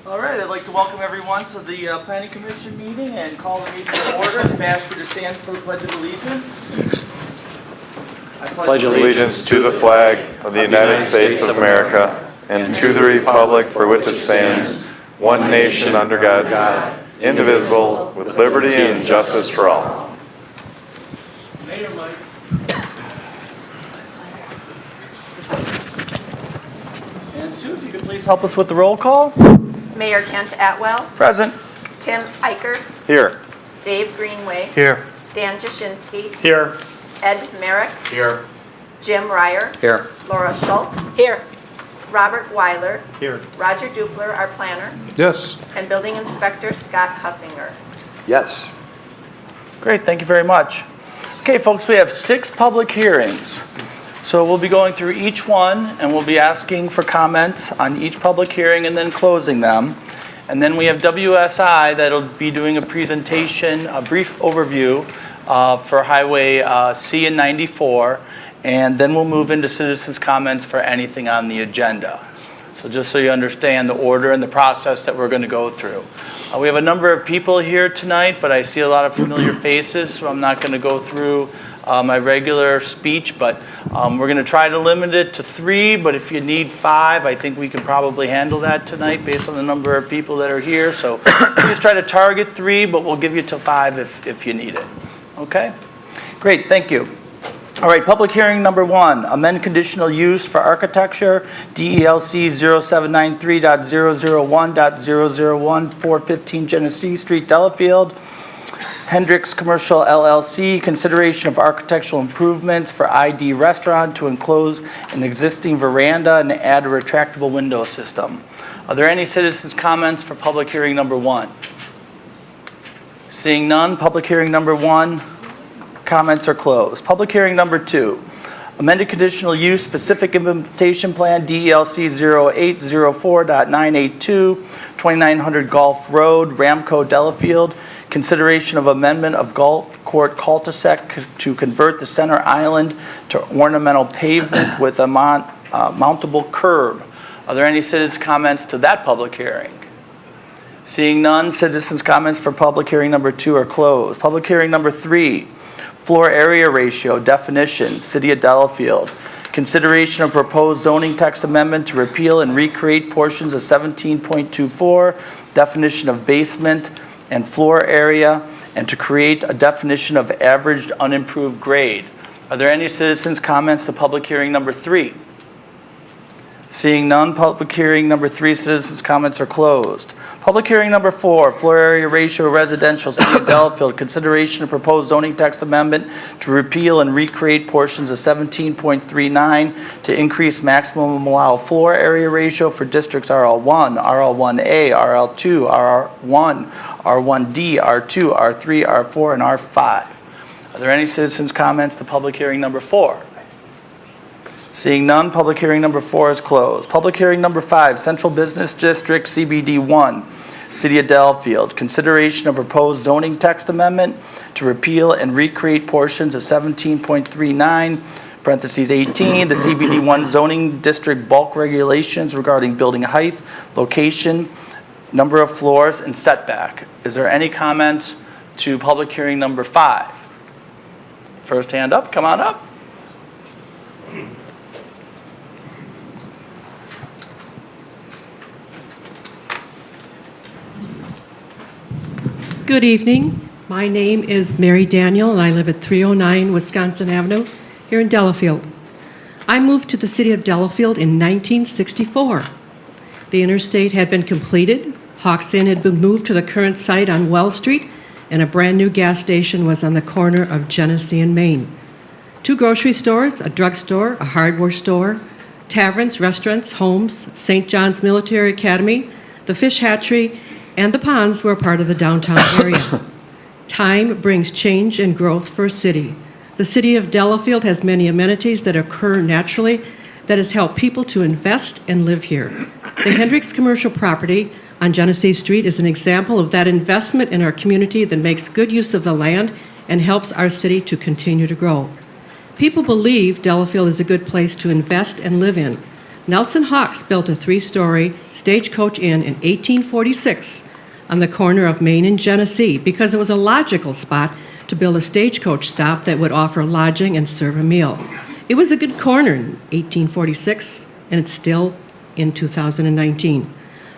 All right, I'd like to welcome everyone to the Planning Commission meeting and call the meeting to order. I've asked you to stand for the Pledge of Allegiance. I Pledge allegiance to the flag of the United States of America and to the republic for which it stands, one nation under God, indivisible, with liberty and justice for all. Mayor Mike. And Sue, if you could please help us with the roll call. Mayor Kent Atwell, Present. Tim Eicher, Here. Dave Greenway, Here. Dan Jaschinski, Here. Ed Merrick, Here. Jim Ryer, Here. Laura Schultz, Here. Robert Weiler, Here. Roger Dupler, our planner, Yes. and Building Inspector Scott Cussinger. Yes. Great, thank you very much. Okay, folks, we have 6 public hearings. So we'll be going through each one, and we'll be asking for comments on each public hearing and then closing them. And then we have WSI that'll be doing a presentation, a brief overview for Highway C and 94. And then we'll move into citizens' comments for anything on the agenda. So just so you understand the order and the process that we're going to go through. We have a number of people here tonight, but I see a lot of familiar faces, so I'm not going to go through my regular speech, but we're going to try to limit it to 3, but if you need 5, I think we can probably handle that tonight based on the number of people that are here. So please try to target 3, but we'll give you till 5 if you need it. Okay? Great, thank you. All right, public hearing number 1, amend conditional use for architecture, DELC 0793.001.001, 415 Genesee Street, Delafield. Hendricks Commercial LLC, consideration of architectural improvements for ID Restaurant to enclose an existing veranda and add a retractable window system. Are there any citizens' comments for public hearing number 1? Seeing none, public hearing number 1. Comments are closed. Public hearing number 2. Amended conditional use specific implementation plan DELC 0804.982, 2900 Gulf Road, Ramco, Delafield. Consideration of amendment of Gulf Court cul-de-sac to convert the center island to ornamental pavement with a mountable curb. Are there any citizens' comments to that public hearing? Seeing none, citizens' comments for public hearing number 2 are closed. Public hearing number 3. Floor area ratio, definition, City of Delafield. Consideration of proposed zoning text amendment to repeal and recreate portions of 17.24, definition of basement and floor area, and to create a definition of averaged unimproved grade. Are there any citizens' comments to public hearing number 3? Seeing none, public hearing number 3, citizens' comments are closed. Public hearing number 4, floor area ratio residential, City of Delafield. Consideration of proposed zoning text amendment to repeal and recreate portions of 17.39 to increase maximum allowed floor area ratio for districts RL1, RL1A, RL2, R1, R1D, R2, R3, R4, and R5. Are there any citizens' comments to public hearing number 4? Seeing none, public hearing number 4 is closed. Public hearing number 5, Central Business District, CBD 1, City of Delafield. Consideration of proposed zoning text amendment to repeal and recreate portions of 17.39, parentheses 18, the CBD 1 zoning district bulk regulations regarding building height, location, number of floors, and setback. Is there any comments to public hearing number 5? First hand up, come on up. Good evening. My name is Mary Daniel, and I live at 309 Wisconsin Avenue here in Delafield. I moved to the city of Delafield in 1964. The interstate had been completed, Hawks Inn had been moved to the current site on Wells Street, and a brand new gas station was on the corner of Genesee and Main. 2 grocery stores, a drugstore, a hardware store, taverns, restaurants, homes, St. John's Military Academy, the fish hatchery, and the ponds were a part of the downtown area. Time brings change and growth for a city. The city of Delafield has many amenities that occur naturally that has helped people to invest and live here. The Hendricks commercial property on Genesee Street is an example of that investment in our community that makes good use of the land and helps our city to continue to grow. People believe Delafield is a good place to invest and live in. Nelson Hawks built a 3-story stagecoach inn in 1846 on the corner of Main and Genesee because it was a logical spot to build a stagecoach stop that would offer lodging and serve a meal. It was a good corner in 1846, and it's still in 2019.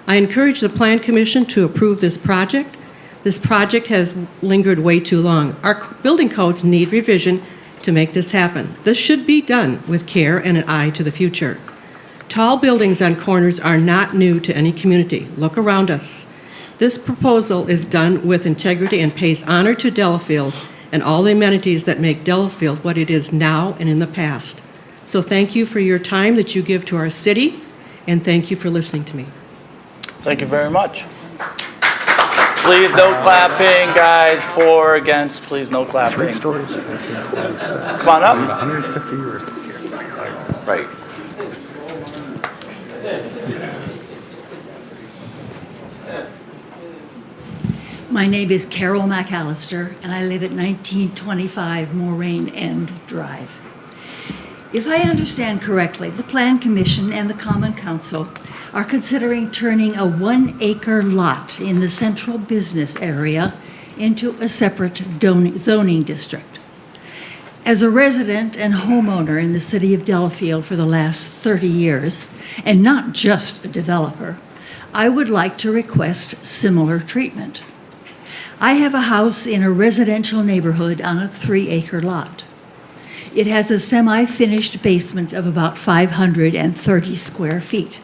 I encourage the Plan Commission to approve this project. This project has lingered way too long. Our building codes need revision to make this happen. This should be done with care and an eye to the future. Tall buildings on corners are not new to any community. Look around us. This proposal is done with integrity and pays honor to Delafield and all the amenities that make Delafield what it is now and in the past. So thank you for your time that you give to our city, and thank you for listening to me. Thank you very much. Please, no clapping, guys. For, against, please, no clapping. Come on up. 150 years. Right. My name is Carol McAllister, and I live at 1925 Moraine End Drive. If I understand correctly, the Plan Commission and the Common Council are considering turning a 1-acre lot in the central business area into a separate zoning district. As a resident and homeowner in the city of Delafield for the last 30 years, and not just a developer, I would like to request similar treatment. I have a house in a residential neighborhood on a 3-acre lot. It has a semi-finished basement of about 530 square feet.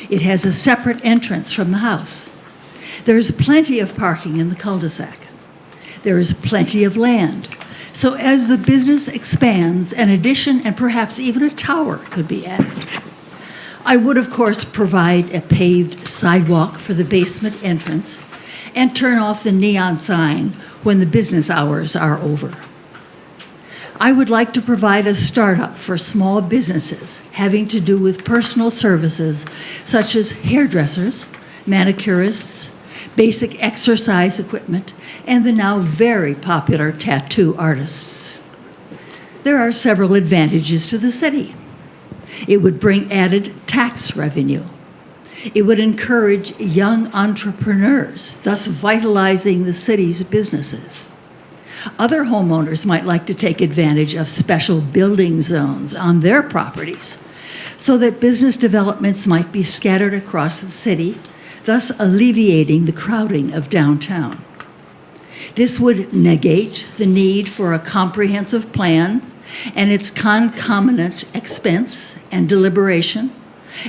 It has a separate entrance from the house. There's plenty of parking in the cul-de-sac. There is plenty of land. So as the business expands, an addition and perhaps even a tower could be added. I would, of course, provide a paved sidewalk for the basement entrance and turn off the neon sign when the business hours are over. I would like to provide a startup for small businesses having to do with personal services such as hairdressers, manicurists, basic exercise equipment, and the now very popular tattoo artists. There are several advantages to the city. It would bring added tax revenue. It would encourage young entrepreneurs, thus vitalizing the city's businesses. Other homeowners might like to take advantage of special building zones on their properties so that business developments might be scattered across the city, thus alleviating the crowding of downtown. This would negate the need for a comprehensive plan and its concomitant expense and deliberation,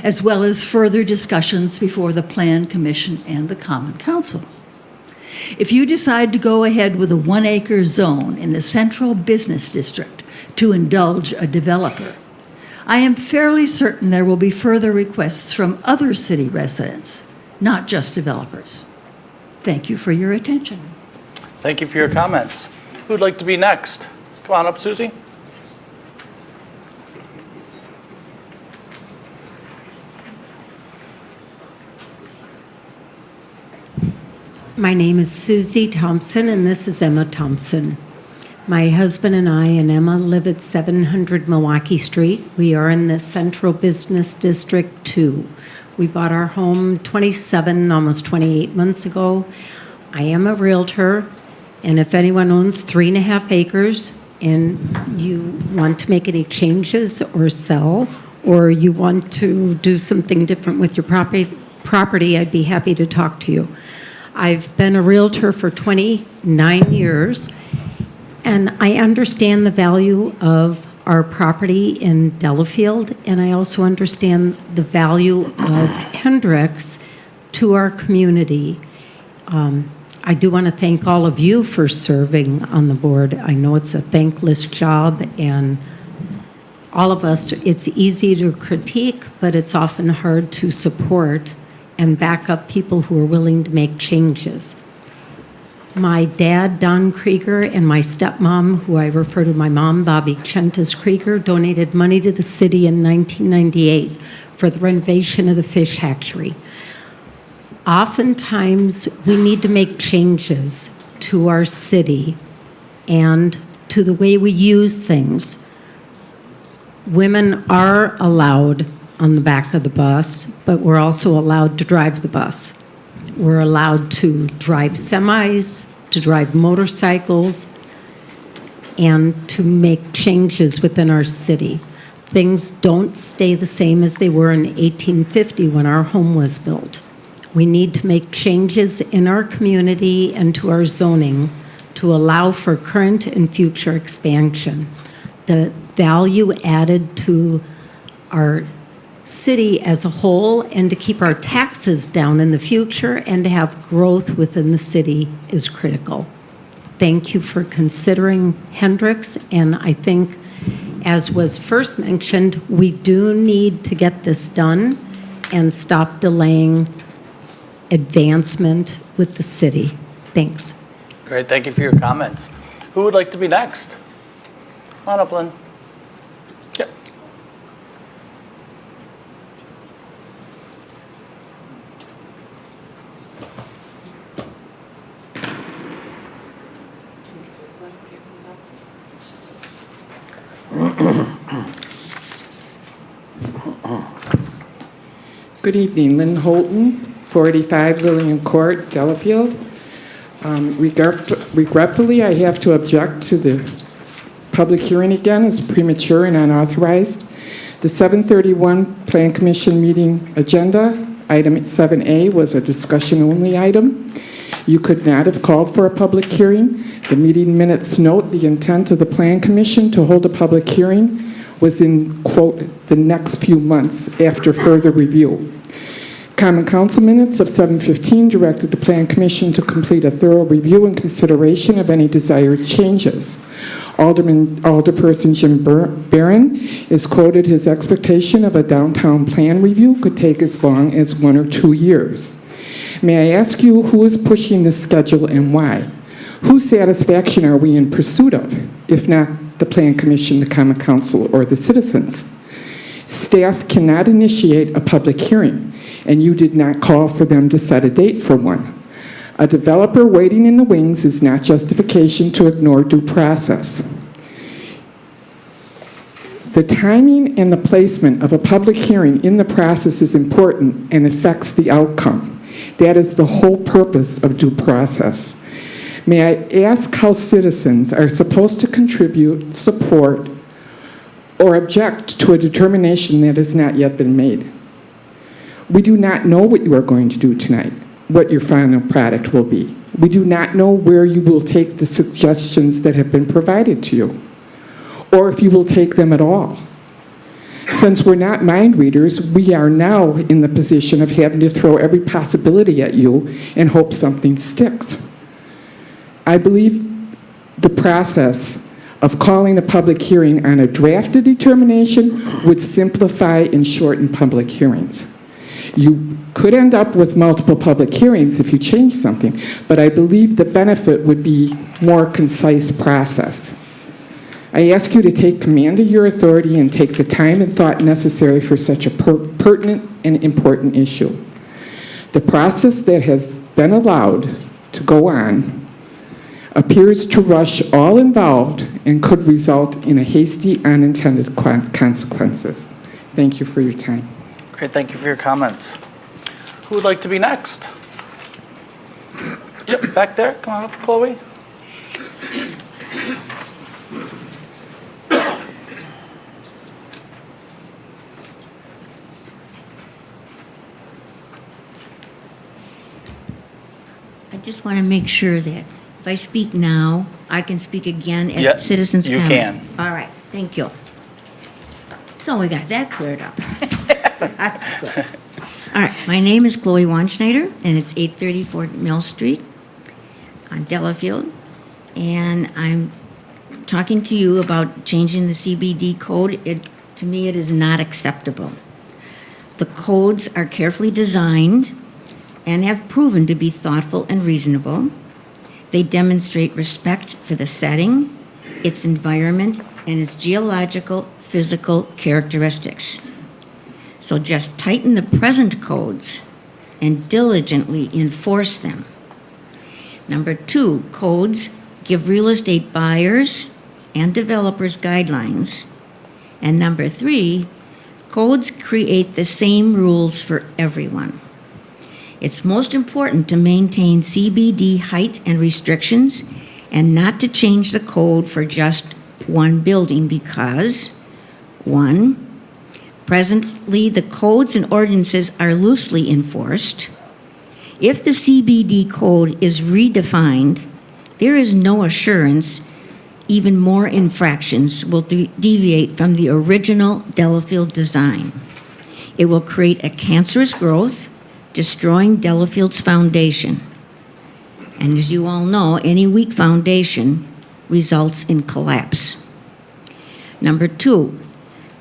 as well as further discussions before the Plan Commission and the Common Council. If you decide to go ahead with a 1-acre zone in the central business district to indulge a developer, I am fairly certain there will be further requests from other city residents, not just developers. Thank you for your attention. Thank you for your comments. Who'd like to be next? Come on up, Susie. My name is Susie Thompson, and this is Emma Thompson. My husband and I and Emma live at 700 Milwaukee Street. We are in the Central Business District 2. We bought our home 27, almost 28 months ago. I am a realtor, and if anyone owns 3.5 acres and you want to make any changes or sell, or you want to do something different with your property, I'd be happy to talk to you. I've been a realtor for 29 years, and I understand the value of our property in Delafield, and I also understand the value of Hendricks to our community. I do want to thank all of you for serving on the board. I know it's a thankless job, and all of us, it's easy to critique, but it's often hard to support and back up people who are willing to make changes. My dad, Don Krieger, and my stepmom, who I refer to my mom, Bobby Chentis Krieger, donated money to the city in 1998 for the renovation of the fish hatchery. Oftentimes, we need to make changes to our city and to the way we use things. Women are allowed on the back of the bus, but we're also allowed to drive the bus. We're allowed to drive semis, to drive motorcycles, and to make changes within our city. Things don't stay the same as they were in 1850 when our home was built. We need to make changes in our community and to our zoning to allow for current and future expansion. The value added to our city as a whole and to keep our taxes down in the future and to have growth within the city is critical. Thank you for considering Hendricks, and I think, as was first mentioned, we do need to get this done and stop delaying advancement with the city. Thanks. Great, thank you for your comments. Who would like to be next? Come on up, Lynn. Yep. Good evening, Lynn Holton, 485 Lillian Court, Delafield. Regretfully, I have to object to the public hearing again as premature and unauthorized. The 7:31 Plan Commission meeting agenda, item 7A, was a discussion-only item. You could not have called for a public hearing. The meeting minutes note the intent of the Plan Commission to hold a public hearing was in, quote, the next few months after further review. Common Council minutes of 7:15 directed the Plan Commission to complete a thorough review and consideration of any desired changes. Alderperson Jim Barron is quoted his expectation of a downtown plan review could take as long as 1 or 2 years. May I ask you who is pushing this schedule and why? Whose satisfaction are we in pursuit of, if not the Plan Commission, the Common Council, or the citizens? Staff cannot initiate a public hearing, and you did not call for them to set a date for one. A developer waiting in the wings is not justification to ignore due process. The timing and the placement of a public hearing in the process is important and affects the outcome. That is the whole purpose of due process. May I ask how citizens are supposed to contribute, support, or object to a determination that has not yet been made? We do not know what you are going to do tonight, what your final product will be. We do not know where you will take the suggestions that have been provided to you, or if you will take them at all. Since we're not mind readers, we are now in the position of having to throw every possibility at you and hope something sticks. I believe the process of calling a public hearing on a drafted determination would simplify and shorten public hearings. You could end up with multiple public hearings if you change something, but I believe the benefit would be more concise process. I ask you to take command of your authority and take the time and thought necessary for such a pertinent and important issue. The process that has been allowed to go on appears to rush all involved and could result in a hasty, unintended consequences. Thank you for your time. Great, thank you for your comments. Who would like to be next? Yep, back there. Come on up, Chloe. I just want to make sure that if I speak now, I can speak again Yep, at citizens' you comment. can. All right, thank you. So we got that cleared up. That's good. All right, my name is Chloe Wanschneider, and it's 834 Mill Street on Delafield. And I'm talking to you about changing the CBD code. To me, it is not acceptable. The codes are carefully designed and have proven to be thoughtful and reasonable. They demonstrate respect for the setting, its environment, and its geological, physical characteristics. So just tighten the present codes and diligently enforce them. Number 2, codes give real estate buyers and developers guidelines. And number 3, Codes create the same rules for everyone. It's most important to maintain CBD height and restrictions and not to change the code for just one building because, one, presently the codes and ordinances are loosely enforced. If the CBD code is redefined, there is no assurance even more infractions will deviate from the original Delafield design. It will create a cancerous growth, destroying Delafield's foundation. And as you all know, any weak foundation results in collapse. Number 2,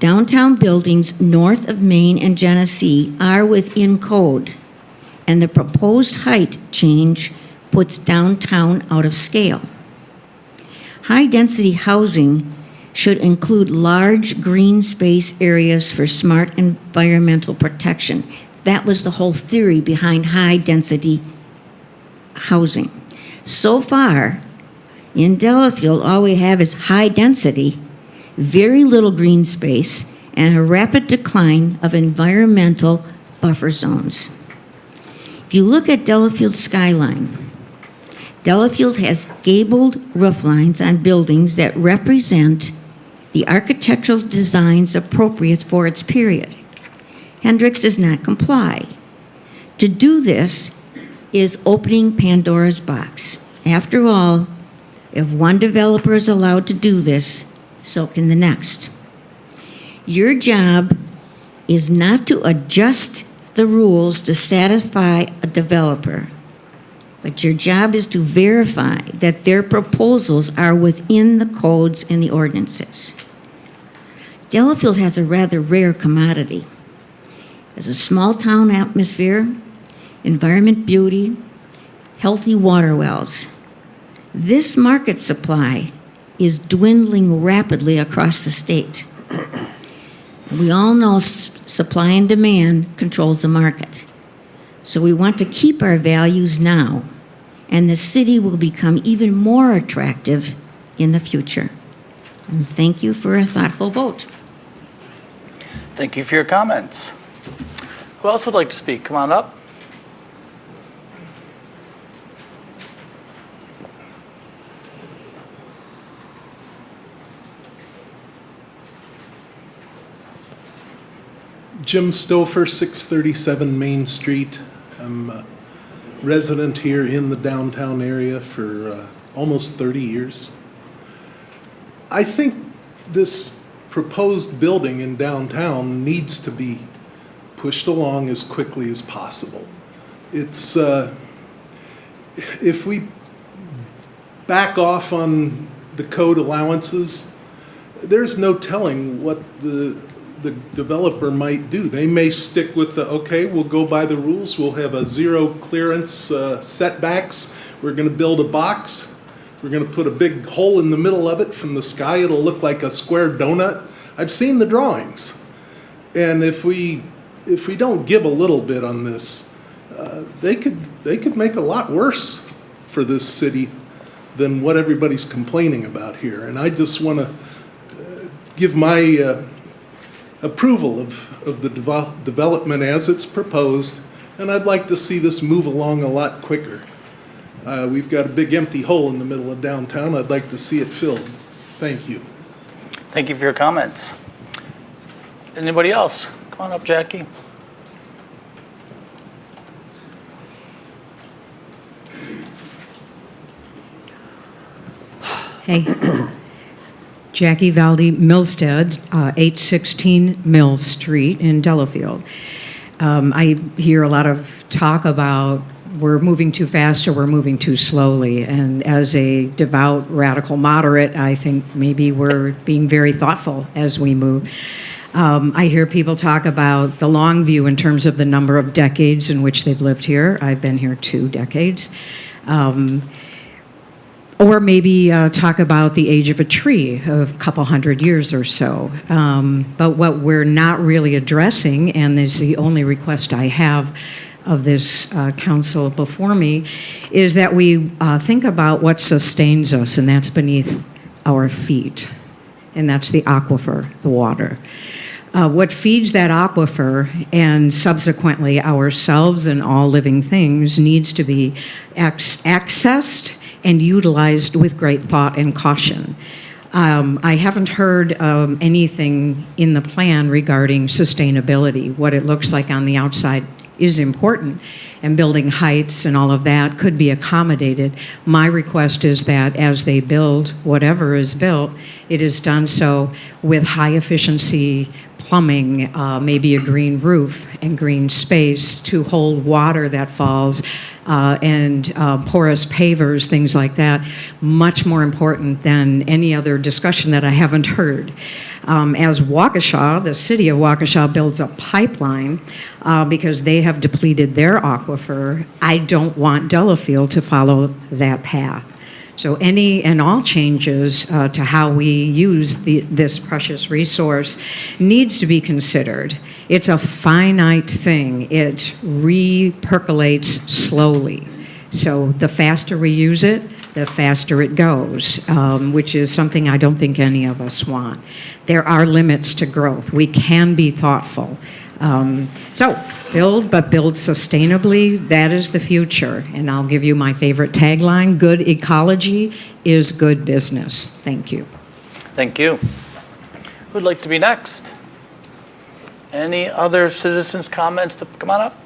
downtown buildings north of Main and Genesee are within code, and the proposed height change puts downtown out of scale. High-density housing should include large green space areas for smart environmental protection. That was the whole theory behind high-density housing. So far, in Delafield, all we have is high density, very little green space, and a rapid decline of environmental buffer zones. If you look at Delafield's skyline, Delafield has gabled roof lines on buildings that represent the architectural designs appropriate for its period. Hendricks does not comply. To do this is opening Pandora's box. After all, if one developer is allowed to do this, so can the next. Your job is not to adjust the rules to satisfy a developer, but your job is to verify that their proposals are within the codes and the ordinances. Delafield has a rather rare commodity. It has a small town atmosphere, environment beauty, healthy water wells. This market supply is dwindling rapidly across the state. We all know supply and demand controls the market. So we want to keep our values now, and the city will become even more attractive in the future. And thank you for a thoughtful vote. Thank you for your comments. Who else would like to speak? Come on up. Jim Stouffer, 637 Main Street. I'm a resident here in the downtown area for almost 30 years. I think this proposed building in downtown needs to be pushed along as quickly as possible. It's, if we back off on the code allowances, there's no telling what the developer might do. They may stick with the, okay, we'll go by the rules, we'll have a zero clearance setbacks, we're gonna build a box, we're gonna put a big hole in the middle of it from the sky, it'll look like a square donut. I've seen the drawings. And if we don't give a little bit on this, they could make a lot worse for this city than what everybody's complaining about here. And I just wanna give my approval of the development as it's proposed, and I'd like to see this move along a lot quicker. We've got a big empty hole in the middle of downtown. I'd like to see it filled. Thank you. Thank you for your comments. Anybody else? Come on up, Jackie. Hey. Jackie Valdi Milstead, 816 Mill Street in Delafield. I hear a lot of talk about we're moving too fast or we're moving too slowly. And as a devout radical moderate, I think maybe we're being very thoughtful as we move. I hear people talk about the long view in terms of the number of decades in which they've lived here. I've been here 2 decades. Or maybe talk about the age of a tree, a couple hundred years or so. But what we're not really addressing, and is the only request I have of this council before me, is that we think about what sustains us, and that's beneath our feet. And that's the aquifer, the water. What feeds that aquifer and subsequently ourselves and all living things needs to be accessed and utilized with great thought and caution. I haven't heard anything in the plan regarding sustainability. What it looks like on the outside is important, and building heights and all of that could be accommodated. My request is that as they build whatever is built, it is done so with high efficiency plumbing, maybe a green roof and green space to hold water that falls, and porous pavers, things like that. Much more important than any other discussion that I haven't heard. As Waukesha, the city of Waukesha builds a pipeline because they have depleted their aquifer, I don't want Delafield to follow that path. So any and all changes to how we use this precious resource needs to be considered. It's a finite thing. It re-percolates slowly. So the faster we use it, the faster it goes, which is something I don't think any of us want. There are limits to growth. We can be thoughtful. So build, but build sustainably. That is the future. And I'll give you my favorite tagline: good ecology is good business. Thank you. Thank you. Who'd like to be next? Any other citizens' comments to come on up?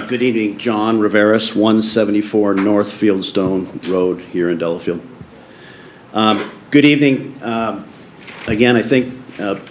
Good evening, John Riveras, 174 North Fieldstone Road here in Delafield. Good evening. Again, I think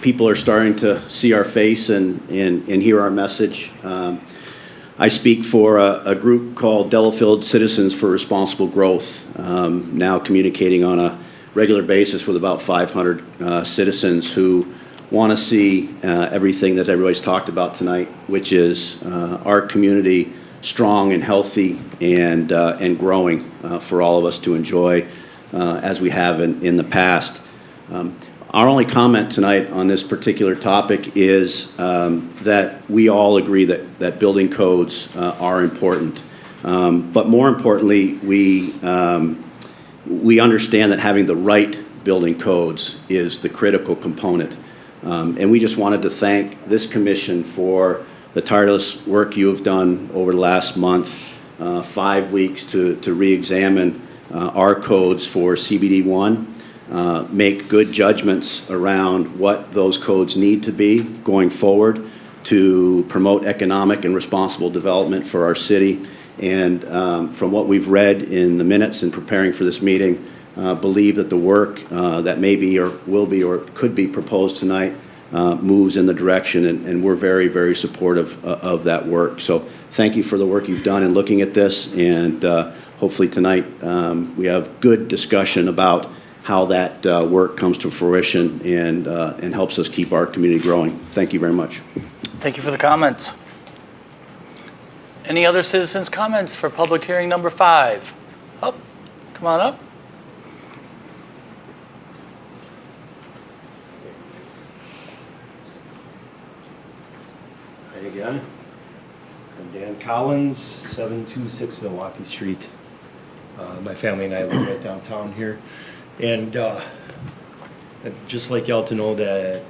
people are starting to see our face and hear our message. I speak for a group called Delafield Citizens for Responsible Growth, now communicating on a regular basis with about 500 citizens who want to see everything that everybody's talked about tonight, which is our community strong and healthy and growing for all of us to enjoy as we have in the past. Our only comment tonight on this particular topic is that we all agree that building codes are important. But more importantly, we understand that having the right building codes is the critical component. And we just wanted to thank this commission for the tireless work you have done over the last month, 5 weeks to re-examine our codes for CBD1, make good judgments around what those codes need to be going forward to promote economic and responsible development for our city. And from what we've read in the minutes in preparing for this meeting, believe that the work that may be or will be or could be proposed tonight moves in the direction, and we're very, very supportive of that work. So thank you for the work you've done in looking at this, and hopefully tonight we have good discussion about how that work comes to fruition and helps us keep our community growing. Thank you very much. Thank you for the comments. Any other citizens' comments for public hearing number 5? Up, come on up. Hey again. I'm Dan Collins, 726 Milwaukee Street. My family and I live right downtown here. And I'd just like y'all to know that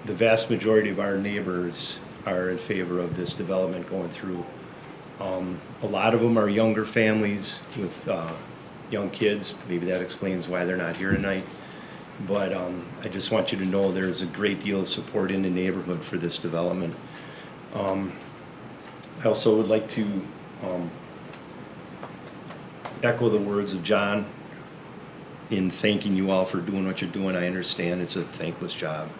the vast majority of our neighbors are in favor of this development going through. A lot of them are younger families with young kids. Maybe that explains why they're not here tonight. But I just want you to know there's a great deal of support in the neighborhood for this development. I also would like to echo the words of John in thanking you all for doing what you're doing. I understand it's a thankless job.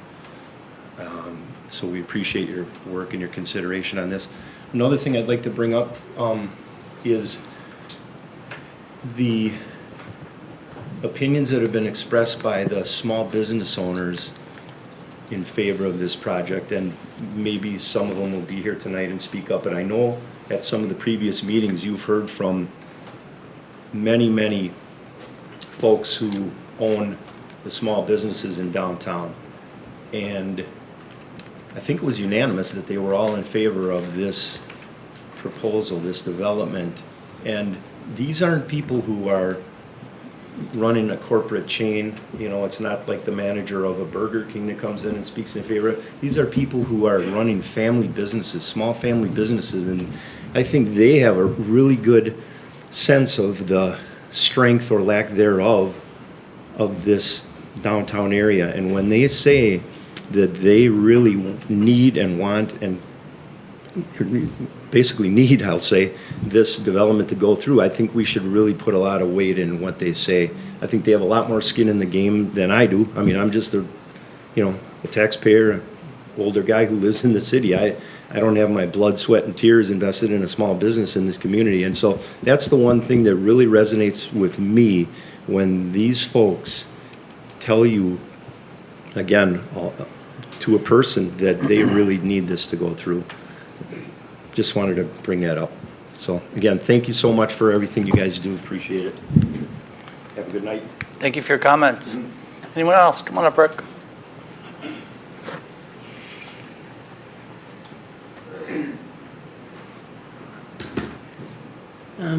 So we appreciate your work and your consideration on this. Another thing I'd like to bring up is the opinions that have been expressed by the small business owners in favor of this project, and maybe some of them will be here tonight and speak up. And I know at some of the previous meetings you've heard from many folks who own the small businesses in downtown, and I think it was unanimous that they were all in favor of this proposal, this development. And these aren't people who are running a corporate chain. You know, it's not like the manager of a Burger King that comes in and speaks in favor. These are people who are running family businesses, small family businesses, and I think they have a really good sense of the strength or lack thereof of this downtown area. And when they say that they really need and want and basically need, I'll say, this development to go through, I think we should really put a lot of weight in what they say. I think they have a lot more skin in the game than I do. I mean, I'm just a taxpayer, older guy who lives in the city. I don't have my blood, sweat, and tears invested in a small business in this community. And so that's the one thing that really resonates with me when these folks tell you, again, to a person that they really need this to go through. Just wanted to bring that up. So again, thank you so much for everything you guys do. Appreciate it. Have a good night. Thank you for your comments. Anyone else? Come on up, Rick.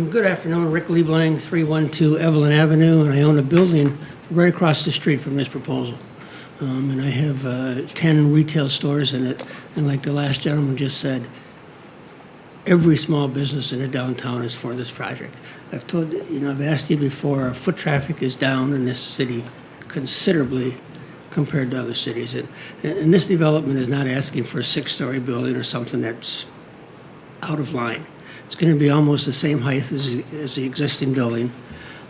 Good afternoon, Rick Liebling, 312 Evelyn Avenue, and I own a building right across the street from this proposal. And I have 10 retail stores in it, and like the last gentleman just said, every small business in the downtown is for this project. I've asked you before, foot traffic is down in this city considerably compared to other cities. And this development is not asking for a 6-story building or something that's out of line. It's going to be almost the same height as the existing building,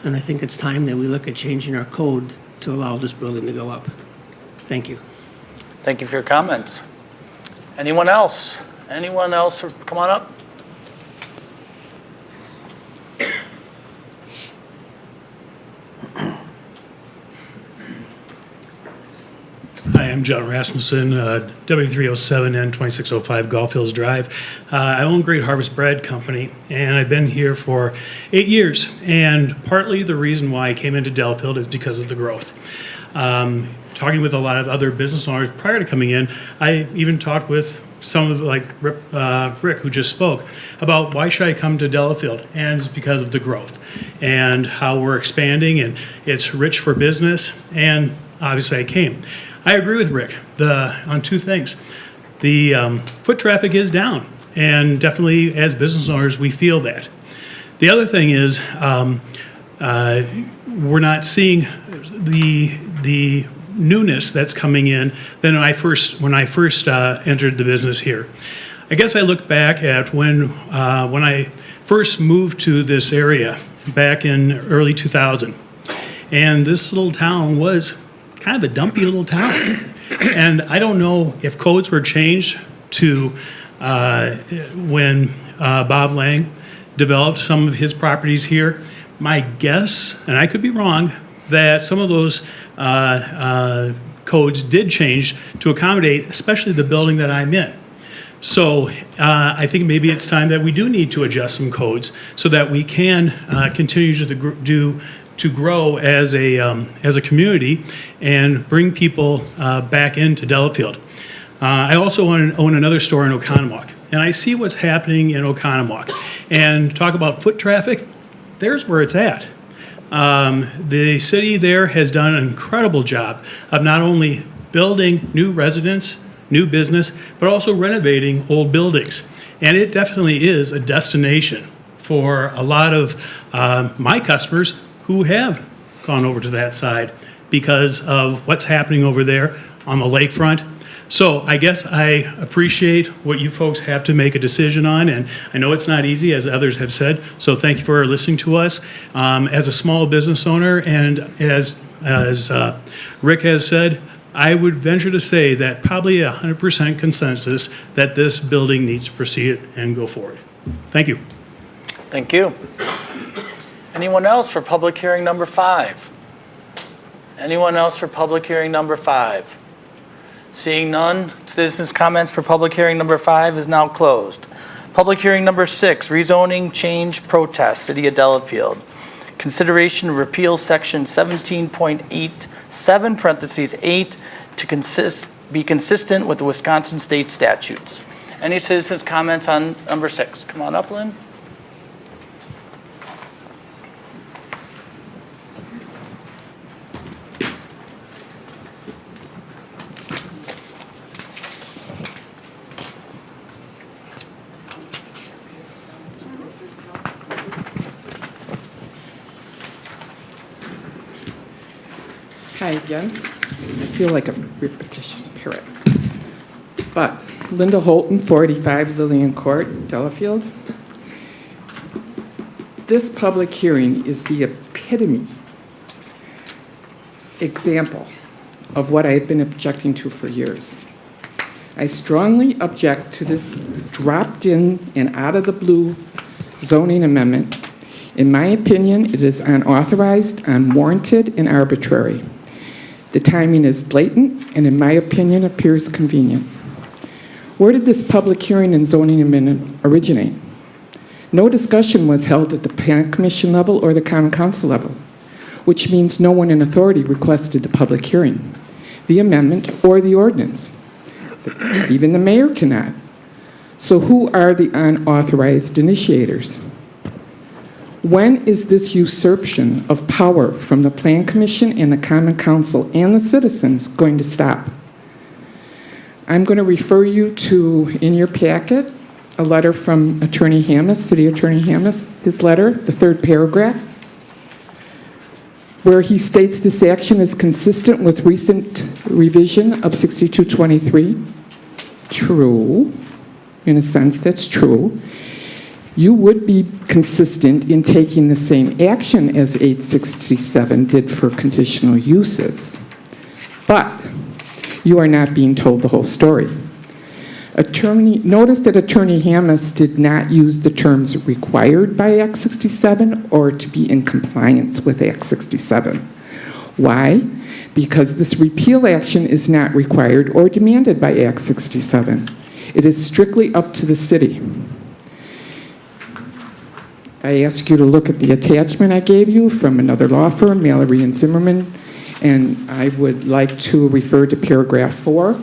and I think it's time that we look at changing our code to allow this building to go up. Thank you. Thank you for your comments. Anyone else? Anyone else? Come on up. Hi, I'm John Rasmussen, W307 and 2605 Golf Hills Drive. I own Great Harvest Bread Company, and I've been here for 8 years. And partly the reason why I came into Delafield is because of the growth. Talking with a lot of other business owners prior to coming in, I even talked with some of like Rick, who just spoke, about why should I come to Delafield, and it's because of the growth and how we're expanding, and it's rich for business, and obviously I came. I agree with Rick on two things. The foot traffic is down, and definitely as business owners, we feel that. The other thing is we're not seeing the newness that's coming in than when I first entered the business here. I guess I look back at when I first moved to this area back in early 2000, and this little town was kind of a dumpy little town. And I don't know if codes were changed to when Bob Lang developed some of his properties here. My guess, and I could be wrong, that some of those codes did change to accommodate, especially the building that I'm in. So I think maybe it's time that we do need to adjust some codes so that we can continue to grow as a community and bring people back into Delafield. I also own another store in Oconomowoc, and I see what's happening in Oconomowoc. And talk about foot traffic, there's where it's at. The city there has done an incredible job of not only building new residents, new business, but also renovating old buildings. And it definitely is a destination for a lot of my customers who have gone over to that side because of what's happening over there on the lakefront. So I guess I appreciate what you folks have to make a decision on, and I know it's not easy, as others have said, so thank you for listening to us. As a small business owner, and as Rick has said, I would venture to say that probably 100% consensus that this building needs to proceed and go forward. Thank you. Thank you. Anyone else for public hearing number 5? Anyone else for public hearing number 5? Seeing none, citizens' comments for public hearing number 5 is now closed. Public hearing number 6, rezoning change protest, City of Delafield. Consideration to repeal section 17.87, parentheses 8, to be consistent with the Wisconsin state statutes. Any citizens' comments on number 6? Come on up, Lynn. Hi again. I feel like a repetitious parrot. But Linda Holton, 45 Lillian Court, Delafield. This public hearing is the epitome example of what I have been objecting to for years. I strongly object to this dropped in and out of the blue zoning amendment. In my opinion, it is unauthorized, unwarranted, and arbitrary. The timing is blatant and, in my opinion, appears convenient. Where did this public hearing and zoning amendment originate? No discussion was held at the Plan Commission level or the Common Council level, which means no one in authority requested the public hearing, the amendment, or the ordinance. Even the mayor cannot. So who are the unauthorized initiators? When is this usurpation of power from the Plan Commission and the Common Council and the citizens going to stop? I'm going to refer you to, in your packet, a letter from Attorney Hammes, City Attorney Hammes, his letter, the 3rd paragraph, where he states this action is consistent with recent revision of 6223. True. In a sense, that's true. You would be consistent in taking the same action as 867 did for conditional uses. But you are not being told the whole story. Notice that Attorney Hammes did not use the terms required by Act 67 or to be in compliance with Act 67. Why? Because this repeal action is not required or demanded by Act 67. It is strictly up to the city. I ask you to look at the attachment I gave you from another law firm, Mallory and Zimmerman, and I would like to refer to paragraph 4.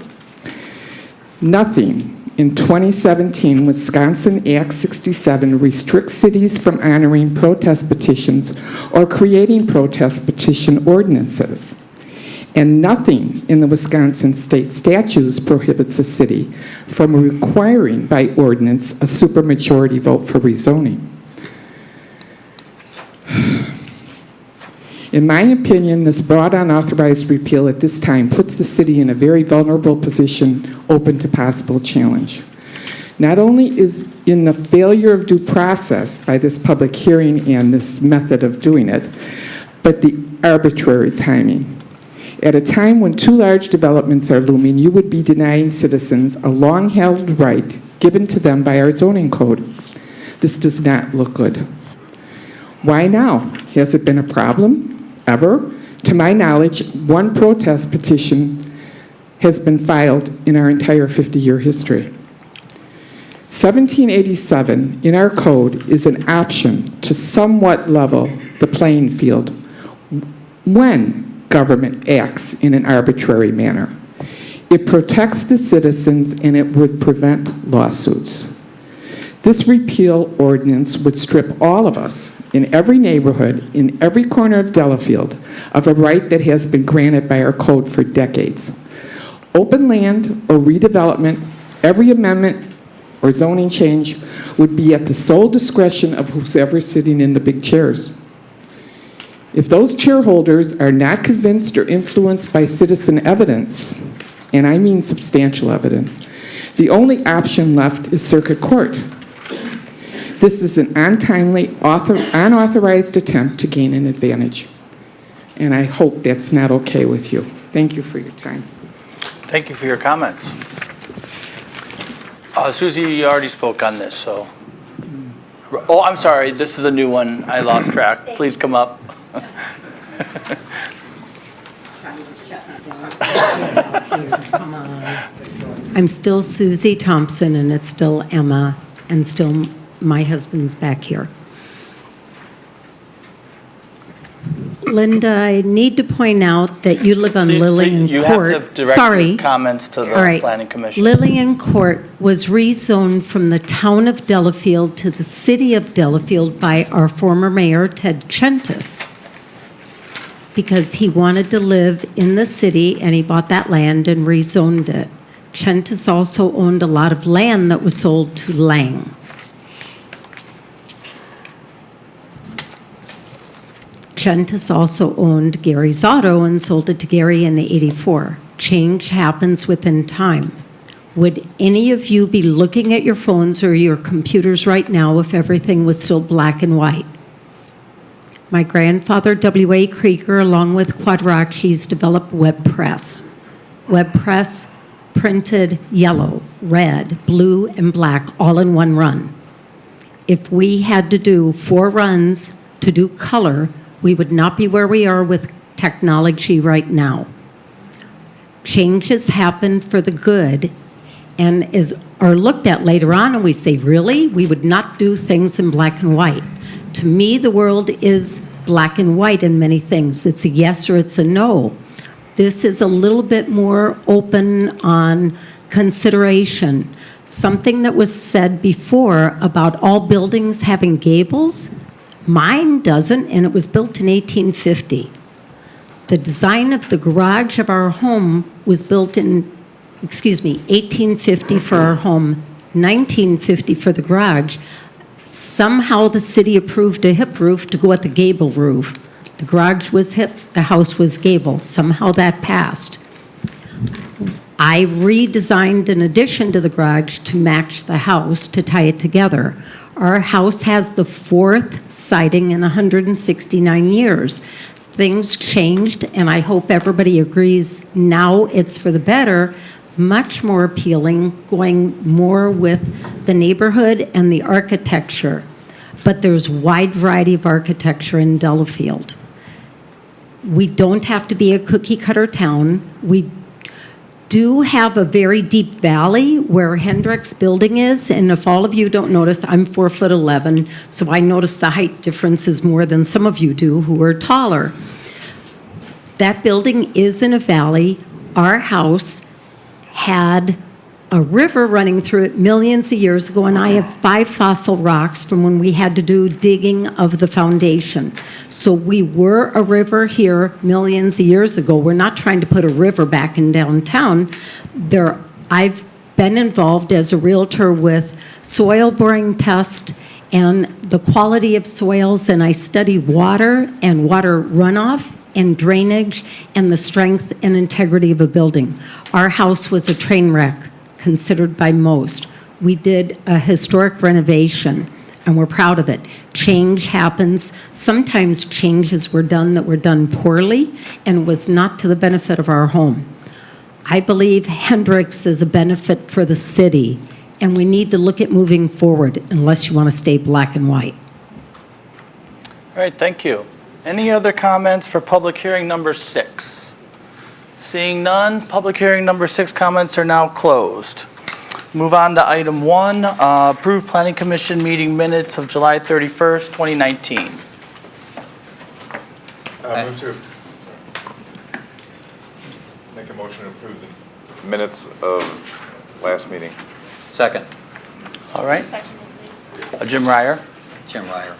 Nothing in 2017 Wisconsin Act 67 restricts cities from honoring protest petitions or creating protest petition ordinances. And nothing in the Wisconsin state statutes prohibits a city from requiring by ordinance a supermajority vote for rezoning. In my opinion, this broad unauthorized repeal at this time puts the city in a very vulnerable position open to possible challenge. Not only is in the failure of due process by this public hearing and this method of doing it, but the arbitrary timing. At a time when 2 large developments are looming, you would be denying citizens a long-held right given to them by our zoning code. This does not look good. Why now? Has it been a problem? Ever? To my knowledge, 1 protest petition has been filed in our entire 50-year history. 1787 in our code is an option to somewhat level the playing field when government acts in an arbitrary manner. It protects the citizens and it would prevent lawsuits. This repeal ordinance would strip all of us in every neighborhood, in every corner of Delafield, of a right that has been granted by our code for decades. Open land or redevelopment, every amendment or zoning change would be at the sole discretion of whoever's sitting in the big chairs. If those chairholders are not convinced or influenced by citizen evidence, and I mean substantial evidence, the only option left is circuit court. This is an untimely, unauthorized attempt to gain an advantage. And I hope that's not okay with you. Thank you for your time. Thank you for your comments. Susie, you already spoke on this, so. Oh, I'm sorry, this is a new one. I lost track. Please come up. I'm still Susie Thompson, and it's still Emma, and still my husband's back here. Linda, I need to point out that you live on Lillian You Court. have to direct Sorry. your comments to the All right. Planning Commission. Lillian Court was rezoned from the town of Delafield to the city of Delafield by our former mayor, Ted Chentis, because he wanted to live in the city, and he bought that land and rezoned it. Chentis also owned a lot of land that was sold to Lang. Chentis also owned Gary's Auto and sold it to Gary in '84. Change happens within time. Would any of you be looking at your phones or your computers right now if everything was still black and white? My grandfather, W.A. Krieger, along with Quadracci's, developed WebPress. WebPress printed yellow, red, blue, and black all in one run. If we had to do 4 runs to do color, we would not be where we are with technology right now. Changes happen for the good and are looked at later on, and we say, really? We would not do things in black and white. To me, the world is black and white in many things. It's a yes or it's a no. This is a little bit more open on consideration. Something that was said before about all buildings having gables, mine doesn't, and it was built in 1850. The design of the garage of our home was built in, 1850 for our home, 1950 for the garage. Somehow the city approved a hip roof to go with the gable roof. The garage was hip, the house was gable. Somehow that passed. I redesigned an addition to the garage to match the house to tie it together. Our house has the 4th siding in 169 years. Things changed, and I hope everybody agrees now it's for the better, much more appealing, going more with the neighborhood and the architecture. But there's wide variety of architecture in Delafield. We don't have to be a cookie-cutter town. We do have a very deep valley where Hendrick's building is, and if all of you don't notice, I'm 4'11", so I notice the height differences more than some of you do who are taller. That building is in a valley. Our house had a river running through it millions of years ago, and I have 5 fossil rocks from when we had to do digging of the foundation. So we were a river here millions of years ago. We're not trying to put a river back in downtown. I've been involved as a realtor with soil boring test and the quality of soils, and I study water and water runoff and drainage and the strength and integrity of a building. Our house was a train wreck, considered by most. We did a historic renovation, and we're proud of it. Change happens. Sometimes changes were done that were done poorly and was not to the benefit of our home. I believe Hendrick's is a benefit for the city, and we need to look at moving forward unless you want to stay black and white. All right, thank you. Any other comments for public hearing number 6? Seeing none, public hearing number 6 comments are now closed. Move on to item 1, approve Planning Commission meeting minutes of July 31st, 2019. Move to make a motion to approve the minutes of last meeting. Second. All right. Jim Ryer. Jim Ryer.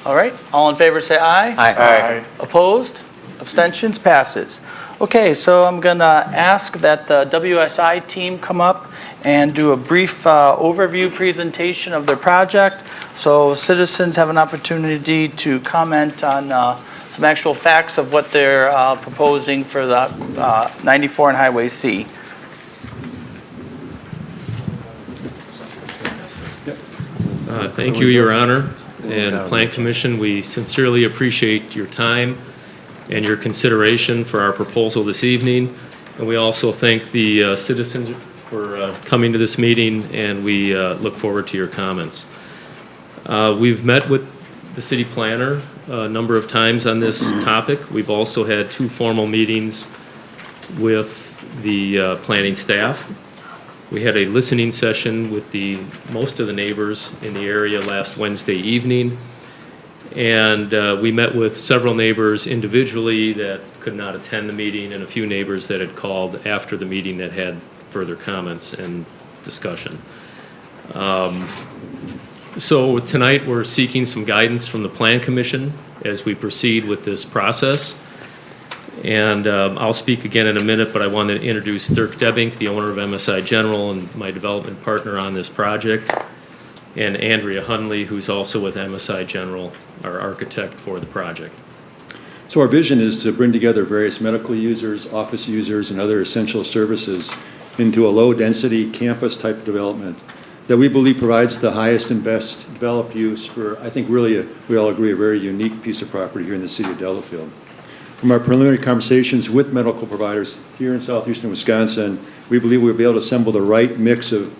All right, all in favor say aye. Aye. Opposed? Abstentions? Passes. Okay, so I'm going to ask that the WSI team come up and do a brief overview presentation of their project, so citizens have an opportunity to comment on some actual facts of what they're proposing for the 94 and Highway C. Thank you, Your Honor, and Plan Commission. We sincerely appreciate your time and your consideration for our proposal this evening. And we also thank the citizens for coming to this meeting, and we look forward to your comments. We've met with the city planner a number of times on this topic. We've also had 2 formal meetings with the planning staff. We had a listening session with most of the neighbors in the area last Wednesday evening, And we met with several neighbors individually that could not attend the meeting, and a few neighbors that had called after the meeting that had further comments and discussion. So tonight, we're seeking some guidance from the Plan Commission as we proceed with this process. And I'll speak again in a minute, but I want to introduce Dirk Debink, the owner of MSI General and my development partner on this project, and Andrea Hunley, who's also with MSI General, our architect for the project. So our vision is to bring together various medical users, office users, and other essential services into a low-density campus-type development that we believe provides the highest and best developed use for, I think really, we all agree, a very unique piece of property here in the city of Delafield. From our preliminary conversations with medical providers here in southeastern Wisconsin, we believe we'll be able to assemble the right mix of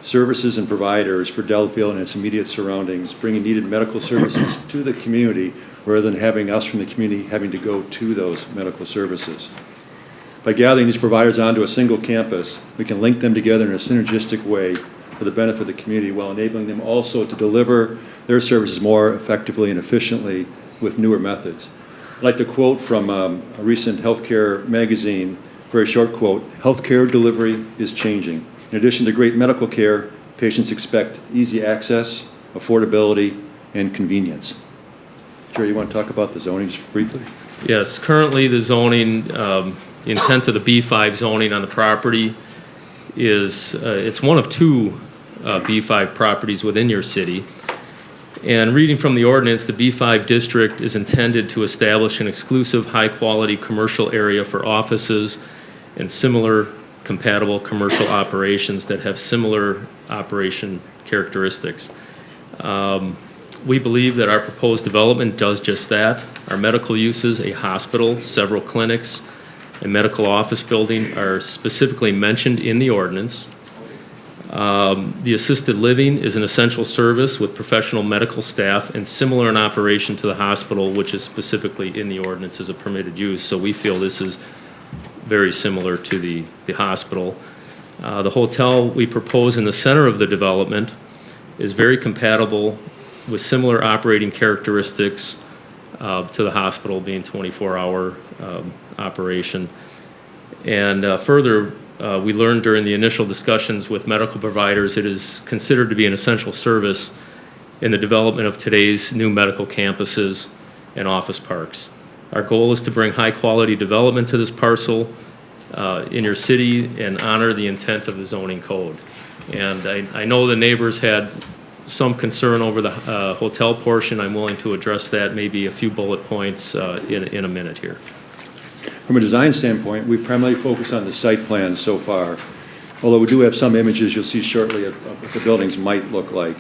services and providers for Delafield and its immediate surroundings, bringing needed medical services to the community rather than having us from the community having to go to those medical services. By gathering these providers onto a single campus, we can link them together in a synergistic way for the benefit of the community while enabling them also to deliver their services more effectively and efficiently with newer methods. I'd like to quote from a recent healthcare magazine, very short quote, "Healthcare delivery is changing. In addition to great medical care, patients expect easy access, affordability, and convenience." Jerry, you want to talk about the zoning just briefly? Yes, currently the zoning, intent of the B5 zoning on the property is, it's one of two B5 properties within your city. And reading from the ordinance, the B5 district is intended to establish an exclusive high-quality commercial area for offices and similar compatible commercial operations that have similar operation characteristics. We believe that our proposed development does just that. Our medical uses, a hospital, several clinics, a medical office building are specifically mentioned in the ordinance. The assisted living is an essential service with professional medical staff and similar in operation to the hospital, which is specifically in the ordinance as a permitted use. So we feel this is very similar to the hospital. The hotel we propose in the center of the development is very compatible with similar operating characteristics to the hospital, being 24-hour operation. And further, we learned during the initial discussions with medical providers, it is considered to be an essential service in the development of today's new medical campuses and office parks. Our goal is to bring high-quality development to this parcel in your city and honor the intent of the zoning code. And I know the neighbors had some concern over the hotel portion. I'm willing to address that, maybe a few bullet points in a minute here. From a design standpoint, we primarily focus on the site plan so far, although we do have some images you'll see shortly of what the buildings might look like.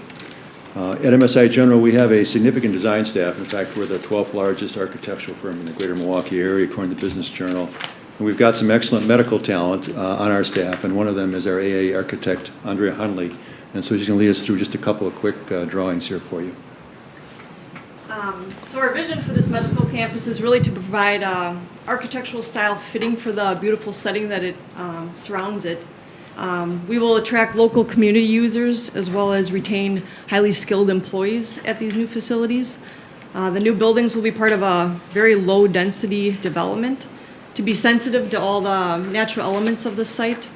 At MSI General, we have a significant design staff. In fact, we're the 12th largest architectural firm in the greater Milwaukee area, according to the Business Journal. And we've got some excellent medical talent on our staff, and one of them is our AA architect, Andrea Hunley. And so she's going to lead us through just a couple of quick drawings here for you. So our vision for this medical campus is really to provide architectural style fitting for the beautiful setting that it surrounds it. We will attract local community users as well as retain highly skilled employees at these new facilities. The new buildings will be part of a very low density development to be sensitive to all the natural elements of the site,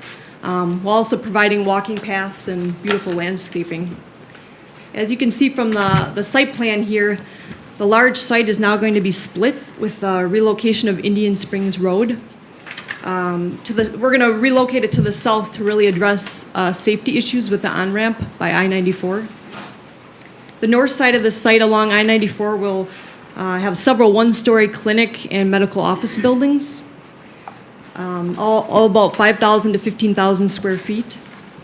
while also providing walking paths and beautiful landscaping. As you can see from the site plan here, the large site is now going to be split with the relocation of Indian Springs Road. We're going to relocate it to the south to really address safety issues with the on-ramp by I-94. The north side of the site along I-94 will have several one-story clinic and medical office buildings, all about 5,000 to 15,000 square feet,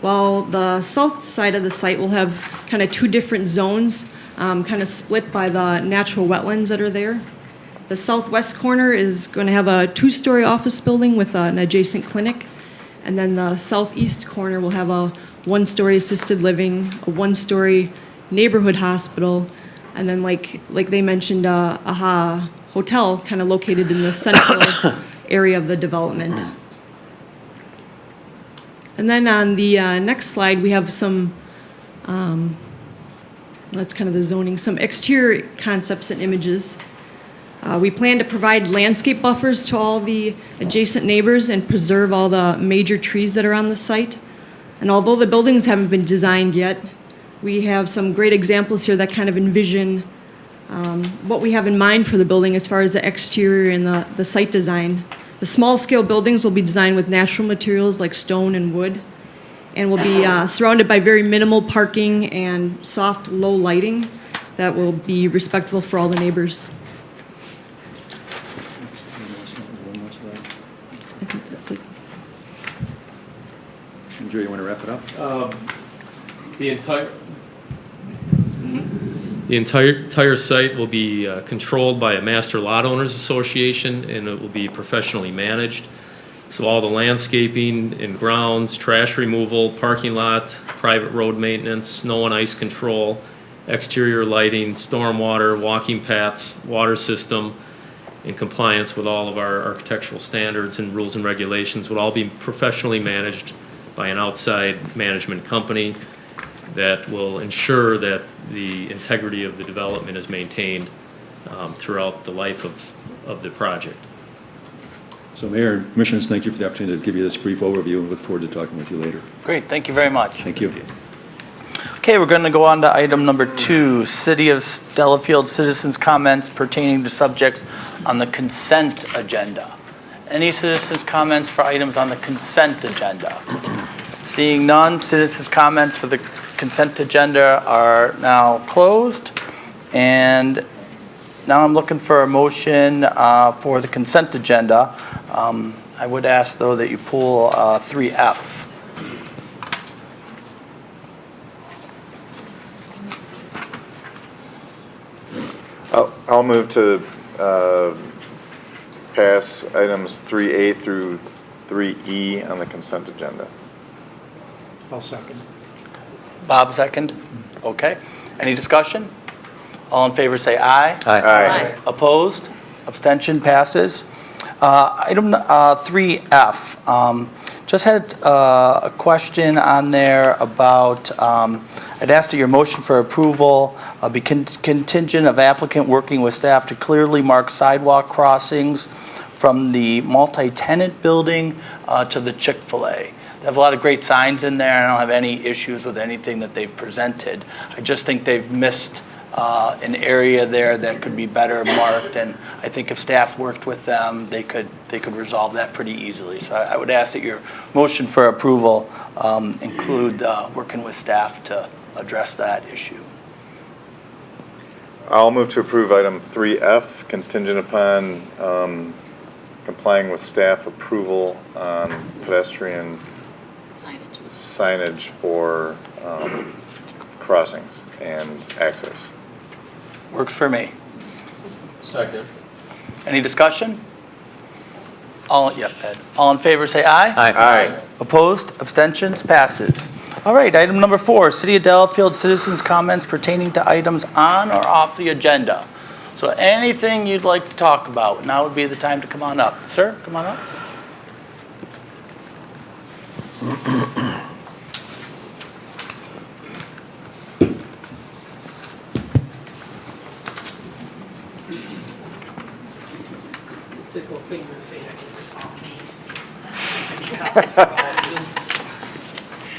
while the south side of the site will have kind of two different zones, kind of split by the natural wetlands that are there. The southwest corner is going to have a two-story office building with an adjacent clinic, and then the southeast corner will have a one-story assisted living, a one-story neighborhood hospital, and then like they mentioned, a hotel kind of located in the central area of the development. And then on the next slide, we have some That's kind of the zoning. Some exterior concepts and images. We plan to provide landscape buffers to all the adjacent neighbors and preserve all the major trees that are on the site. And although the buildings haven't been designed yet, we have some great examples here that kind of envision what we have in mind for the building as far as the exterior and the site design. The small-scale buildings will be designed with natural materials like stone and wood, and will be surrounded by very minimal parking and soft, low lighting that will be respectful for all the neighbors. I think that's it. Joe, you want to wrap it up? The entire site will be controlled by a master lot owners association, and it will be professionally managed. So all the landscaping and grounds, trash removal, parking lot, private road maintenance, snow and ice control, exterior lighting, stormwater, walking paths, water system, in compliance with all of our architectural standards and rules and regulations, would all be professionally managed by an outside management company that will ensure that the integrity of the development is maintained throughout the life of the project. So Mayor and Commissioners, thank you for the opportunity to give you this brief overview, and look forward to talking with you later. Great, thank you very much. Thank you. Okay, we're going to go on to item number 2, City of Delafield citizens' comments pertaining to subjects on the consent agenda. Any citizens' comments for items on the consent agenda? Seeing none, citizens' comments for the consent agenda are now closed. And now I'm looking for a motion for the consent agenda. I would ask, though, that you pull 3F. I'll move to pass items 3A through 3E on the consent agenda. I'll second. Bob, second? Okay. Any discussion? All in favor say aye. Aye. Opposed? Abstention passes. Item 3F. Just had a question on there about, I'd asked that your motion for approval be contingent of applicant working with staff to clearly mark sidewalk crossings from the multi-tenant building to the Chick-fil-A. They have a lot of great signs in there, and I don't have any issues with anything that they've presented. I just think they've missed an area there that could be better marked, and I think if staff worked with them, they could resolve that pretty easily. So I would ask that your motion for approval include working with staff to address that issue. I'll move to approve item 3F contingent upon complying with staff approval on pedestrian signage for crossings and access. Works for me. Second. Any discussion? Ed. All in favor say aye. Aye. Opposed? Abstentions? Passes. All right, item number 4, City of Delafield citizens' comments pertaining to items on or off the agenda. So anything you'd like to talk about, now would be the time to come on up. Sir, come on up.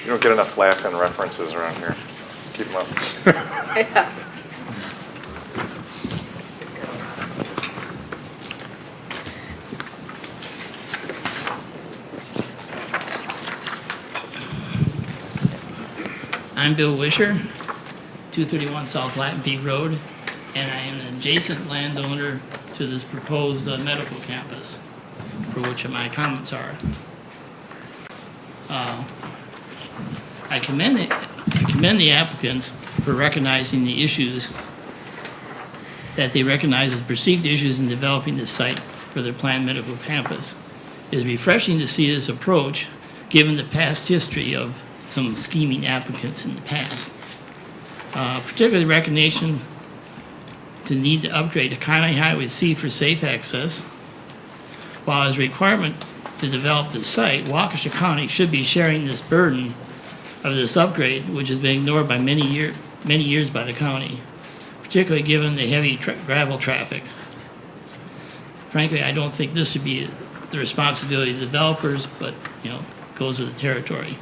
You don't get enough laughing references around here. Keep them up. I'm Bill Wisher, 231 South Latin Peak Road, and I am an adjacent landowner to this proposed medical campus, for which my comments are. I commend the applicants for recognizing the issues that they recognize as perceived issues in developing this site for their planned medical campus. It is refreshing to see this approach, given the past history of some scheming applicants in the past. Particularly recognition to need to upgrade to County Highway C for safe access. While as a requirement to develop this site, Waukesha County should be sharing this burden of this upgrade, which has been ignored by many many years by the county, particularly given the heavy gravel traffic. Frankly, I don't think this should be the responsibility of the developers, but, goes with the territory.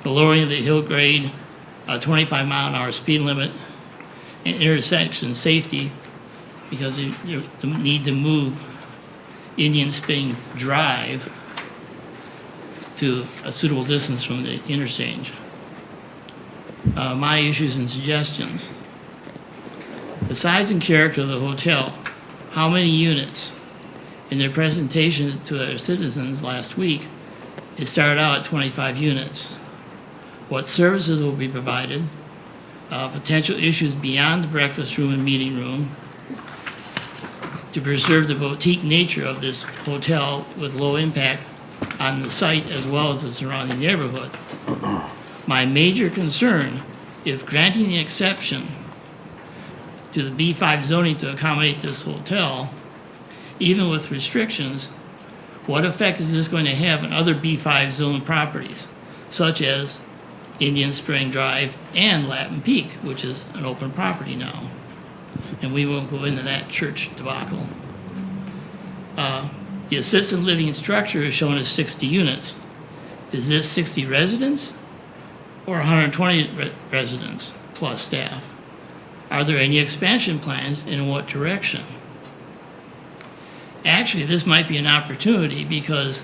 The lowering of the hill grade, a 25-mile-an-hour speed limit, and intersection safety, because you need to move Indian Spring Drive to a suitable distance from the interchange. My issues and suggestions. The size and character of the hotel, how many units? In their presentation to their citizens last week, it started out at 25 units. What services will be provided, potential issues beyond the breakfast room and meeting room, to preserve the boutique nature of this hotel with low impact on the site as well as the surrounding neighborhood. My major concern, if granting the exception to the B5 zoning to accommodate this hotel, even with restrictions, what effect is this going to have on other B5 zone properties, such as Indian Spring Drive and Latin Peak, which is an open property now? And we won't go into that church debacle. The assisted living structure is shown as 60 units. Is this 60 residents or 120 residents plus staff? Are there any expansion plans, and in what direction? Actually, this might be an opportunity because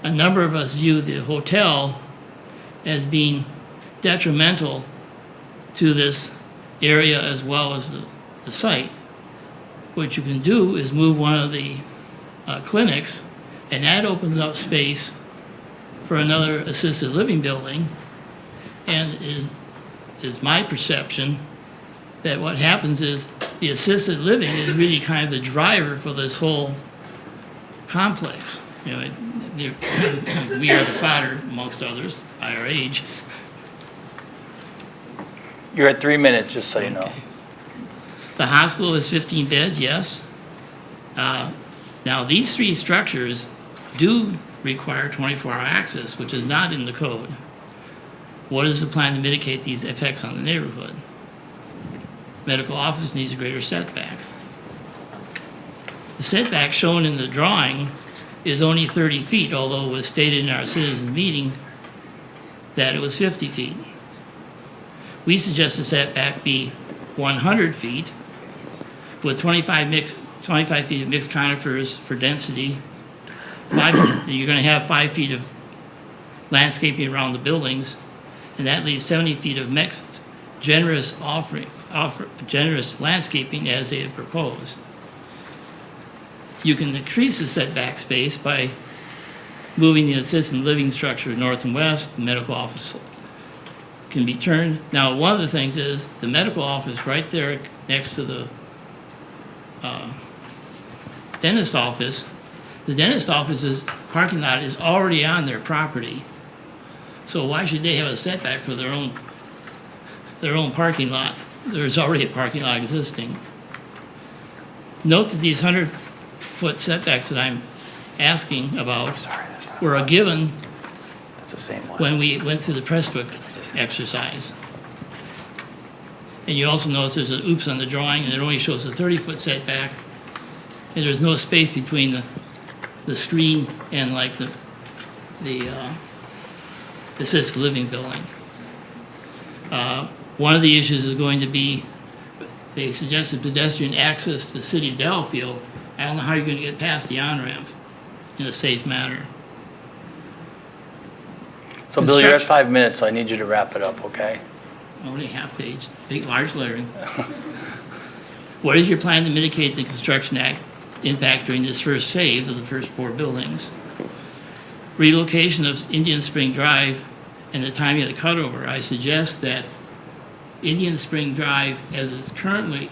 a number of us view the hotel as being detrimental to this area as well as the site. What you can do is move one of the clinics, and that opens up space for another assisted living building. And it is my perception that what happens is the assisted living is really kind of the driver for this whole complex. We are the fodder, amongst others, by our age. You're at 3 minutes, just so you know. The hospital is 15 beds, yes. Now, these three structures do require 24-hour access, which is not in the code. What is the plan to mitigate these effects on the neighborhood? Medical office needs a greater setback. The setback shown in the drawing is only 30 feet, although it was stated in our citizens meeting that it was 50 feet. We suggest the setback be 100 feet with 25 feet of mixed conifers for density. You're going to have 5 feet of landscaping around the buildings, and that leaves 70 feet of mixed generous landscaping as they have proposed. You can increase the setback space by moving the assisted living structure north and west. The medical office can be turned. Now, one of the things is the medical office right there next to the dentist office. The dentist office's parking lot is already on their property. So why should they have a setback for their own parking lot? There's already a parking lot existing. Note that these 100-foot setbacks that I'm asking about were a given when we went through the Prestwick exercise. And you also notice there's an oops on the drawing, and it only shows a 30-foot setback, and there's no space between the screen and like the assisted living building. One of the issues is going to be, they suggested pedestrian access to the city of Delafield. I don't know how you're going to get past the on-ramp in a safe manner. So Bill, you're at 5 minutes, so I need you to wrap it up, okay? Only half page, big, large lettering. What is your plan to mitigate the Construction Act impact during this first phase of the first 4 buildings? Relocation of Indian Spring Drive and the timing of the cutover. I suggest that Indian Spring Drive, as it's currently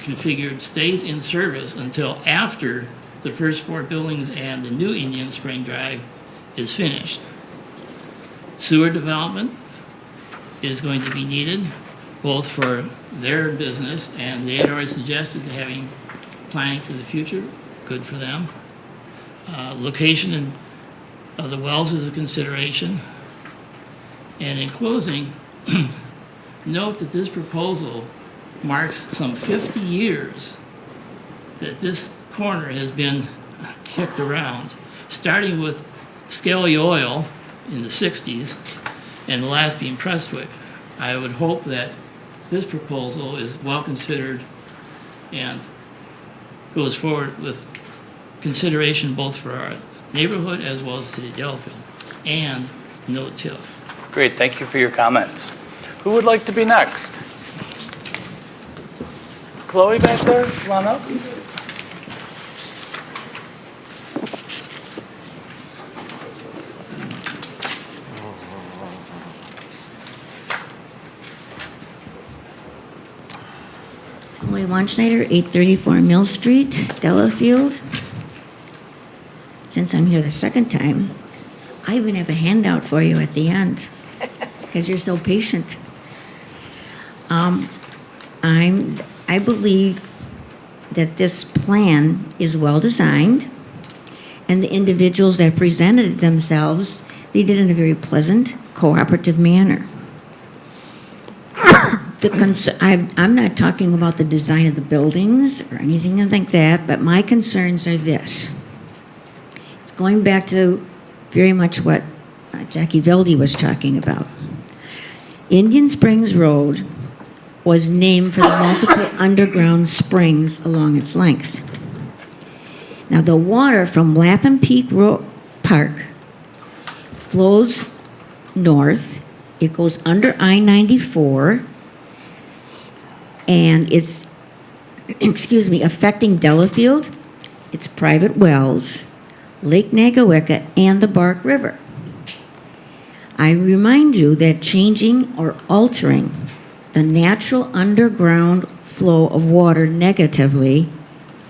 configured, stays in service until after the first 4 buildings and the new Indian Spring Drive is finished. Sewer development is going to be needed, both for their business, and they had already suggested having planning for the future, good for them. Location of the wells is a consideration. And in closing, Note that this proposal marks some 50 years that this corner has been kicked around, starting with Scaly Oil in the 60s and the last being Prestwick. I would hope that this proposal is well considered and goes forward with consideration both for our neighborhood as well as the city of Delafield, and no TIF. Great, thank you for your comments. Who would like to be next? Chloe back there, come on up. Chloe Wanschneider, 834 Mill Street, Delafield. Since I'm here the second time, I even have a handout for you at the end, because you're so patient. I believe that this plan is well designed, and the individuals that presented themselves, they did it in a very pleasant, cooperative manner. I'm not talking about the design of the buildings or anything like that, but my concerns are this. It's going back to very much what Jackie Velde was talking about. Indian Springs Road was named for the multiple underground springs along its length. Now, the water from Lapham Peak Park flows north. It goes under I-94, and it's, affecting Delafield, its private wells, Lake Nagawicca, and the Bark River. I remind you that changing or altering the natural underground flow of water negatively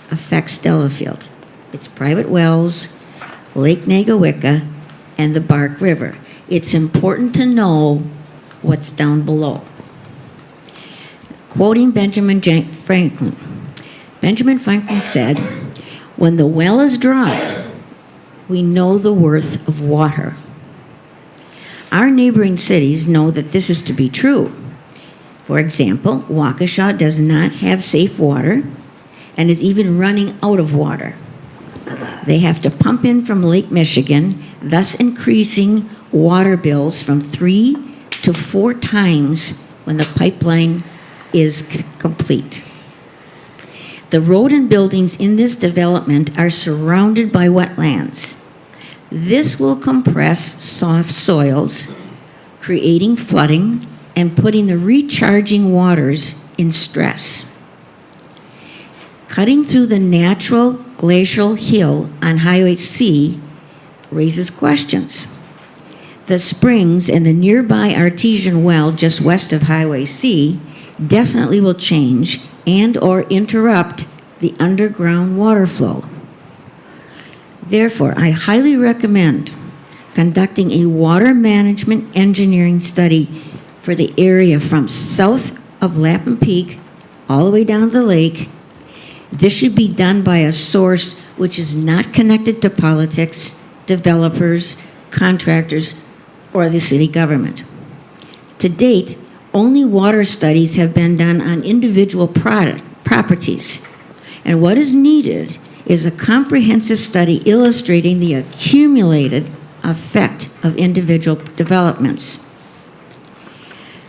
affects Delafield, its private wells, Lake Nagawicca, and the Bark River. It's important to know what's down below. Quoting Benjamin Franklin, Benjamin Franklin said, "When the well is dry, we know the worth of water." Our neighboring cities know that this is to be true. For example, Waukesha does not have safe water and is even running out of water. They have to pump in from Lake Michigan, thus increasing water bills from 3 to 4 times when the pipeline is complete. The road and buildings in this development are surrounded by wetlands. This will compress soft soils, creating flooding and putting the recharging waters in stress. Cutting through the natural glacial hill on Highway C raises questions. The springs and the nearby artesian well just west of Highway C definitely will change and or interrupt the underground water flow. Therefore, I highly recommend conducting a water management engineering study for the area from south of Lapham Peak all the way down the lake. This should be done by a source which is not connected to politics, developers, contractors, or the city government. To date, only water studies have been done on individual properties, and what is needed is a comprehensive study illustrating the accumulated effect of individual developments.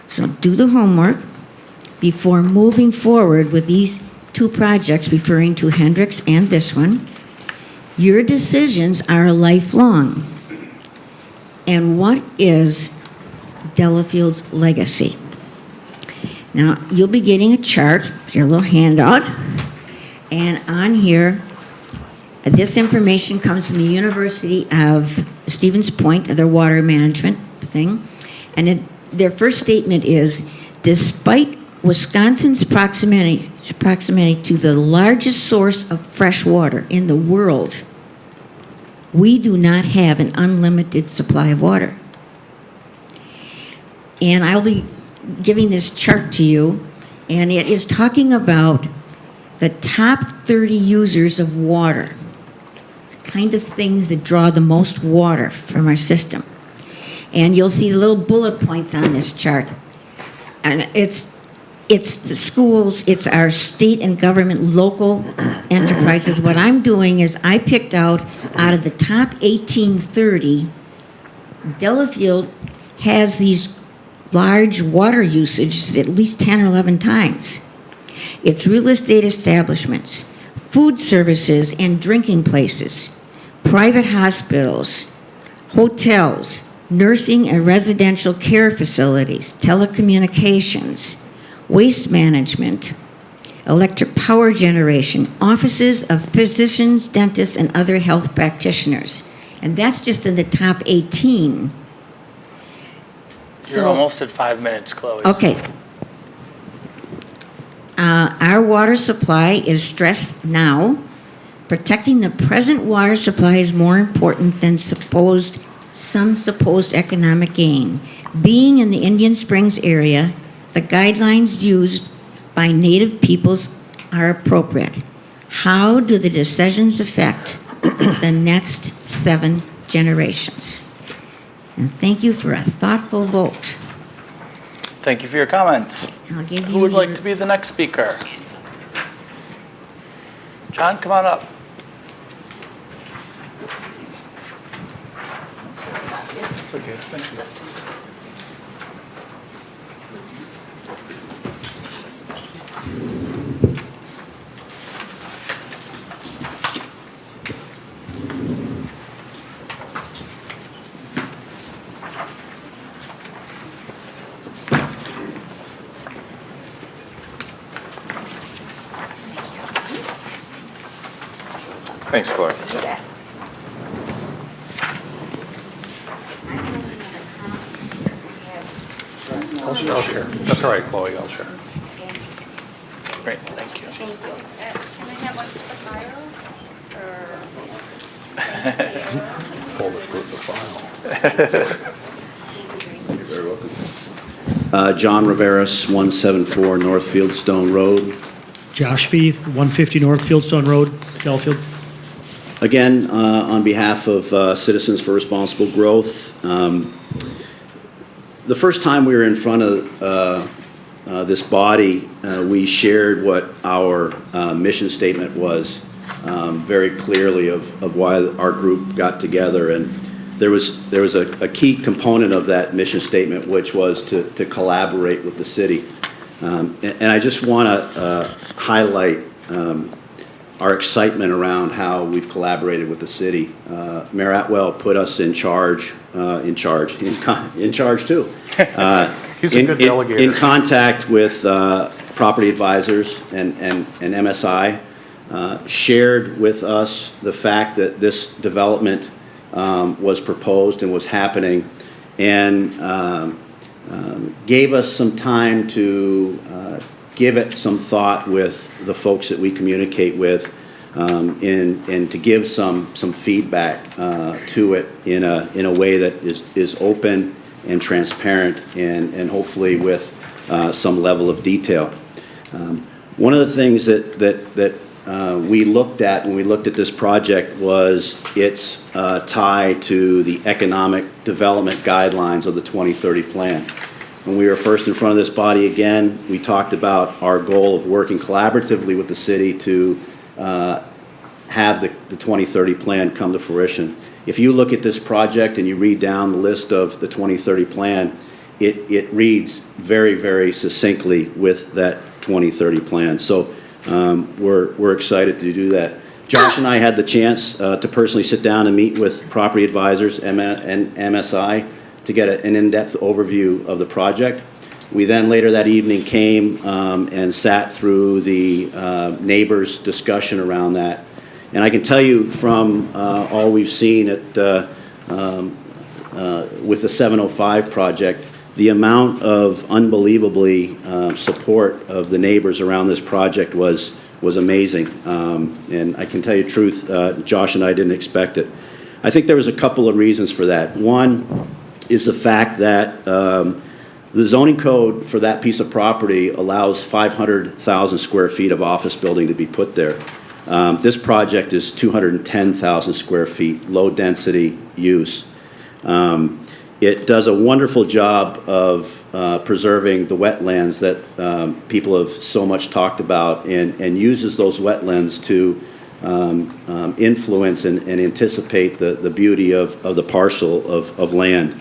So do the homework before moving forward with these 2 projects, referring to Hendricks and this one. Your decisions are lifelong. And what is Delafield's legacy? Now, you'll be getting a chart, your little handout, and on here, this information comes from the University of Stevens Point, their water management thing, and their first statement is, despite Wisconsin's proximity to the largest source of fresh water in the world, we do not have an unlimited supply of water. And I'll be giving this chart to you, and it is talking about the top 30 users of water, the kind of things that draw the most water from our system. And you'll see little bullet points on this chart. and it's the schools, it's our state and government, local enterprises. What I'm doing is I picked out of the top 1830, Delafield has these large water usage at least 10 or 11 times. It's real estate establishments, food services and drinking places, private hospitals, hotels, nursing and residential care facilities, telecommunications, waste management, electric power generation, offices of physicians, dentists, and other health practitioners. And that's just in the top 18. You're almost at 5 minutes, Chloe. Okay. Our water supply is stressed now. Protecting the present water supply is more important than some supposed economic gain. Being in the Indian Springs area, the guidelines used by Native peoples are appropriate. How do the decisions affect the next 7 generations? And thank you for a thoughtful vote. Thank you for your comments. I'll give Who would like to be the next speaker? John, come on up. It's okay, thank you. Thanks, Chloe. I'll share. That's all right, Chloe, I'll share. Great, thank you. Can I have one for the files? Fold it with the file. You're very welcome. John Riveras, 174 North Fieldstone Road. Josh Feith, 150 North Fieldstone Road, Delafield. Again, on behalf of Citizens for Responsible Growth, the first time we were in front of this body, we shared what our mission statement was very clearly of why our group got together. And there was a key component of that mission statement, which was to collaborate with the city. And I just want to highlight our excitement around how we've collaborated with the city. Mayor Atwell put us in charge too. He's a good delegator. In contact with property advisors and MSI, shared with us the fact that this development was proposed and was happening, and gave us some time to give it some thought with the folks that we communicate with, and to give some feedback to it in a way that is open and transparent, and hopefully with some level of detail. One of the things that we looked at when we looked at this project was its tie to the economic development guidelines of the 2030 plan. When we were first in front of this body again, we talked about our goal of working collaboratively with the city to have the 2030 plan come to fruition. If you look at this project and you read down the list of the 2030 plan, it reads very, very succinctly with that 2030 plan. So we're excited to do that. Josh and I had the chance to personally sit down and meet with property advisors and MSI to get an in-depth overview of the project. We then later that evening came and sat through the neighbors' discussion around that. And I can tell you from all we've seen with the 705 project, the amount of unbelievably support of the neighbors around this project was amazing. And I can tell you the truth, Josh and I didn't expect it. I think there was a couple of reasons for that. One is the fact that the zoning code for that piece of property allows 500,000 square feet of office building to be put there. This project is 210,000 square feet, low density use. It does a wonderful job of preserving the wetlands that people have so much talked about, and uses those wetlands to influence and anticipate the beauty of the parcel of land.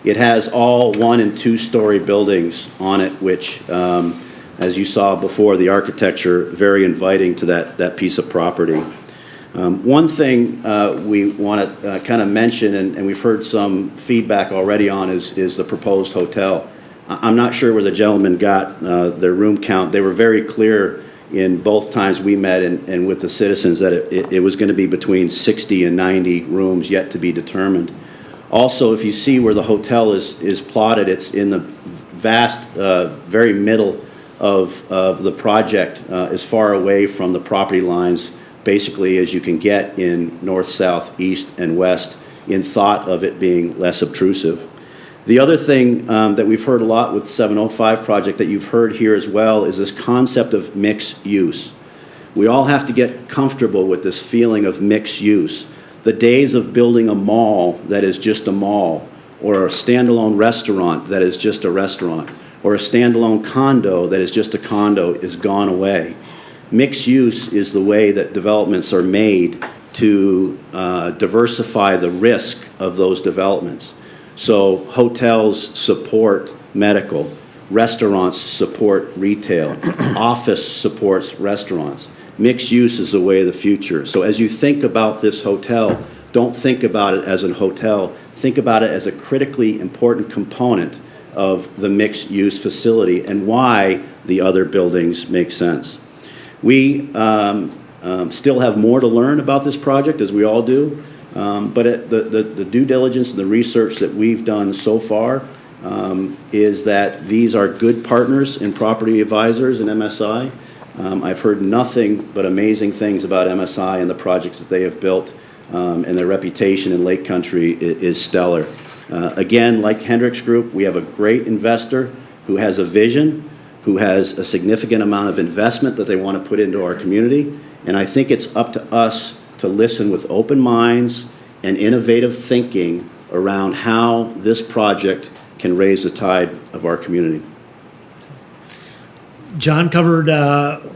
It has all 1- and 2-story buildings on it, which, as you saw before, the architecture very inviting to that piece of property. One thing we want to kind of mention, and we've heard some feedback already on, is the proposed hotel. I'm not sure where the gentleman got their room count. They were very clear in both times we met and with the citizens that it was going to be between 60 and 90 rooms, yet to be determined. Also, if you see where the hotel is plotted, it's in the vast, very middle of the project, as far away from the property lines basically as you can get in north, south, east, and west, in thought of it being less obtrusive. The other thing that we've heard a lot with the 705 project that you've heard here as well is this concept of mixed use. We all have to get comfortable with this feeling of mixed use. The days of building a mall that is just a mall, or a standalone restaurant that is just a restaurant, or a standalone condo that is just a condo is gone away. Mixed use is the way that developments are made to diversify the risk of those developments. So hotels support medical, restaurants support retail, office supports restaurants. Mixed use is the way of the future. So as you think about this hotel, don't think about it as a hotel. Think about it as a critically important component of the mixed use facility and why the other buildings make sense. We still have more to learn about this project, as we all do, but the due diligence and the research that we've done so far is that these are good partners in Property Advisors and MSI. I've heard nothing but amazing things about MSI and the projects that they have built, and their reputation in Lake Country is stellar. Again, like Hendricks Group, we have a great investor who has a vision, who has a significant amount of investment that they want to put into our community, and I think it's up to us to listen with open minds and innovative thinking around how this project can raise the tide of our community. John covered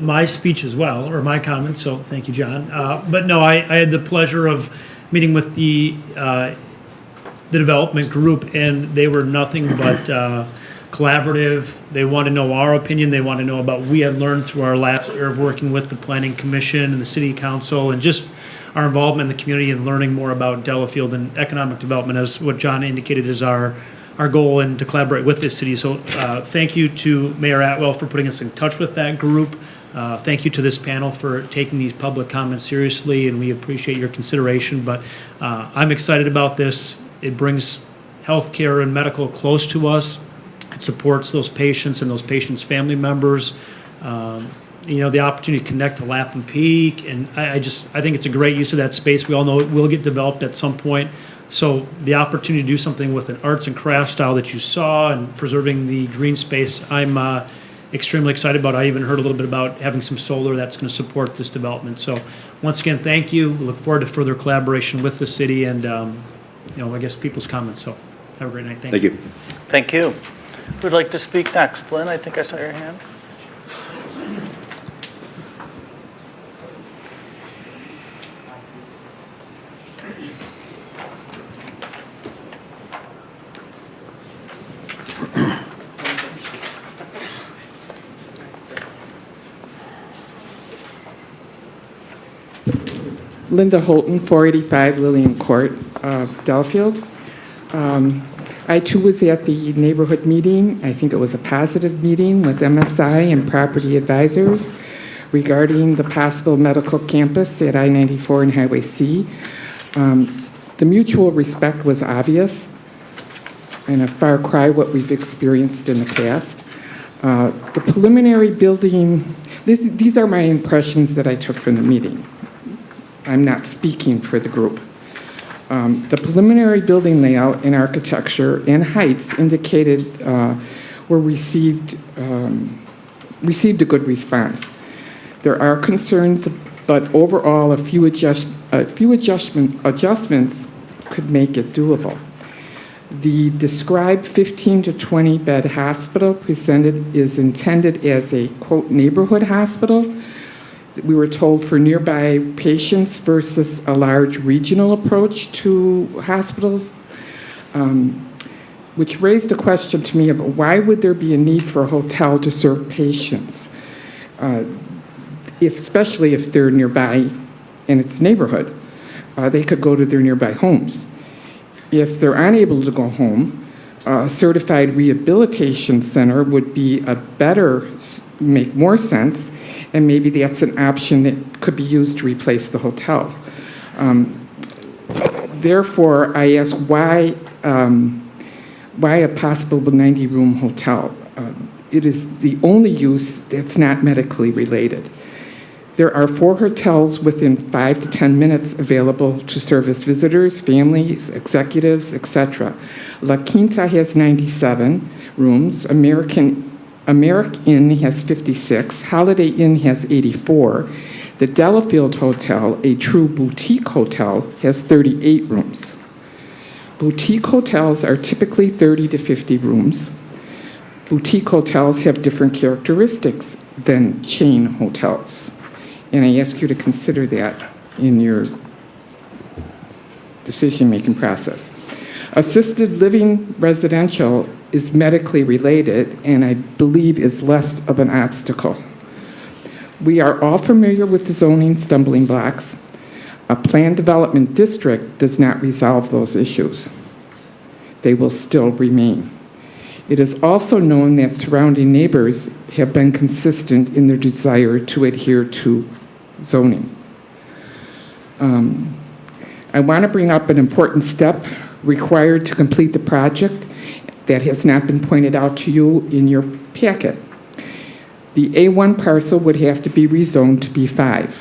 my speech as well, or my comments, so thank you, John. But no, I had the pleasure of meeting with the development group, and they were nothing but collaborative. They want to know our opinion. They want to know about what we had learned through our last year of working with the Planning Commission and the City Council, and just our involvement in the community and learning more about Delafield and economic development, as what John indicated is our goal, and to collaborate with this city. So thank you to Mayor Atwell for putting us in touch with that group. Thank you to this panel for taking these public comments seriously, and we appreciate your consideration. But I'm excited about this. It brings healthcare and medical close to us. It supports those patients and those patients' family members. You know, the opportunity to connect to Lapham Peak, and I think it's a great use of that space. We all know it will get developed at some point. So the opportunity to do something with an arts and crafts style that you saw and preserving the green space, I'm extremely excited about. I even heard a little bit about having some solar that's going to support this development. So once again, thank you. We look forward to further collaboration with the city and, you know, I guess people's comments. So have a great night. Thank you. Thank you. Who would like to speak next? Lynn, I think I saw your hand. Linda Holton, 485 Lillian Court, Delafield. I too was at the neighborhood meeting. I think it was a positive meeting with MSI and Property Advisors regarding the possible medical campus at I-94 and Highway C. The mutual respect was obvious and a far cry what we've experienced in the past. The preliminary building, these are my impressions that I took from the meeting. I'm not speaking for the group. The preliminary building layout and architecture and heights indicated were received a good response. There are concerns, but overall a few adjustments could make it doable. The described 15 to 20 bed hospital presented is intended as a, quote, neighborhood hospital. We were told for nearby patients versus a large regional approach to hospitals, which raised a question to me about why would there be a need for a hotel to serve patients, especially if they're nearby in its neighborhood. They could go to their nearby homes. If they're unable to go home, a certified rehabilitation center would be make more sense, and maybe that's an option that could be used to replace the hotel. Therefore, I ask why a possible 90-room hotel? It is the only use that's not medically related. There are 4 hotels within 5 to 10 minutes available to service visitors, families, executives, etc. La Quinta has 97 rooms. American Inn has 56. Holiday Inn has 84. The Delafield Hotel, a true boutique hotel, has 38 rooms. Boutique hotels are typically 30 to 50 rooms. Boutique hotels have different characteristics than chain hotels. And I ask you to consider that in your decision-making process. Assisted living residential is medically related and I believe is less of an obstacle. We are all familiar with the zoning stumbling blocks. A planned development district does not resolve those issues. They will still remain. It is also known that surrounding neighbors have been consistent in their desire to adhere to zoning. I want to bring up an important step required to complete the project that has not been pointed out to you in your packet. The A1 parcel would have to be rezoned to B5.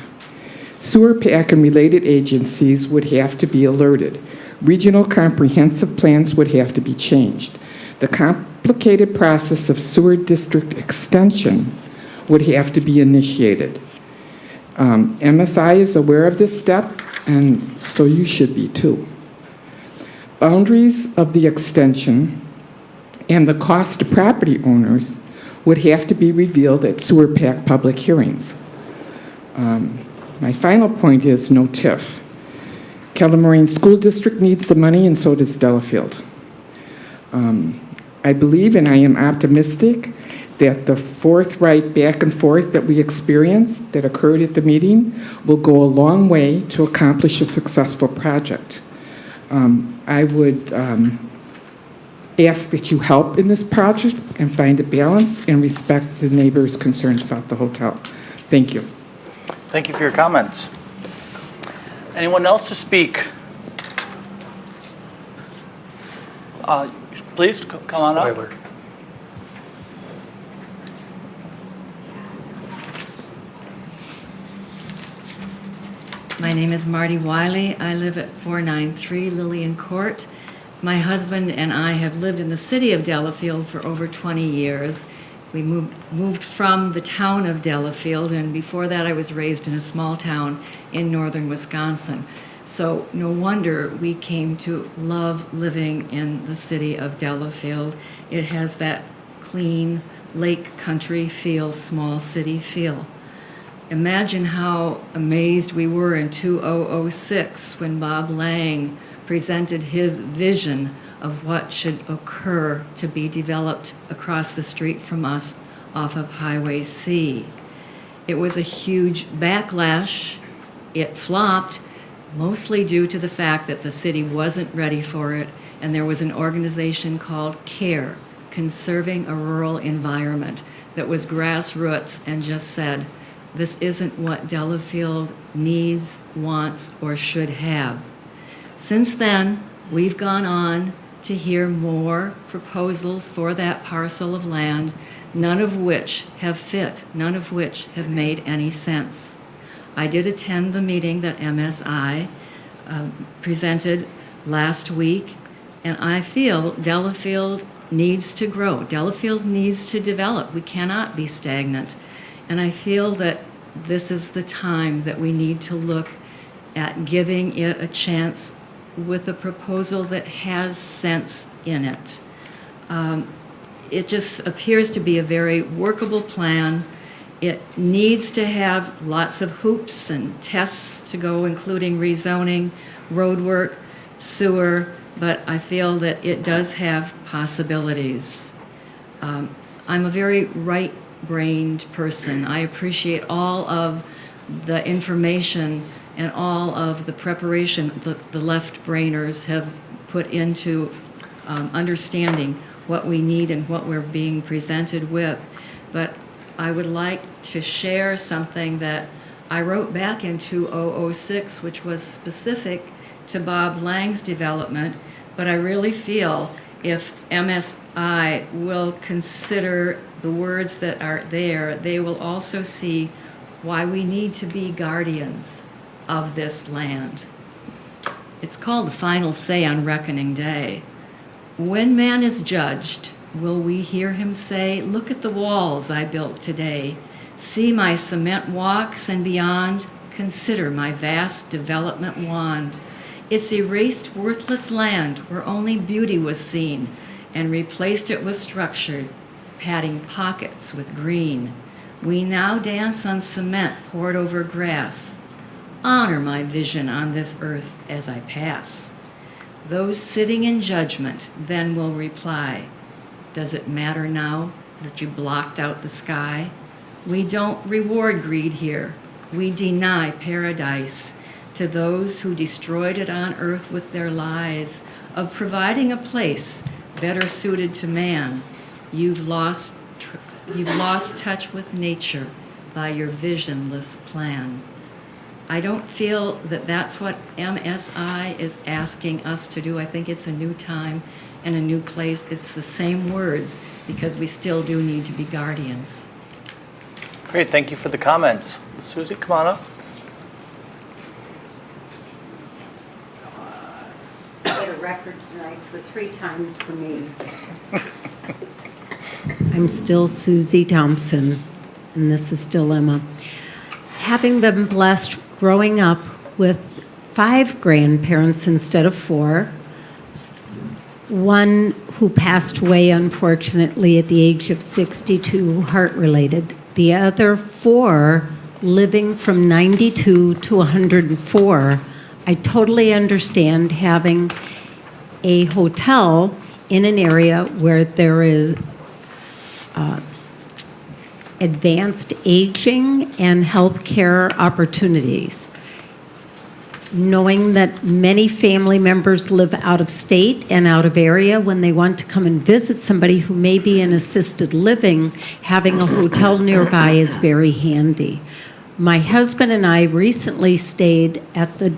Sewer PAC and related agencies would have to be alerted. Regional comprehensive plans would have to be changed. The complicated process of sewer district extension would have to be initiated. MSI is aware of this step, and so you should be too. Boundaries of the extension and the cost to property owners would have to be revealed at sewer PAC public hearings. My final point is no TIF. Keller Moraine School District needs the money, and so does Delafield. I believe, and I am optimistic, that the forthright back and forth that we experienced, that occurred at the meeting, will go a long way to accomplish a successful project. I would ask that you help in this project and find a balance and respect the neighbors' concerns about the hotel. Thank you. Thank you for your comments. Anyone else to speak? Please come on up. My name is Marty Wiley. I live at 493 Lillian Court. My husband and I have lived in the city of Delafield for over 20 years. We moved from the town of Delafield, and before that I was raised in a small town in northern Wisconsin. So no wonder we came to love living in the city of Delafield. It has that clean lake country feel, small city feel. Imagine how amazed we were in 2006 when Bob Lang presented his vision of what should occur to be developed across the street from us off of Highway C. It was a huge backlash. It flopped, mostly due to the fact that the city wasn't ready for it, and there was an organization called CARE, Conserving a Rural Environment, that was grassroots and just said, this isn't what Delafield needs, wants, or should have. Since then, we've gone on to hear more proposals for that parcel of land, none of which have fit, none of which have made any sense. I did attend the meeting that MSI presented last week, and I feel Delafield needs to grow. Delafield needs to develop. We cannot be stagnant. And I feel that this is the time that we need to look at giving it a chance with a proposal that has sense in it. It just appears to be a very workable plan. It needs to have lots of hoops and tests to go, including rezoning, roadwork, sewer, but I feel that it does have possibilities. I'm a very right-brained person. I appreciate all of the information and all of the preparation the left-brainers have put into understanding what we need and what we're being presented with. But I would like to share something that I wrote back in 2006, which was specific to Bob Lang's development, but I really feel if MSI will consider the words that are there, they will also see why we need to be guardians of this land. It's called the final say on Reckoning Day. When man is judged, will we hear him say, "Look at the walls I built today. See my cement walks and beyond. Consider my vast development wand. It's erased worthless land where only beauty was seen and replaced it with structure, padding pockets with green. We now dance on cement poured over grass. Honor my vision on this earth as I pass. Those sitting in judgment then will reply, does it matter now that you blocked out the sky? We don't reward greed here. We deny paradise to those who destroyed it on earth with their lies of providing a place better suited to man. You've lost touch with nature by your visionless plan. I don't feel that that's what MSI is asking us to do. I think it's a new time and a new place. It's the same words because we still do need to be guardians. Great, thank you for the comments. Susie, come on up. Set a record tonight for 3 times for me. I'm still Susie Thompson, and this is still Emma. Having been blessed growing up with 5 grandparents instead of 4, one who passed away unfortunately at the age of 62, heart-related, the other 4 living from 92 to 104, I totally understand having a hotel in an area where there is advanced aging and healthcare opportunities. Knowing that many family members live out of state and out of area, when they want to come and visit somebody who may be in assisted living, having a hotel nearby is very handy. My husband and I recently stayed at the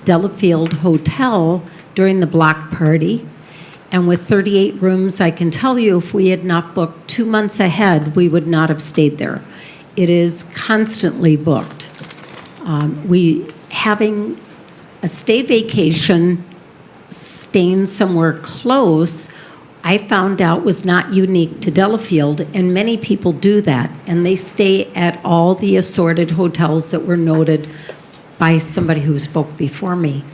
Delafield Hotel during the block party. And with 38 rooms, I can tell you if we had not booked 2 months ahead, we would not have stayed there. It is constantly booked. Having a stay vacation, staying somewhere close, I found out was not unique to Delafield, and many people do that. And they stay at all the assorted hotels that were noted by somebody who spoke before me.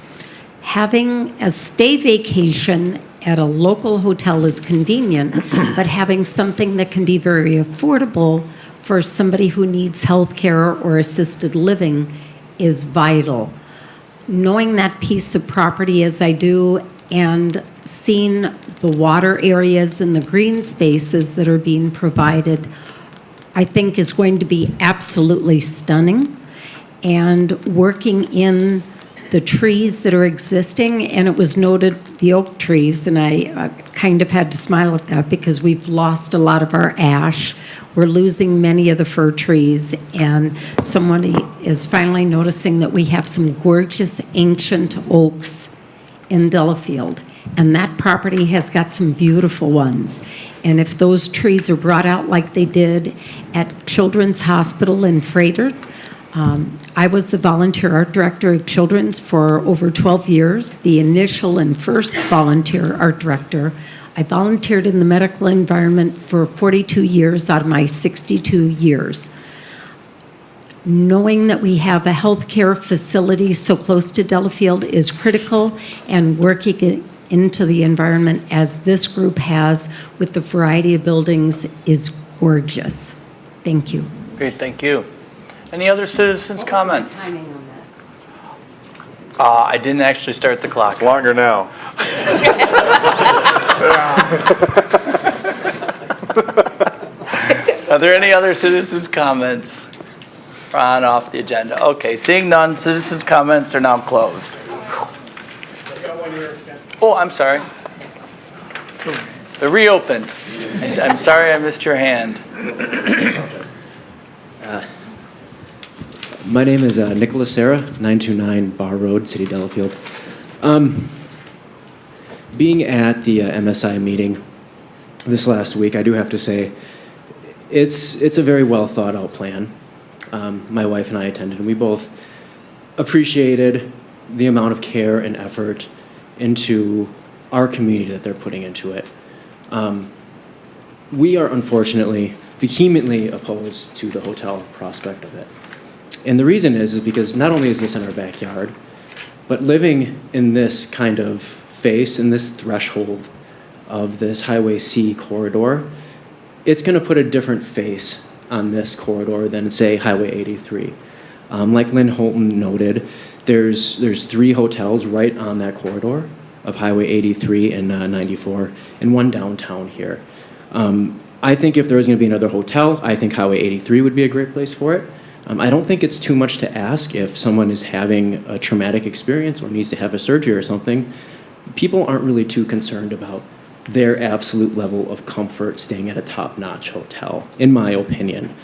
Having a stay vacation at a local hotel is convenient, but having something that can be very affordable for somebody who needs health care or assisted living is vital. Knowing that piece of property as I do and seeing the water areas and the green spaces that are being provided, I think is going to be absolutely stunning. And working in the trees that are existing, and it was noted the oak trees, and I kind of had to smile at that because we've lost a lot of our ash. We're losing many of the fir trees, and somebody is finally noticing that we have some gorgeous ancient oaks in Delafield, and that property has got some beautiful ones. And if those trees are brought out like they did at Children's Hospital in Freighter, I was the volunteer art director at Children's for over 12 years, the initial and first volunteer art director. I volunteered in the medical environment for 42 years out of my 62 years. Knowing that we have a healthcare facility so close to Delafield is critical, and working into the environment as this group has with the variety of buildings is gorgeous. Thank you. Great, thank you. Any other citizens' comments? Timing on that. I didn't actually start the clock. It's longer now. Are there any other citizens' comments on off the agenda? Okay, seeing none, citizens' comments are now closed. Oh, I'm sorry. They're reopened. I'm sorry I missed your hand. My name is Nicholas Serra, 929 Bar Road, City Delafield. Being at the MSI meeting this last week, I do have to say it's a very well thought out plan. My wife and I attended, and we both appreciated the amount of care and effort into our community that they're putting into it. We are unfortunately vehemently opposed to the hotel prospect of it. And the reason is because not only is this in our backyard, but living in this kind of face, in this threshold of this Highway C corridor, it's going to put a different face on this corridor than, say, Highway 83. Like Lynn Holton noted, there's 3 hotels right on that corridor of Highway 83 and 94, and one downtown here. I think if there was going to be another hotel, I think Highway 83 would be a great place for it. I don't think it's too much to ask if someone is having a traumatic experience or needs to have a surgery or something. People aren't really too concerned about their absolute level of comfort staying at a top-notch hotel, in my opinion.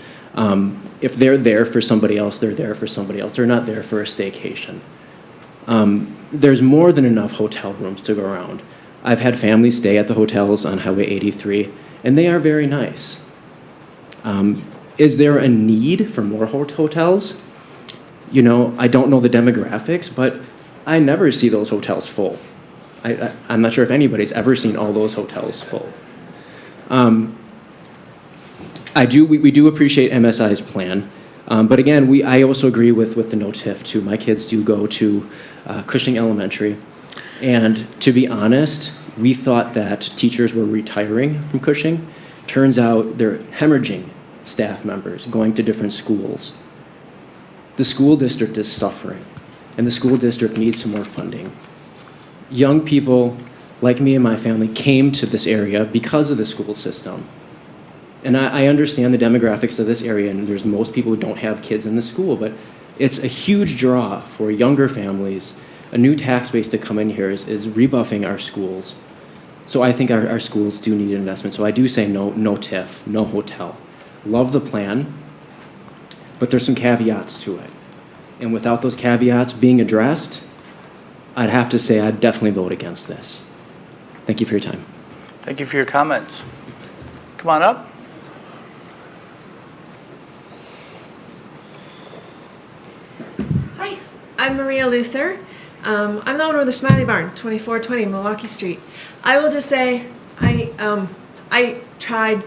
If they're there for somebody else, they're there for somebody else. They're not there for a staycation. There's more than enough hotel rooms to go around. I've had families stay at the hotels on Highway 83, and they are very nice. Is there a need for more hotels? You know, I don't know the demographics, but I never see those hotels full. I'm not sure if anybody's ever seen all those hotels full. We do appreciate MSI's plan, but again, I also agree with the no TIF too. My kids do go to Cushing Elementary, and to be honest, we thought that teachers were retiring from Cushing. Turns out they're hemorrhaging staff members going to different schools. The school district is suffering, and the school district needs some more funding. Young people like me and my family came to this area because of the school system. And I understand the demographics of this area, and there's most people who don't have kids in the school, but it's a huge draw for younger families. A new tax base to come in here is rebuffing our schools. So I think our schools do need investment. So I do say no TIF, no hotel. Love the plan, but there's some caveats to it. And without those caveats being addressed, I'd have to say I'd definitely vote against this. Thank you for your time. Thank you for your comments. Come on up. Hi, I'm Maria Luther. I'm the owner of the Smiley Barn, 2420 Milwaukee Street. I will just say I tried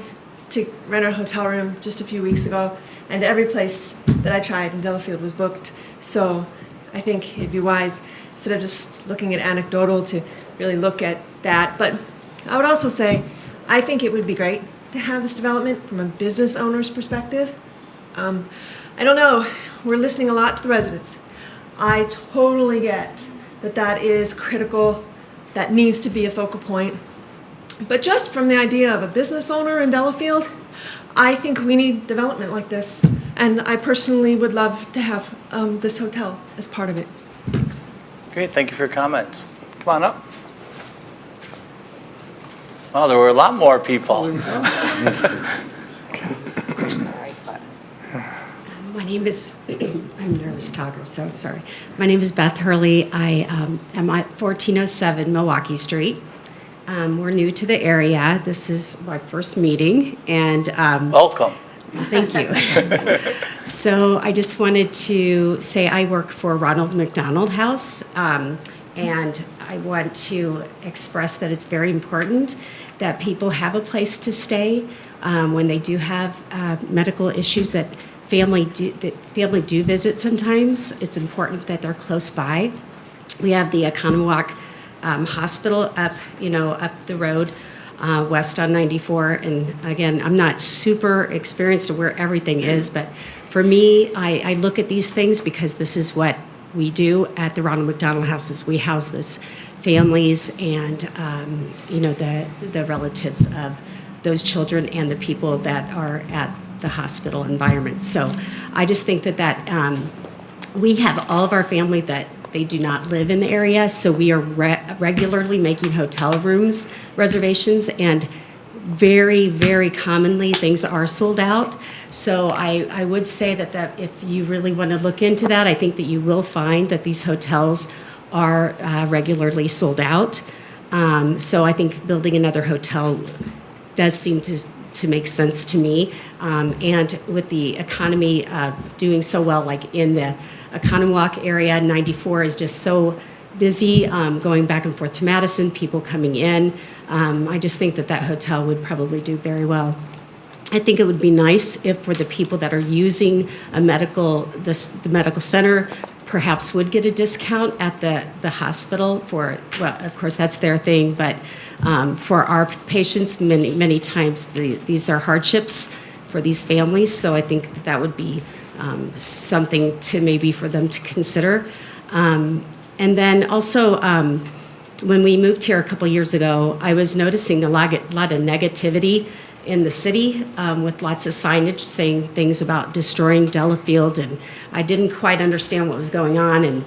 to rent a hotel room just a few weeks ago, and every place that I tried in Delafield was booked. So I think it'd be wise, instead of just looking at anecdotal, to really look at that. But I would also say I think it would be great to have this development from a business owner's perspective. I don't know, we're listening a lot to the residents. I totally get that that is critical, that needs to be a focal point. But just from the idea of a business owner in Delafield, I think we need development like this. And I personally would love to have this hotel as part of it. Thanks. Great, thank you for your comments. Come on up. Oh, there were a lot more people. My name is, I'm a nervous talker, so sorry. My name is Beth Hurley. I am at 1407 Milwaukee Street. We're new to the area. This is my first meeting, and welcome. Thank you. So I just wanted to say I work for Ronald McDonald House, and I want to express that it's very important that people have a place to stay when they do have medical issues that family do visit sometimes. It's important that they're close by. We have the Economowoc hospital up, up the road, west on 94. And again, I'm not super experienced where everything is, but for me, I look at these things because this is what we do at the Ronald McDonald House. Is we house those families and the relatives of those children and the people that are at the hospital environment. So I just think that we have all of our family that they do not live in the area, so we are regularly making hotel rooms reservations, and very, very commonly things are sold out. So I would say that if you really want to look into that, I think that you will find that these hotels are regularly sold out. So I think building another hotel does seem to make sense to me. And with the economy doing so well, like in the Economwalk area, 94 is just so busy, going back and forth to Madison, people coming in. I just think that hotel would probably do very well. I think it would be nice if for the people that are using the medical center, perhaps would get a discount at the hospital well, of course, that's their thing, but for our patients, many times these are hardships for these families, so I think that would be something to maybe for them to consider. And then also, when we moved here a couple years ago, I was noticing a lot of negativity in the city with lots of signage saying things about destroying Delafield, and I didn't quite understand what was going on. And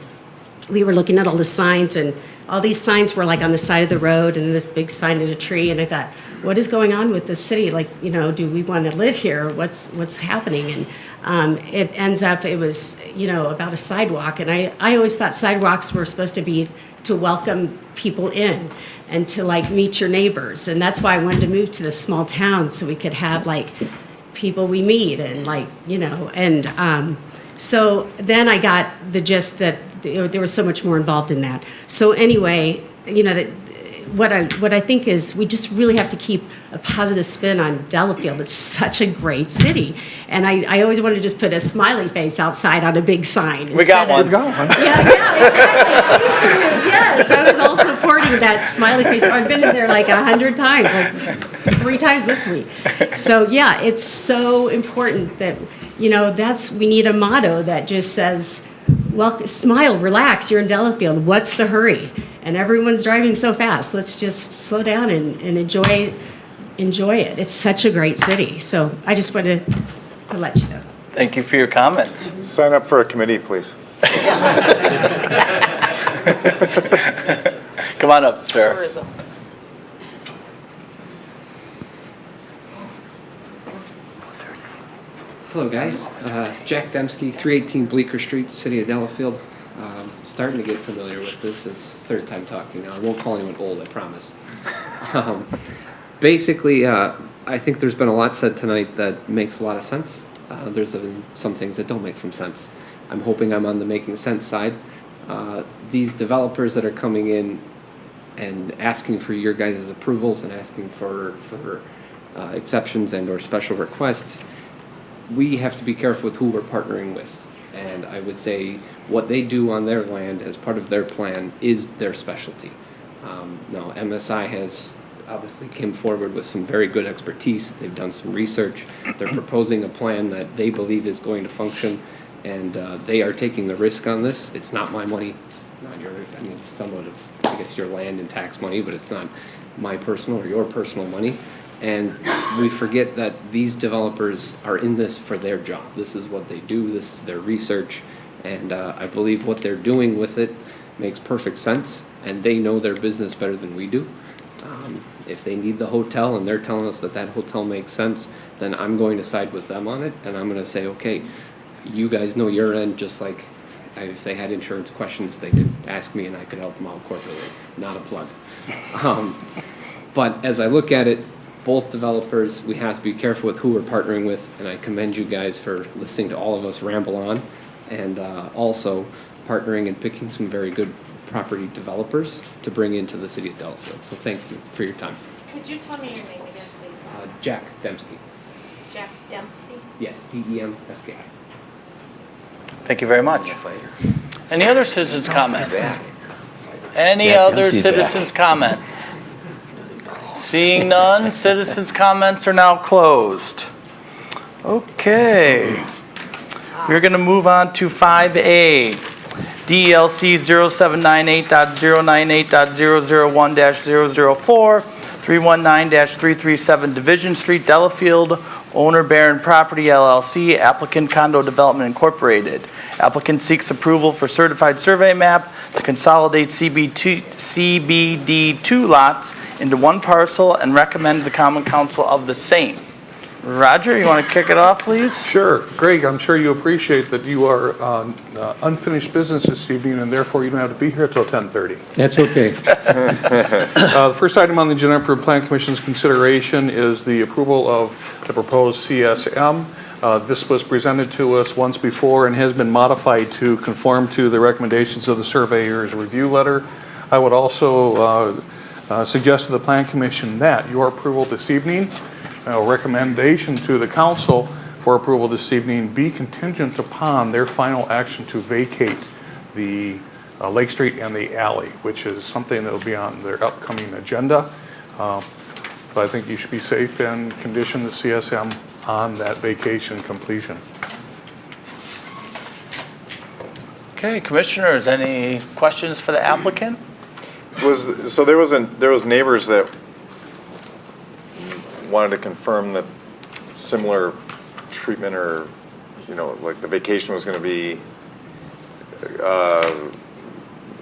we were looking at all the signs, and all these signs were like on the side of the road, and this big sign in a tree. And I thought, what is going on with this city? Like, do we want to live here? What's happening? And it ends up, it was, about a sidewalk. And I always thought sidewalks were supposed to be to welcome people in and to meet your neighbors. And that's why I wanted to move to this small town so we could have people we meet and and so then I got the gist that there was so much more involved in that. So anyway, what I think is we just really have to keep a positive spin on Delafield. It's such a great city. And I always wanted to just put a smiley face outside on a big sign. We got one. Yeah, exactly. Yes, I was all supporting that smiley face. I've been in there 100 times, 3 times this week. So yeah, it's so important that, we need a motto that just says, well, smile, relax, you're in Delafield. What's the hurry? And everyone's driving so fast. Let's just slow down and enjoy it. It's such a great city. So I just wanted to let you know. Thank you for your comments. Sign up for a committee, please. Come on up, sir. Tourism. Hello, guys. Jack Dembski, 318 Bleecker Street, City of Delafield. Starting to get familiar with this. Is third time talking now. I won't call anyone old, I promise. Basically, I think there's been a lot said tonight that makes a lot of sense. There's been some things that don't make some sense. I'm hoping I'm on the making sense side. These developers that are coming in and asking for your guys' approvals and asking for exceptions and or special requests, we have to be careful with who we're partnering with. And I would say what they do on their land as part of their plan is their specialty. Now, MSI has obviously came forward with some very good expertise. They've done some research. They're proposing a plan that they believe is going to function, and they are taking the risk on this. It's not my money. It's not your, it's somewhat of, I guess, your land and tax money, but it's not my personal or your personal money. And we forget that these developers are in this for their job. This is what they do. This is their research. And I believe what they're doing with it makes perfect sense. And they know their business better than we do. If they need the hotel and they're telling us that that hotel makes sense, then I'm going to side with them on it. And I'm going to say, okay, you guys know your end, just like if they had insurance questions, they could ask me and I could help them out corporately. Not a plug. But as I look at it, both developers, we have to be careful with who we're partnering with, and I commend you guys for listening to all of us ramble on, and also partnering and picking some very good property developers to bring into the city of Delafield. So thank you for your time. Could you tell me your name again, please? Jack Dembski. Jack Dempsey? Yes, Demski. Thank you very much. Any other citizens' comments? Any Jack other Dempsey's back. citizens' comments? Seeing none, citizens' comments are now closed. Okay. We're going to move on to 5A. DLC 0798.098.001-004, 319-337 Division Street, Delafield, owner Barron Property LLC, applicant Condo Development Incorporated. Applicant seeks approval for certified survey map to consolidate CBD2 lots into one parcel and recommend the common council of the same. Roger, you want to kick it off, please? Sure. Greg, I'm sure you appreciate that you are on unfinished business this evening, and therefore you don't have to be here till 10:30. That's okay. The first item on the agenda for Plan Commission's consideration is the approval of the proposed CSM. This was presented to us once before and has been modified to conform to the recommendations of the surveyor's review letter. I would also suggest to the Plan Commission that your approval this evening, recommendation to the council for approval this evening, be contingent upon their final action to vacate the Lake Street and the alley, which is something that will be on their upcoming agenda. But I think you should be safe and condition the CSM on that vacation completion. Okay, commissioners, any questions for the applicant? There was neighbors that wanted to confirm that similar treatment, or like the vacation was going to be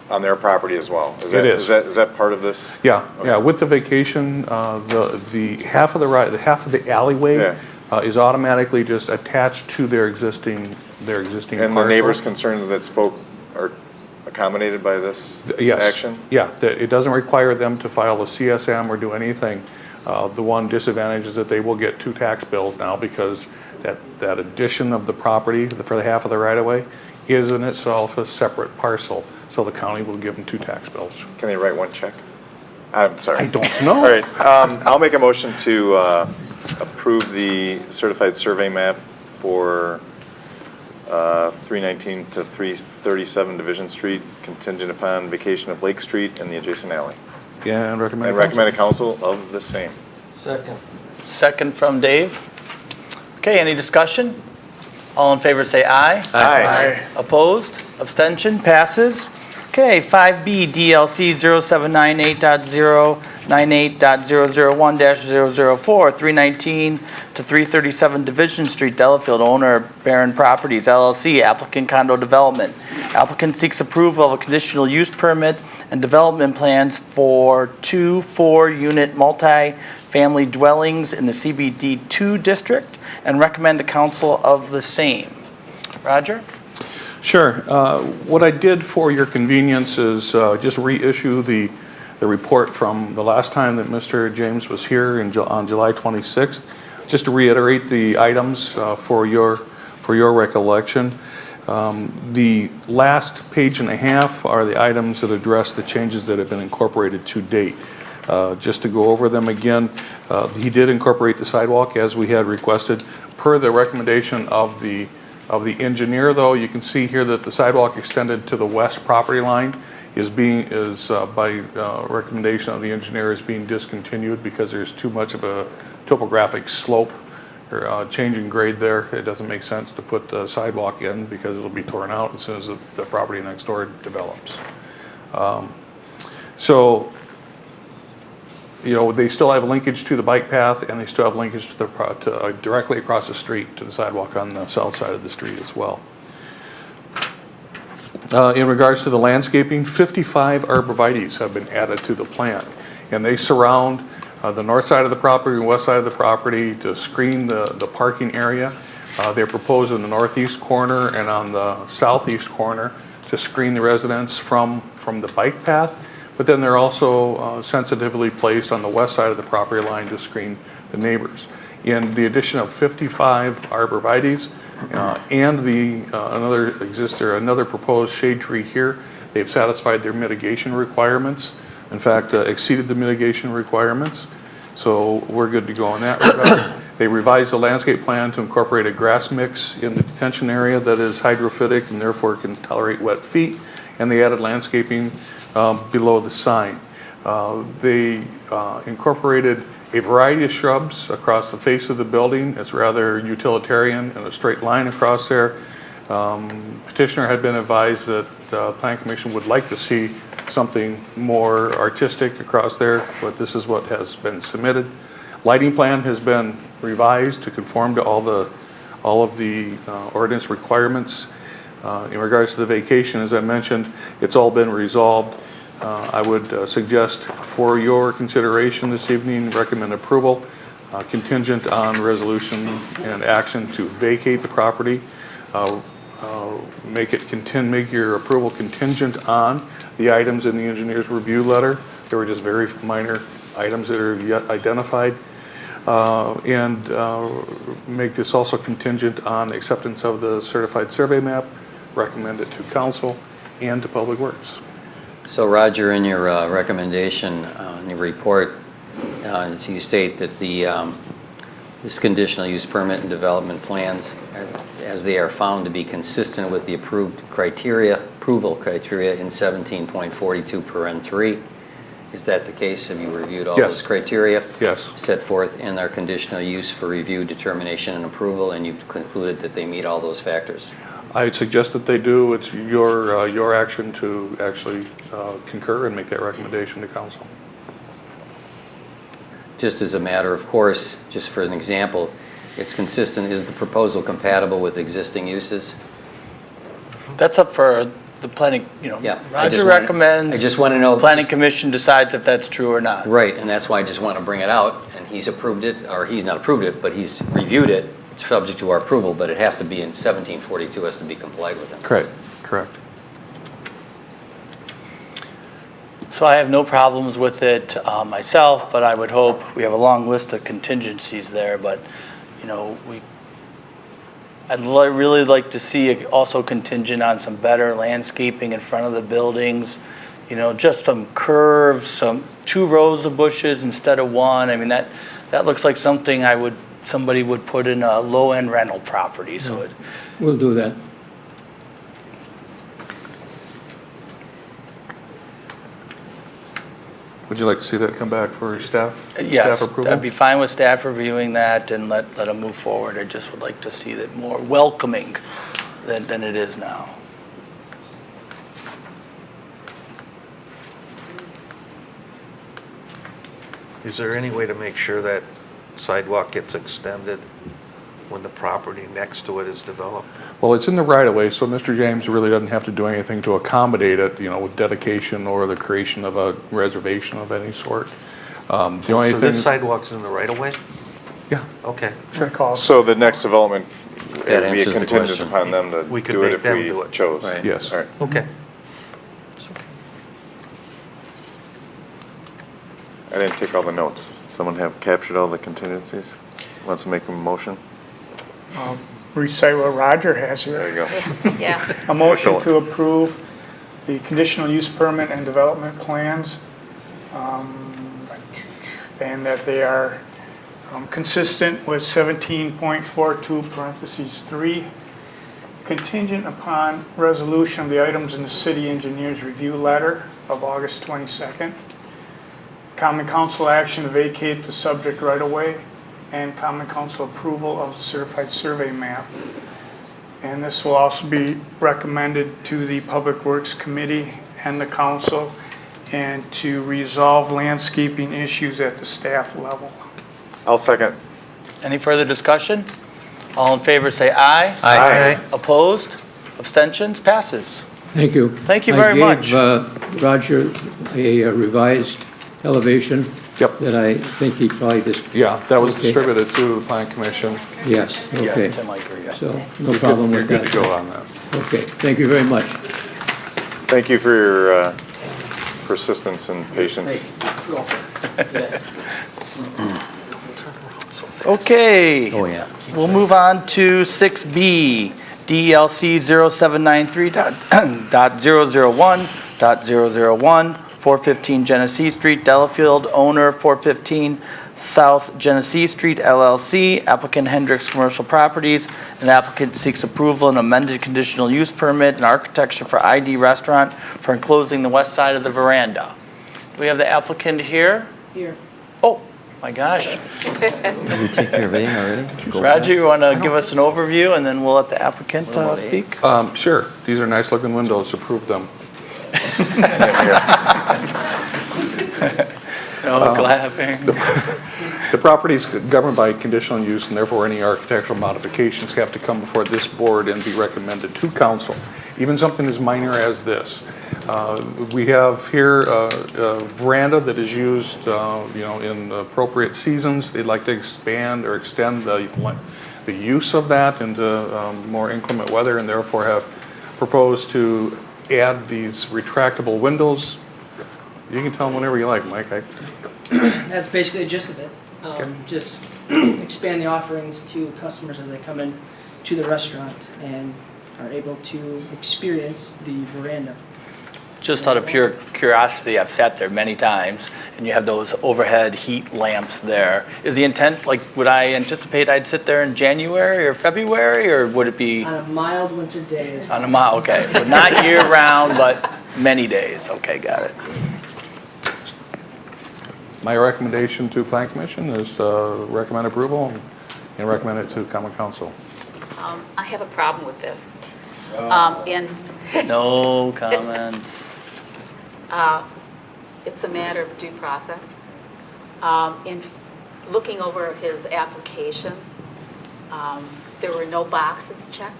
on their property as well. Is that part of this? Yeah, Okay. yeah. With the vacation, the half of the alleyway is automatically just attached to their existing parcel. And the neighbors' concerns that spoke are accommodated by this action? Yeah, it doesn't require them to file a CSM or do anything. The one disadvantage is that they will get 2 tax bills now, because that addition of the property for the half of the right-of-way is in itself a separate parcel. So the county will give them 2 tax bills. Can they write one check? I'm sorry. I don't know. All right, I'll make a motion to approve the certified survey map for 319 to 337 Division Street, contingent upon vacation of Lake Street and the adjacent alley. Yeah, and recommend a council of the same. Second. Second from Dave. Okay, any discussion? All in favor say aye. Aye. Opposed? Abstention? Passes. Okay, 5B, DLC 0798.098.001-004, 319 to 337 Division Street, Delafield, owner Barron Properties, LLC, applicant Condo Development. Applicant seeks approval of a conditional use permit and development plans for 2 4-unit multi-family dwellings in the CBD2 district and recommend the council of the same. Roger? Sure. What I did for your convenience is just reissue the report from the last time that Mr. James was here on July 26th, just to reiterate the items for your recollection. The last page and a half are the items that address the changes that have been incorporated to date. Just to go over them again, he did incorporate the sidewalk as we had requested. Per the recommendation of the engineer, though, you can see here that the sidewalk extended to the west property line is by recommendation of the engineer is being discontinued because there's too much of a topographic slope or change in grade there. It doesn't make sense to put the sidewalk in because it'll be torn out as soon as the property next door develops. They still have linkage to the bike path, and they still have linkage to directly across the street to the sidewalk on the south side of the street as well. In regards to the landscaping, 55 arborvitaes have been added to the plan, and they surround the north side of the property and west side of the property to screen the parking area. They're proposed in the northeast corner and on the southeast corner to screen the residents from the bike path. But then they're also sensitively placed on the west side of the property line to screen the neighbors. In the addition of 55 arborvitaes and another proposed shade tree here, they've satisfied their mitigation requirements. In fact, exceeded the mitigation requirements. So we're good to go on that regard. They revised the landscape plan to incorporate a grass mix in the detention area that is hydrophytic and therefore can tolerate wet feet. And they added landscaping below the sign. They incorporated a variety of shrubs across the face of the building. It's rather utilitarian and a straight line across there. Petitioner had been advised that the Planning Commission would like to see something more artistic across there, but this is what has been submitted. Lighting plan has been revised to conform to all of the ordinance requirements. In regards to the vacation, as I mentioned, it's all been resolved. I would suggest for your consideration this evening, recommend approval contingent on resolution and action to vacate the property. Make your approval contingent on the items in the engineer's review letter. There were just very minor items that are yet identified. And make this also contingent on acceptance of the certified survey map, recommend it to council and to Public Works. So Roger, in your recommendation, in your report, you state that this conditional use permit and development plans, as they are found to be consistent with the approval criteria in 17.42 paren 3. Is that the case? Have you reviewed all those criteria? Yes. Set forth in their conditional use for review, determination, and approval, and you've concluded that they meet all those factors? I suggest that they do. It's your action to actually concur and make that recommendation to council. Just as a matter of course, just for an example, it's consistent. Is the proposal compatible with existing uses? That's up for the planning, Yeah. Roger recommends. I just want to know. The planning commission decides if that's true or not. Right, and that's why I just want to bring it out, and he's approved it, or he's not approved it, but he's reviewed it. It's subject to our approval, but it has to be in 1742, has to be complied with. Correct. So I have no problems with it myself, but I would hope, we have a long list of contingencies there, but, I'd really like to see it also contingent on some better landscaping in front of the buildings, just some curves, 2 rows of bushes instead of 1. I mean, that looks like something somebody would put in a low-end rental property, so it. We'll do that. Would you like to see that come back for staff? Yes, Staff approval? I'd be fine with staff reviewing that and let them move forward. I just would like to see that more welcoming than it is now. Is there any way to make sure that sidewalk gets extended when the property next to it is developed? Well, it's in the right-of-way, so Mr. James really doesn't have to do anything to accommodate it, with dedication or the creation of a reservation of any sort. The only So thing. this sidewalk's in the right-of-way? Yeah. Okay. So the next development, it would be a answers the contingent question. upon them to We could do it make if them we do it. chose. Right. Yes. All right. Okay. I didn't take all the notes. Someone have captured all the contingencies? Wants to make a motion? Recite what Roger has here. There you go. Yeah. A motion to approve the conditional use permit and development plans, and that they are consistent with 17.42 parentheses 3, contingent upon resolution of the items in the city engineer's review letter of August 22nd, common council action to vacate the subject right-of-way, and common council approval of the certified survey map. And this will also be recommended to the Public Works Committee and the council, and to resolve landscaping issues at the staff level. I'll second. Any further discussion? All in favor say aye. Aye. Opposed? Abstentions? Passes. Thank you. Thank you very much. I gave Roger a revised elevation. Yep. That I think he probably just. Yeah, that was Okay. distributed to the Planning Commission. Yes, okay. Yes, Tim, I agree. Yeah. So, no problem with that. You're good to go on that. Okay, thank you very much. Thank you for your persistence and patience. Okay. Oh, yeah. We'll move on to 6B, DLC 0793.001.001, 415 Genesee Street, Delafield, owner 415 South Genesee Street LLC, applicant Hendricks Commercial Properties, and applicant seeks approval and amended conditional use permit and architecture for ID Restaurant for enclosing the west side of the veranda. Do we have the applicant here? Here. Oh, my gosh. Did we take care of everything already? Roger, you want to give us an overview, and then we'll let the applicant speak? Sure. These are nice-looking windows. Approve them. The property is governed by conditional use, and therefore any architectural modifications have to come before this board and be recommended to council, even something as minor as this. We have here a veranda that is used, in appropriate seasons. They'd like to expand or extend the use of that into more inclement weather, and therefore have proposed to add these retractable windows. You can tell them whenever you like, Mike. That's basically the gist of it. Just expand the offerings to customers as they come in to the restaurant and are able to experience the veranda. Just out of pure curiosity, I've sat there many times, and you have those overhead heat lamps there. Is the intent, would I anticipate I'd sit there in January or February, or would it be? On a mild winter day. On a mild, okay. So not year-round, but many days. Okay, got it. My recommendation to Plan Commission is recommend approval and recommend it to Common Council. I have a problem with this. No comments. It's a matter of due process. In looking over his application, there were no boxes checked.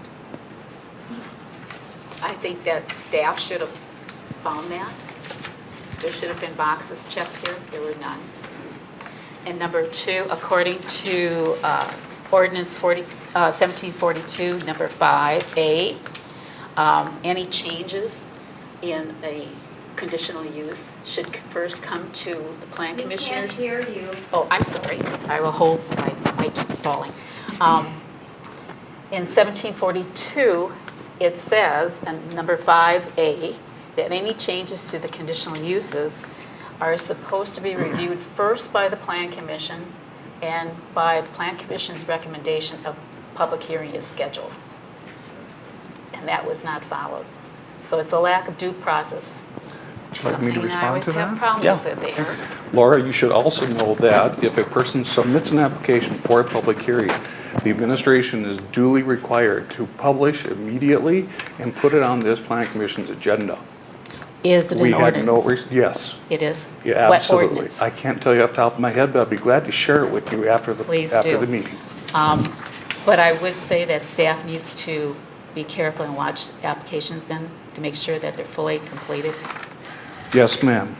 I think that staff should have found that. There should have been boxes checked here. There were none. And number two, according to Ordinance 1742, number 5A, any changes in a conditional use should first come to the Plan Commissioners. We can't hear you. Oh, I'm sorry. I will hold, my mic keeps falling. In 1742, it says, in number 5A, that any changes to the conditional uses are supposed to be reviewed first by the Plan Commission, and by the Plan Commission's recommendation, a public hearing is scheduled. And that was not followed. So it's a lack of due process. Would you like me to respond to I always have that? problems with it there. Laura, you should also know that if a person submits an application for a public hearing, the administration is duly required to publish immediately and put it on this Plan Commission's agenda. Is it an We had ordinance? yes. It is? Yeah, What absolutely. ordinance? I can't tell you off the top of my head, but I'd be glad to share it with you after the Please after do. the meeting. But I would say that staff needs to be careful and watch applications then to make sure that they're fully completed. Yes, ma'am.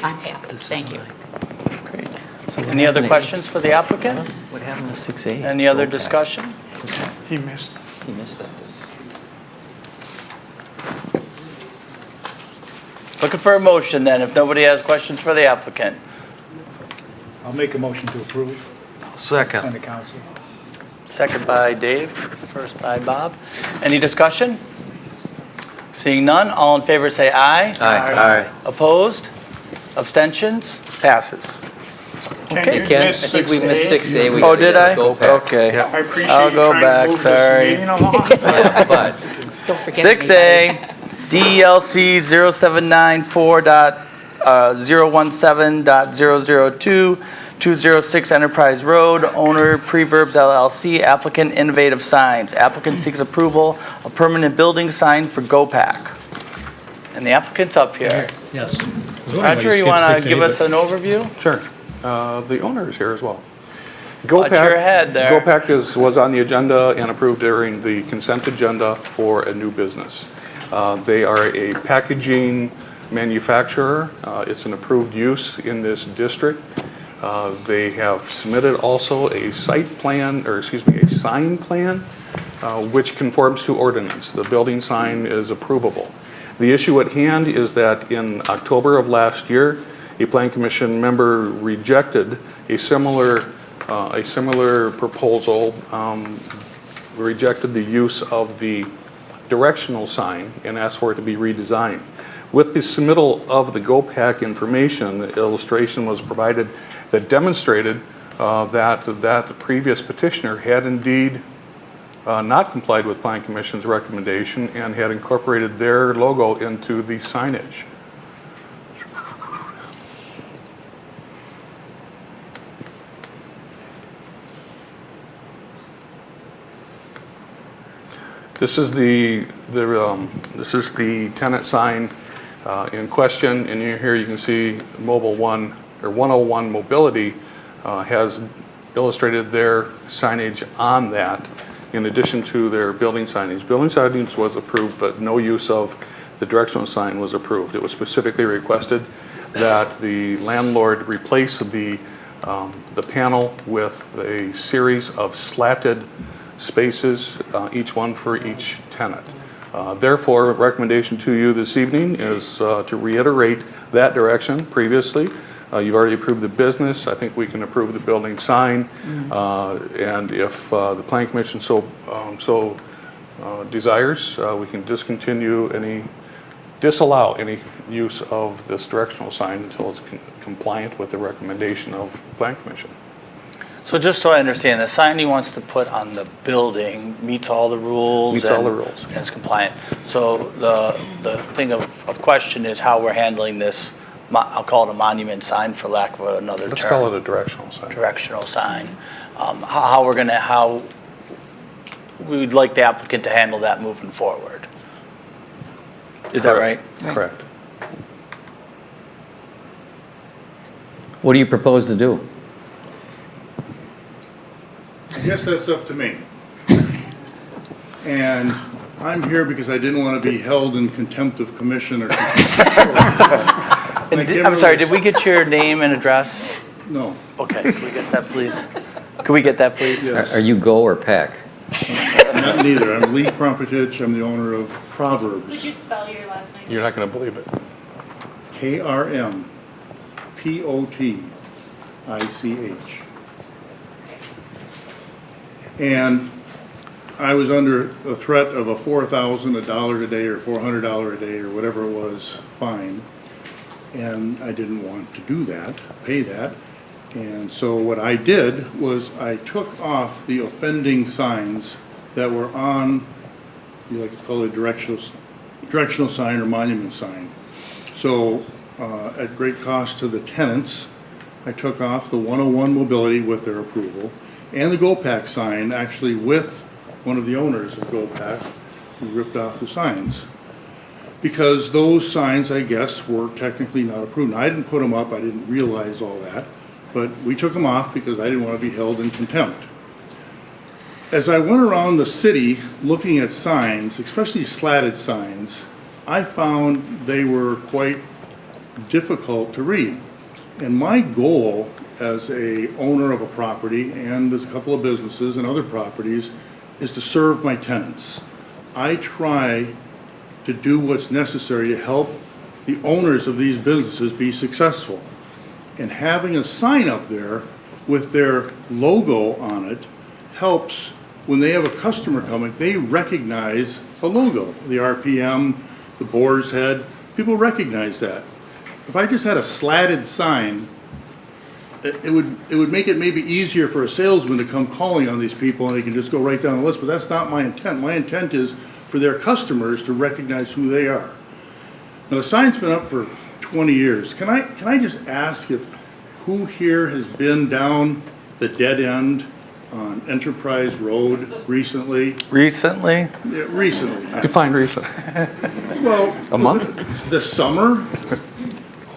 I'm happy. Thank you. Great. Any other questions for the applicant? What happened to 6A? Any other discussion? He missed. He missed that. Looking for a motion then, if nobody has questions for the applicant. I'll make a motion to approve. Second. Send to council. Second by Dave, first by Bob. Any discussion? Seeing none, all in favor say aye. Aye. Opposed? Abstentions? Passes. Okay, you Ken, I miss think we missed 6A. We Oh, should did I? go back. Okay. I appreciate I'll you go trying back, to move sorry. this meeting along. But Don't forget 6A, DLC 0794.017.002, 206 Enterprise Road, owner Preverbs LLC, applicant Innovative Signs. Applicant seeks approval of permanent building sign for GoPack. And the applicant's up here. Yes. Roger, you want to give us an overview? Sure. The owner is here as well. Watch your head there. GoPack was on the agenda and approved during the consent agenda for a new business. They are a packaging manufacturer. It's an approved use in this district. They have submitted also a sign plan, which conforms to ordinance. The building sign is approvable. The issue at hand is that in October of last year, a Plan Commission member rejected a similar proposal, rejected the use of the directional sign and asked for it to be redesigned. With the submittal of the GoPack information, the illustration was provided that demonstrated that the previous petitioner had indeed not complied with Plan Commission's recommendation and had incorporated their logo into the signage. This is the tenant sign in question, and here you can see Mobile One or 101 Mobility has illustrated their signage on that, in addition to their building signage. Building signage was approved, but no use of the directional sign was approved. It was specifically requested that the landlord replace the panel with a series of slatted spaces, each one for each tenant. Therefore, recommendation to you this evening is to reiterate that direction previously. You've already approved the business. I think we can approve the building sign. And if the Plan Commission so desires, we can disallow any use of this directional sign until it's compliant with the recommendation of Plan Commission. So just so I understand, the sign he wants to put on the building meets all the rules? Meets all the rules. And it's compliant. So the thing of question is how we're handling this, I'll call it a monument sign for lack of another term. Let's call it a directional sign. Directional sign. How we would like the applicant to handle that moving forward. Is that right? Correct. What do you propose to do? I guess that's up to me. And I'm here because I didn't want to be held in contempt of commission or I'm sorry, did we get your name and address? No. Okay, can we get that, please? Can we get that, please? Yes. Are you Go or Pack? Not neither. I'm Lee Krumpetich. I'm the owner of Proverbs. Would you spell your last name? You're not going to believe it. KRMPOTICH. And I was under the threat of a $4,000 a day or $400 a day or whatever it was fine. And I didn't want to do that, pay that. And so what I did was I took off the offending signs that were on, you like to call it directional sign or monument sign. So at great cost to the tenants, I took off the 101 Mobility with their approval, and the GoPack sign, actually with one of the owners of GoPack, who ripped off the signs. Because those signs, I guess, were technically not approved. Now, I didn't put them up, I didn't realize all that, but we took them off because I didn't want to be held in contempt. As I went around the city looking at signs, especially slatted signs, I found they were quite difficult to read. And my goal as a owner of a property, and there's a couple of businesses and other properties, is to serve my tenants. I try to do what's necessary to help the owners of these businesses be successful. And having a sign up there with their logo on it helps when they have a customer coming, they recognize a logo, the RPM, the Boar's Head, people recognize that. If I just had a slatted sign, it would make it maybe easier for a salesman to come calling on these people and they can just go right down the list, but that's not my intent. My intent is for their customers to recognize who they are. Now the sign's been up for 20 years. Can I just ask if who here has been down the dead end on Enterprise Road recently? Recently? Yeah, recently. Define recent. Well, A month? This summer?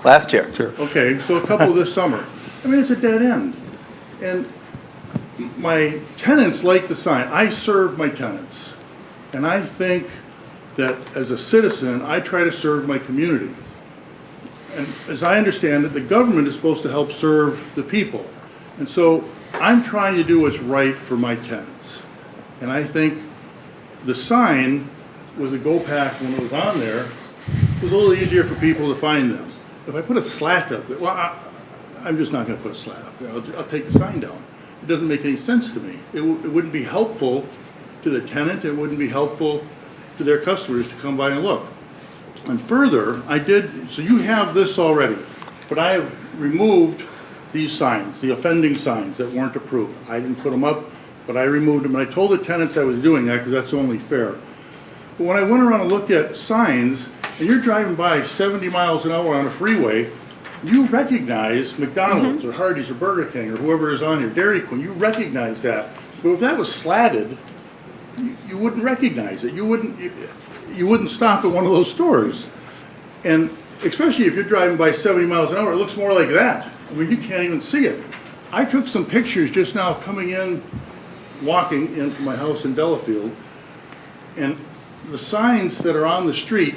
Last year. Sure. Okay, so a couple this summer. I mean, it's a dead end. And my tenants like the sign. I serve my tenants. And I think that as a citizen, I try to serve my community. And as I understand it, the government is supposed to help serve the people. And so I'm trying to do what's right for my tenants. And I think the sign with the GoPack, when it was on there, was a little easier for people to find them. If I put a slat up there, well, I'm just not going to put a slat up there. I'll take the sign down. It doesn't make any sense to me. It wouldn't be helpful to the tenant. It wouldn't be helpful to their customers to come by and look. And further, so you have this already, but I have removed these signs, the offending signs that weren't approved. I didn't put them up, but I removed them, and I told the tenants I was doing that because that's only fair. But when I went around and looked at signs, and you're driving by 70 miles an hour on a freeway, you recognize McDonald's or Hardee's or Burger King or whoever is on here, Dairy Queen, you recognize that. But if that was slatted, you wouldn't recognize it. You wouldn't stop at one of those stores. And especially if you're driving by 70 miles an hour, it looks more like that. I mean, you can't even see it. I took some pictures just now coming in, walking into my house in Delafield, and the signs that are on the street,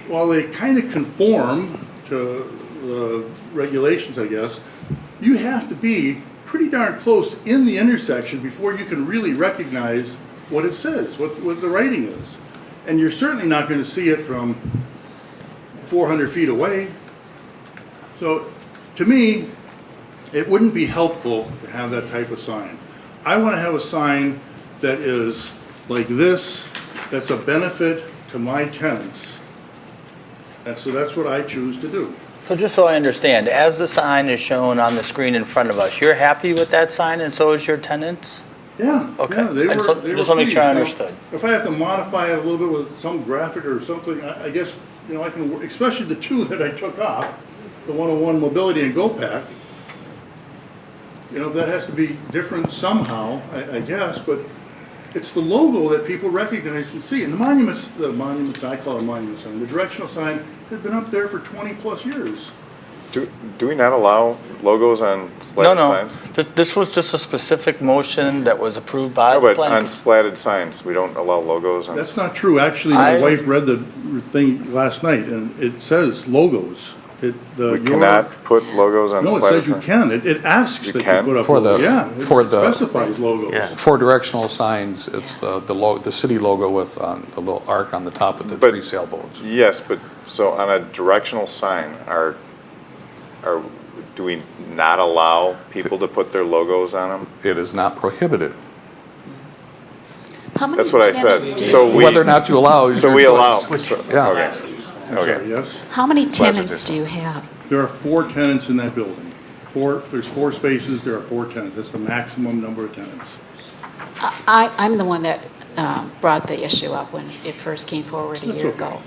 while they kind of conform to the regulations, I guess, you have to be pretty darn close in the intersection before you can really recognize what it says, what the writing is. And you're certainly not going to see it from 400 feet away. So to me, it wouldn't be helpful to have that type of sign. I want to have a sign that is like this, that's a benefit to my tenants. And so that's what I choose to do. So just so I understand, as the sign is shown on the screen in front of us, you're happy with that sign and so is your tenants? Yeah. Okay. Yeah, they I were just want to make sure I understood. Now, if I have to modify it a little bit with some graphic or something, I guess, you know, I can, especially the two that I took off, the 101 Mobility and GoPack, you know, that has to be different somehow, I guess, but it's the logo that people recognize and see. And the monuments, I call it a monument sign, the directional sign has been up there for 20 plus years. Do we not allow logos on slatted signs? This was just a specific motion that was approved by No, the but planning. on slatted signs, we don't allow logos on. That's not true. Actually, my wife read the thing last night, and it says logos. We cannot put logos on No, it slatted says you signs. can. It asks that can? you put up For the- logos. Yeah, for it the- specifies logos. For directional signs, it's the city logo with the little arc on the top with the But- three sailboats. Yes, but, so on a directional sign, do we not allow people to put their logos on them? It is not prohibited. How many That's what I said. tenants do you So have? we. Whether or not you allow is So your we choice. allow. Yeah. Okay. I'm sorry, Okay. yes? How many tenants do you have? There are 4 tenants in that building. There's 4 spaces, there are 4 tenants. That's the maximum number of tenants. I'm the one that brought the issue up when it first came forward a year ago.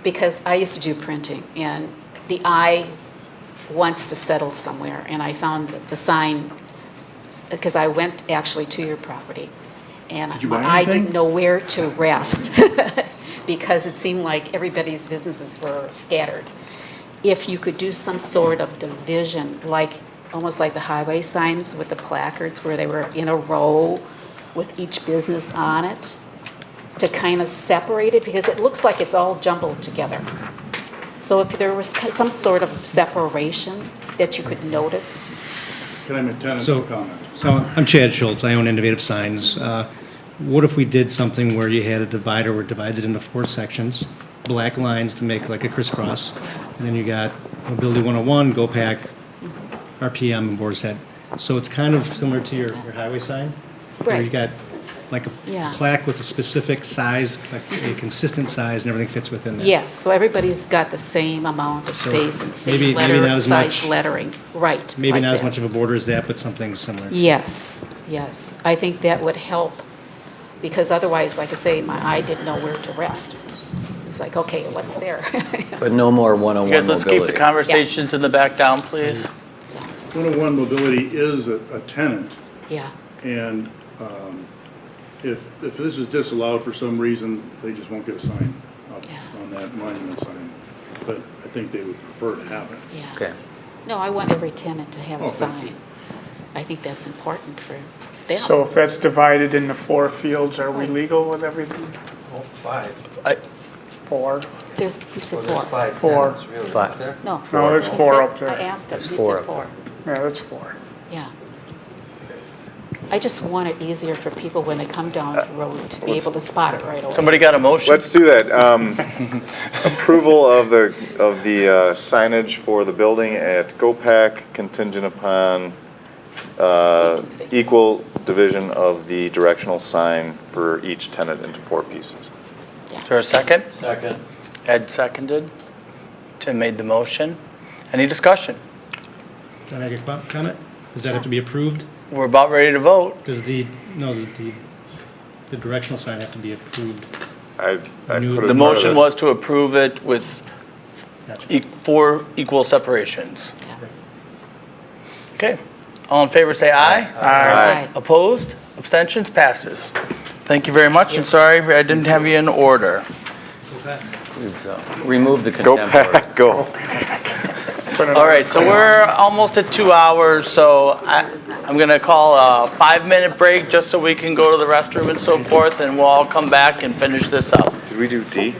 Because I used to do printing, and the eye wants to settle somewhere, and I found that the sign, because I went actually to your property, and Did you buy my eye anything? didn't know where to rest, because it seemed like everybody's businesses were scattered. If you could do some sort of division, almost like the highway signs with the placards where they were in a row with each business on it, to kind of separate it, because it looks like it's all jumbled together. So if there was some sort of separation that you could notice. Can I make tenants So- comment? So I'm Chad Schultz. I own Innovative Signs. What if we did something where you had a divider where it divides it into 4 sections, black lines to make like a crisscross, and then you got Mobility 101, GoPack, RPM, and Boar's Head. So it's kind of similar to your highway sign, where you Right. got like a Yeah. plaque with a specific size, like a consistent size, and everything fits within that. Yes, so everybody's got the same amount of So space and maybe same not as size much- lettering. Right. Maybe like not as that. much of a border as that, but something similar. Yes, yes. I think that would help, because otherwise, like I say, my eye didn't know where to rest. It's like, okay, what's there? But no more You one-on-one guys, let's keep the mobility. conversations in the back down, please. 101 Mobility is a tenant, Yeah, and if this is disallowed for some reason, they just won't get a sign up on that monument sign. But I think they would prefer to have it. yeah. Okay. No, I want every tenant to have Oh, a thank you. sign. I think that's important for them. So if that's divided into 4 fields, are we legal with everything? 5. 4? He said 4. 4. No. No, there's He 4 said- up there. I asked him, There's he 4 said up 4. Yeah, that's 4. Yeah. I just want it easier for people when they come down the road to be able to spot it right away. Somebody got a motion? Let's do that. Approval of the signage for the building at GoPack contingent upon equal division of the directional sign for each tenant into 4 pieces. Is there a second? Second. Ed seconded. Tim made the motion. Any discussion? Can I make a comment? Does that have to be approved? We're about ready to vote. Does the directional sign have to be approved? I put it The as motion part of was to approve it with Gotcha. 4 equal separations. Okay. All in favor, say aye. Aye. Opposed? Abstentions? Passes. Thank you very much, and sorry I didn't have you in order. Remove the this. Go contempt order. back, go. All right, so we're almost at 2 hours, so I'm going to call a 5-minute break just so we can go to the restroom and so forth, and we'll all come back and finish this up. Did we do D?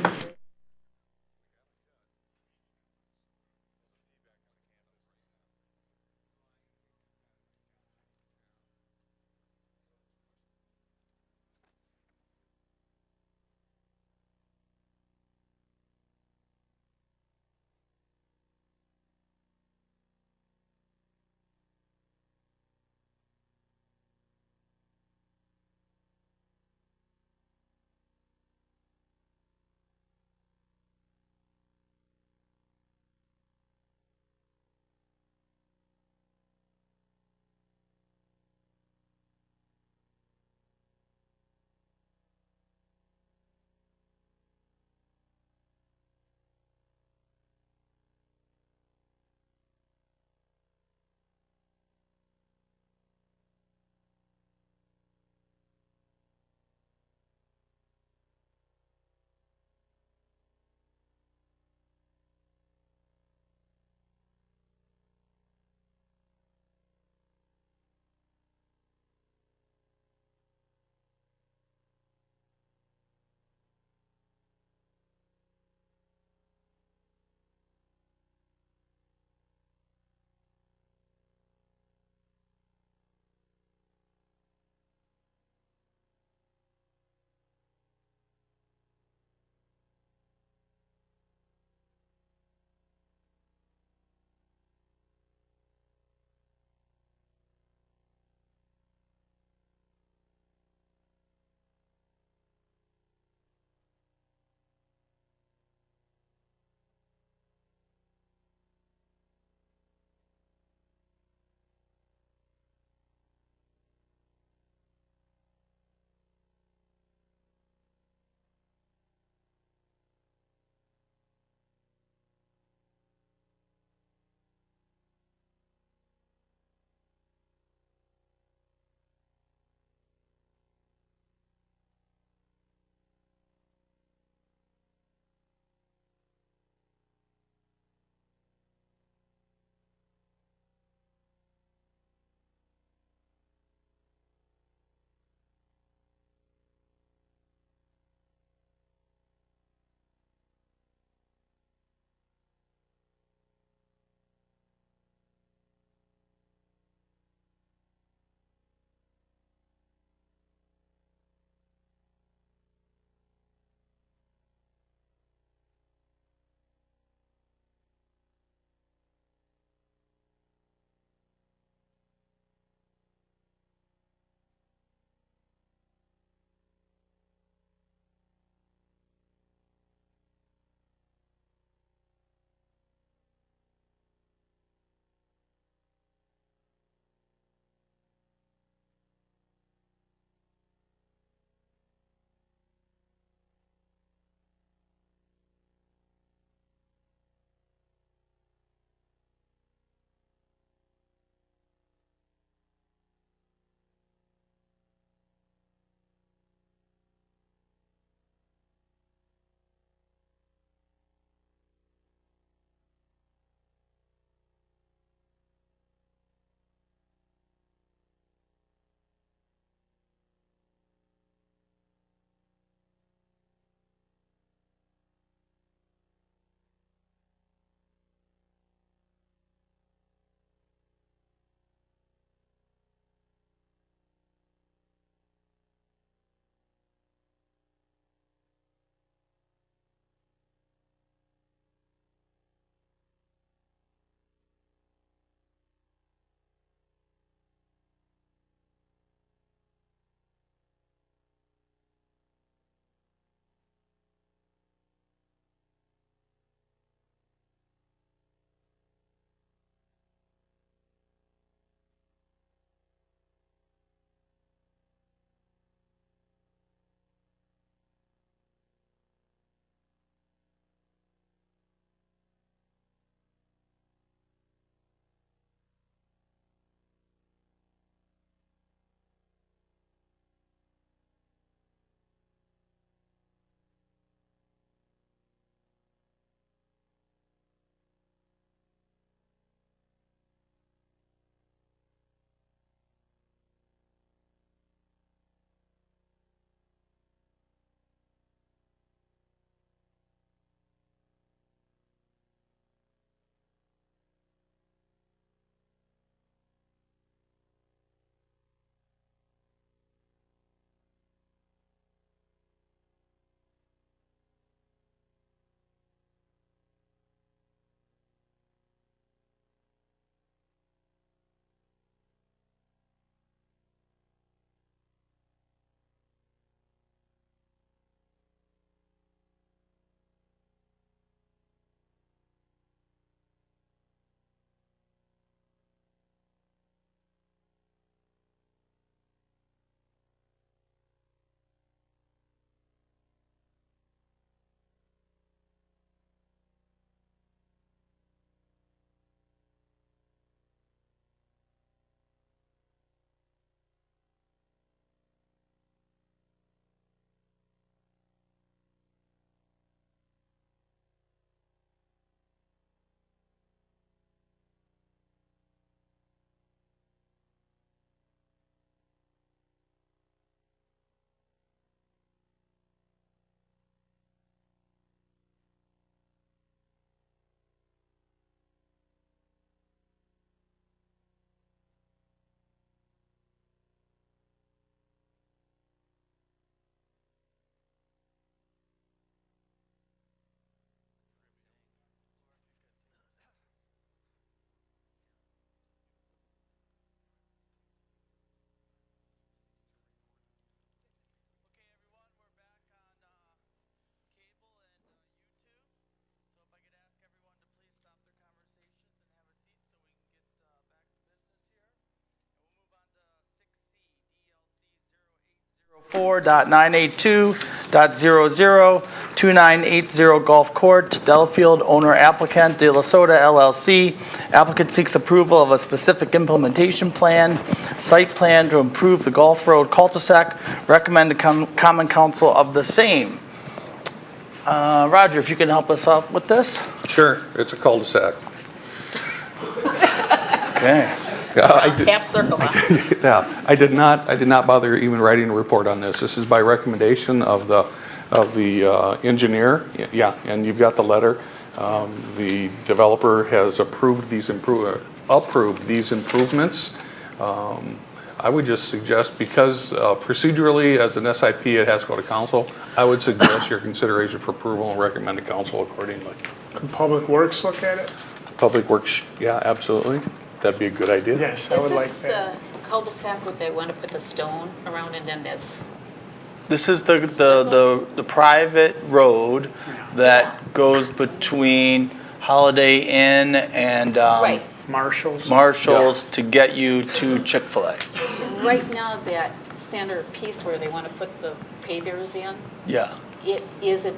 4.982.002980 Golf Court, Delafield, owner applicant, De La Soda LLC. Applicant seeks approval of a specific implementation plan, site plan to improve the Golf Road cul-de-sac. Recommend to common council of the same. Roger, if you can help us out with this? Sure, it's a cul-de-sac. Okay. Half circle, huh? Yeah, I did not bother even writing a report on this. This is by recommendation of the engineer. Yeah, and you've got the letter. The developer has approved these improvements. I would just suggest, because procedurally as an SIP it has to go to council, I would suggest your consideration for approval and recommend to council accordingly. Can Public Works look at it? Public Works, yeah, absolutely. That'd be a good idea. Yes, I would like that. Is this the cul-de-sac where they want to put the stone around and then this? This is the private road that goes between Holiday Inn and Right. Marshalls. to get you to Chick-fil-A. Right now, that center piece where they want to put the pavers in, Yeah. is it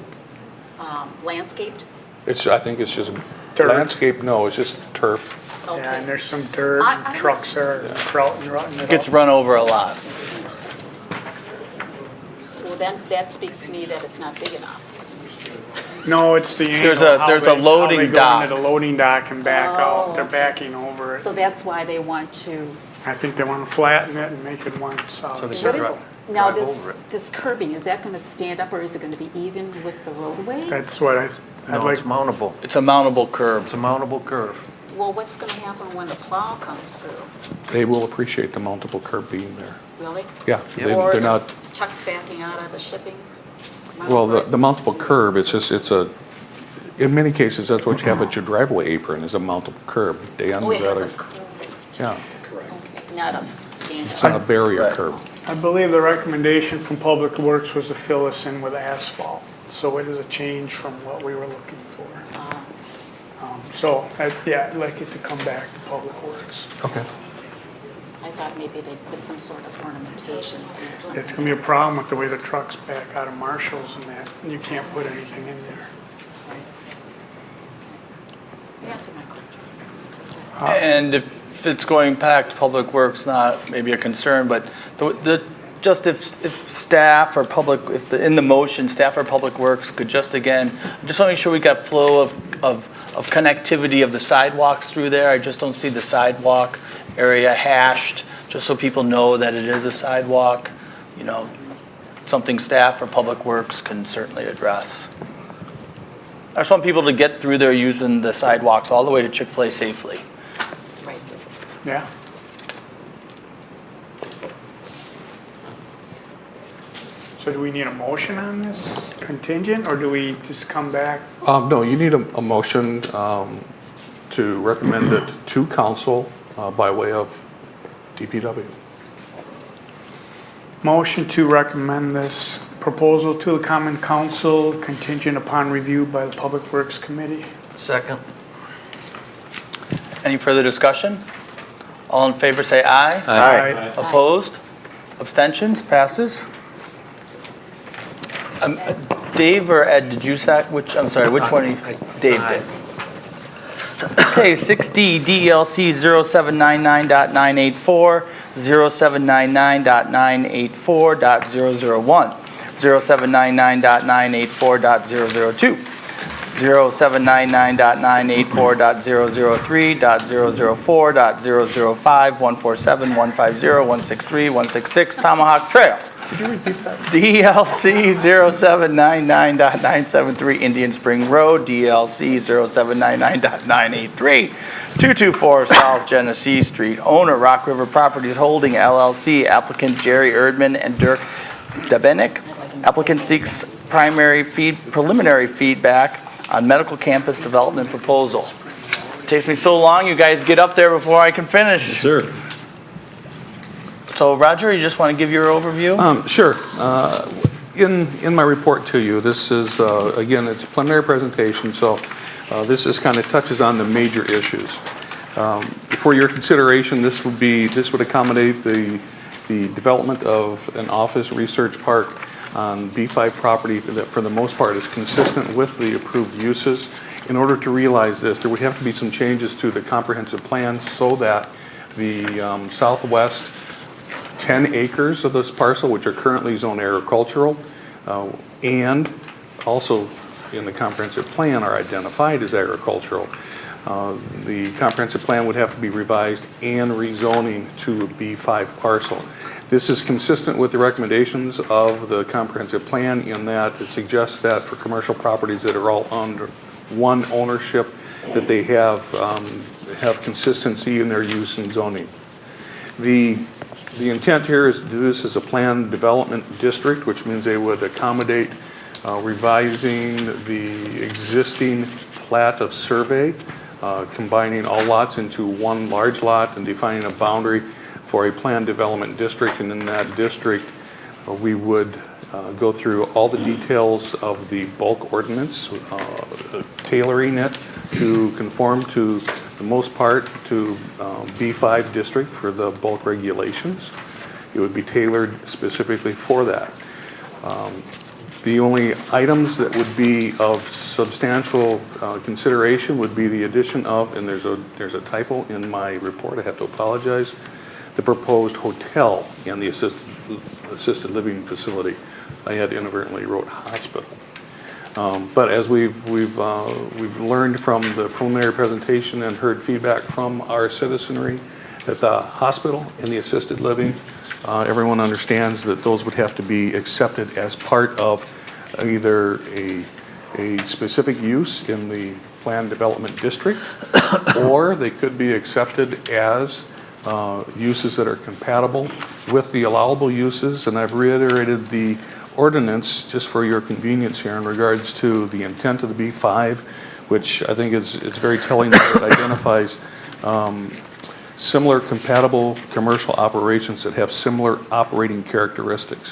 landscaped? I think it's just Turf. landscape, no, it's just turf. Yeah, and there's some dirt, I and was- trucks are rutting it Gets up. run over a lot. Well, that speaks to me that it's not big enough. No, it's the angle. There's a how loading they go dock. into the loading dock and back Oh, out. They're okay. backing over it. So that's why they want to. I think they want to flatten it and make it one solid What is, circle. now this curbing, is that going to stand up or is it going to be even with the roadway? That's what I'd No, like. it's mountable. It's a mountable curb. It's a mountable curve. Well, what's going to happen when the plow comes through? They will appreciate the mountable curb being there. Really? Yeah, Or they're the not, trucks backing out of the shipping? well, the mountable curb, in many cases, that's what you have at your driveway apron, is a mountable curb. They Oh, it has a under- curb. Yeah, Okay, not a stand. it's not a barrier curb. I believe the recommendation from Public Works was to fill us in with asphalt. So it is a change from what we were looking for. Yeah, I'd like it to come back to Public Works. Okay. I thought maybe they'd put some sort of ornamentation or something. It's gonna be a problem with the way the trucks back out of Marshalls and that. You can't put anything in there. Answer my questions. And if it's going back to Public Works, not maybe a concern, but just if staff or in the motion, staff or Public Works could just again, just want to make sure we got flow of connectivity of the sidewalks through there. I just don't see the sidewalk area hashed, just so people know that it is a sidewalk, something staff or Public Works can certainly address. I just want people to get through there using the sidewalks all the way to Chick-fil-A safely. Right. Yeah. So do we need a motion on this contingent, or do we just come back? No, you need a motion to recommend it to council by way of DPW. Motion to recommend this proposal to the Common Council contingent upon review by the Public Works Committee. Second. Any further discussion? All in favor say aye. Aye. Opposed? Abstentions? Passes? Dave or Ed, did you which one? Dave did. Okay, 6D, DELC 0799.984, 0799.984.001, 0799.984.002, 0799.984.003.004.005, 147, 150, 163, 166 Tomahawk Trail. Could you repeat that? DLC 0799.973 Indian Spring Road, DLC 0799.983 224 South Genesee Street. Owner Rock River Properties Holding LLC. Applicant Jerry Erdman and Dirk Dabenik. Applicant seeks preliminary feedback on medical campus development proposal. It takes me so long, you guys get up there before I can finish. Yes, sir. So Roger, you just want to give your overview? Sure. In my report to you, this is, again, it's a preliminary presentation, so this just kind of touches on the major issues. For your consideration, this would accommodate the the development of an office research park on B5 property that for the most part is consistent with the approved uses. In order to realize this, there would have to be some changes to the comprehensive plan so that the southwest 10 acres of this parcel, which are currently zoned agricultural, and also in the comprehensive plan are identified as agricultural. The comprehensive plan would have to be revised and rezoning to a B5 parcel. This is consistent with the recommendations of the comprehensive plan in that it suggests that for commercial properties that are all under one ownership, that they have consistency in their use and zoning. The intent here is to do this as a planned development district, which means they would accommodate revising the existing plat of survey, combining all lots into one large lot and defining a boundary for a planned development district. And in that district, we would go through all the details of the bulk ordinance, tailoring it to conform to the most part to B5 district for the bulk regulations. It would be tailored specifically for that. The only items that would be of substantial consideration would be the addition of, and there's a typo in my report, I have to apologize, the proposed hotel and the assisted living facility. I had inadvertently wrote hospital. But as we've learned from the preliminary presentation and heard feedback from our citizenry, that the hospital and the assisted living, everyone understands that those would have to be accepted as part of either a specific use in the planned development district, or they could be accepted as uses that are compatible with the allowable uses. And I've reiterated the ordinance just for your convenience here in regards to the intent of the B5, which I think it's very telling that it identifies similar compatible commercial operations that have similar operating characteristics.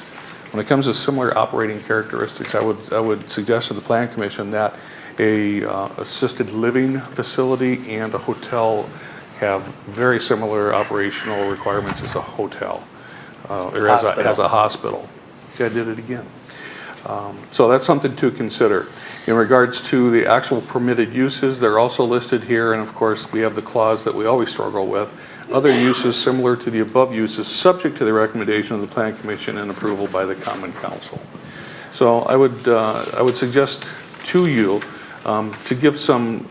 When it comes to similar operating characteristics, I would suggest to the Plan Commission that a assisted living facility and a hotel have very similar operational requirements as a hotel, or as a hospital. See, I did it again. So that's something to consider. In regards to the actual permitted uses, they're also listed here, and of course we have the clause that we always struggle with. Other uses similar to the above uses subject to the recommendation of the Plan Commission and approval by the Common Council. So I would suggest to you to give some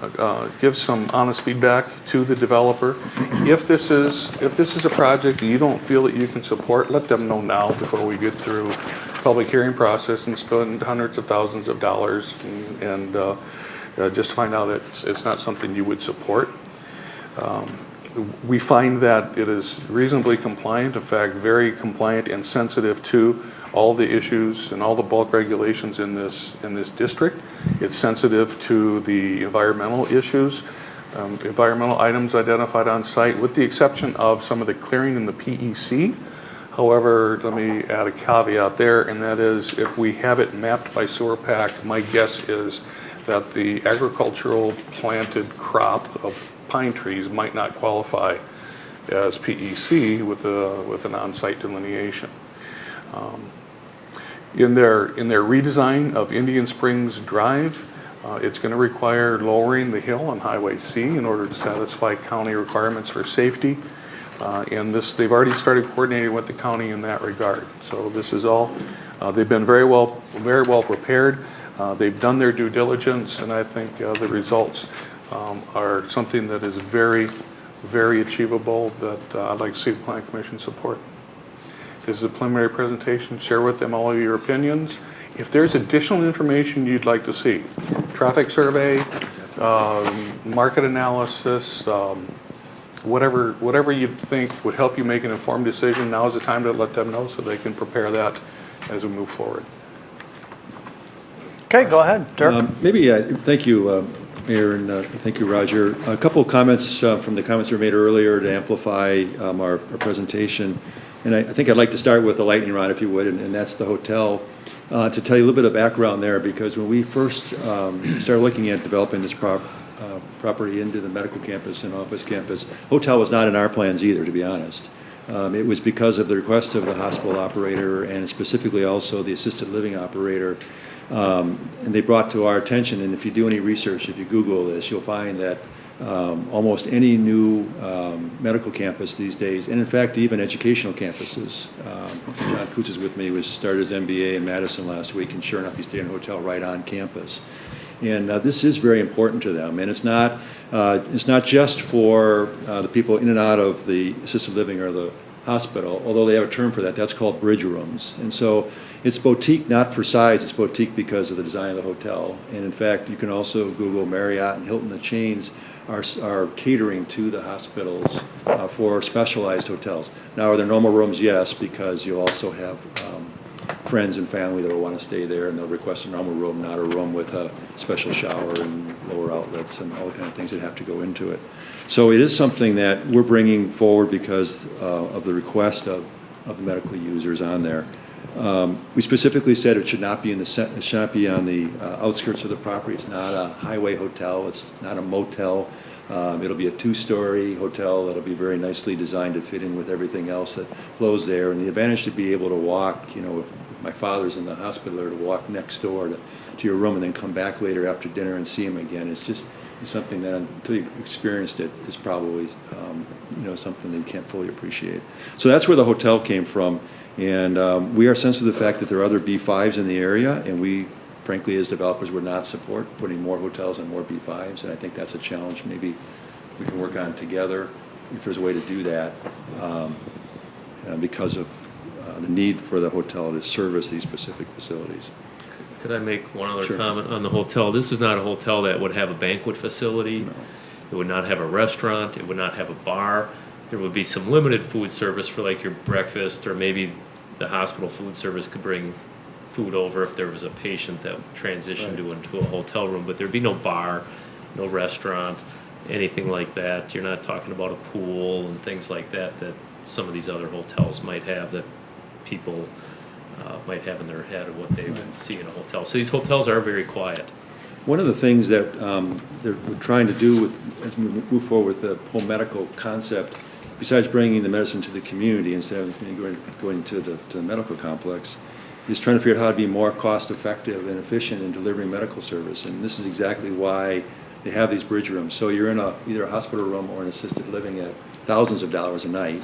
honest feedback to the developer. If this is a project that you don't feel that you can support, let them know now before we get through public hearing process and spend hundreds of thousands of dollars and just find out that it's not something you would support. We find that it is reasonably compliant, in fact, very compliant and sensitive to all the issues and all the bulk regulations in this district. It's sensitive to the environmental issues, environmental items identified on site, with the exception of some of the clearing in the PEC. However, let me add a caveat there, and that is if we have it mapped by sewer pack, my guess is that the agricultural planted crop of pine trees might not qualify as PEC with an on-site delineation. In their redesign of Indian Springs Drive, it's going to require lowering the hill on Highway C in order to satisfy county requirements for safety. And they've already started coordinating with the county in that regard. So this is all, they've been very well prepared. They've done their due diligence, and I think the results are something that is very, very achievable that I'd like to see the Plan Commission support. This is a preliminary presentation. Share with them all of your opinions. If there's additional information you'd like to see, traffic survey, market analysis, whatever you think would help you make an informed decision, now is the time to let them know so they can prepare that as we move forward. Okay, go ahead, Dirk. Thank you, Mayor, and thank you, Roger. A couple of comments from the comments that were made earlier to amplify our presentation. And I think I'd like to start with the lightning rod, if you would, and that's the hotel. To tell you a little bit of background there, because when we first started looking at developing this property into the medical campus and office campus, hotel was not in our plans either, to be honest. It was because of the request of the hospital operator and specifically also the assisted living operator. And they brought to our attention, and if you do any research, if you Google this, you'll find that almost any new medical campus these days, and in fact even educational campuses, John Coots is with me, was started his MBA in Madison last week, and sure enough he stayed in a hotel right on campus. And this is very important to them, and it's not just for the people in and out of the assisted living or the hospital, although they have a term for that. That's called bridge rooms. And so it's boutique not for size, it's boutique because of the design of the hotel. And in fact, you can also Google Marriott and Hilton, the chains are catering to the hospitals for specialized hotels. Now, are there normal rooms? Yes, because you also have friends and family that will want to stay there, and they'll request a normal room, not a room with a special shower and lower outlets and all the kind of things that have to go into it. So it is something that we're bringing forward because of the request of the medical users on there. We specifically said it should not be it should not be on the outskirts of the property. It's not a highway hotel. It's not a motel. It'll be a two-story hotel that'll be very nicely designed to fit in with everything else that flows there. And the advantage to be able to walk, you know, if my father's in the hospital, or to walk next door to your room and then come back later after dinner and see him again, it's something that until you've experienced it is probably something that you can't fully appreciate. So that's where the hotel came from. And we are sensitive to the fact that there are other B5s in the area, and we, frankly, as developers, would not support putting more hotels and more B5s, and I think that's a challenge maybe we can work on together if there's a way to do that because of the need for the hotel to service these specific facilities. Could I make one other Sure. comment on the hotel? This is not a hotel that would have a banquet facility. No. It would not have a restaurant. It would not have a bar. There would be some limited food service for like your breakfast, or maybe the hospital food service could bring food over if there was a patient that transitioned into a hotel room. But there'd be no bar, no restaurant, anything like that. You're not talking about a pool and things like that that some of these other hotels might have, that people might have in their head of what they would see in a hotel. So these hotels are very quiet. One of the things that we're trying to do as we move forward with the whole medical concept, besides bringing the medicine to the community instead of going to the medical complex, is trying to figure out how to be more cost-effective and efficient in delivering medical service. And this is exactly why they have these bridge rooms. So you're in either a hospital room or an assisted living at thousands of dollars a night.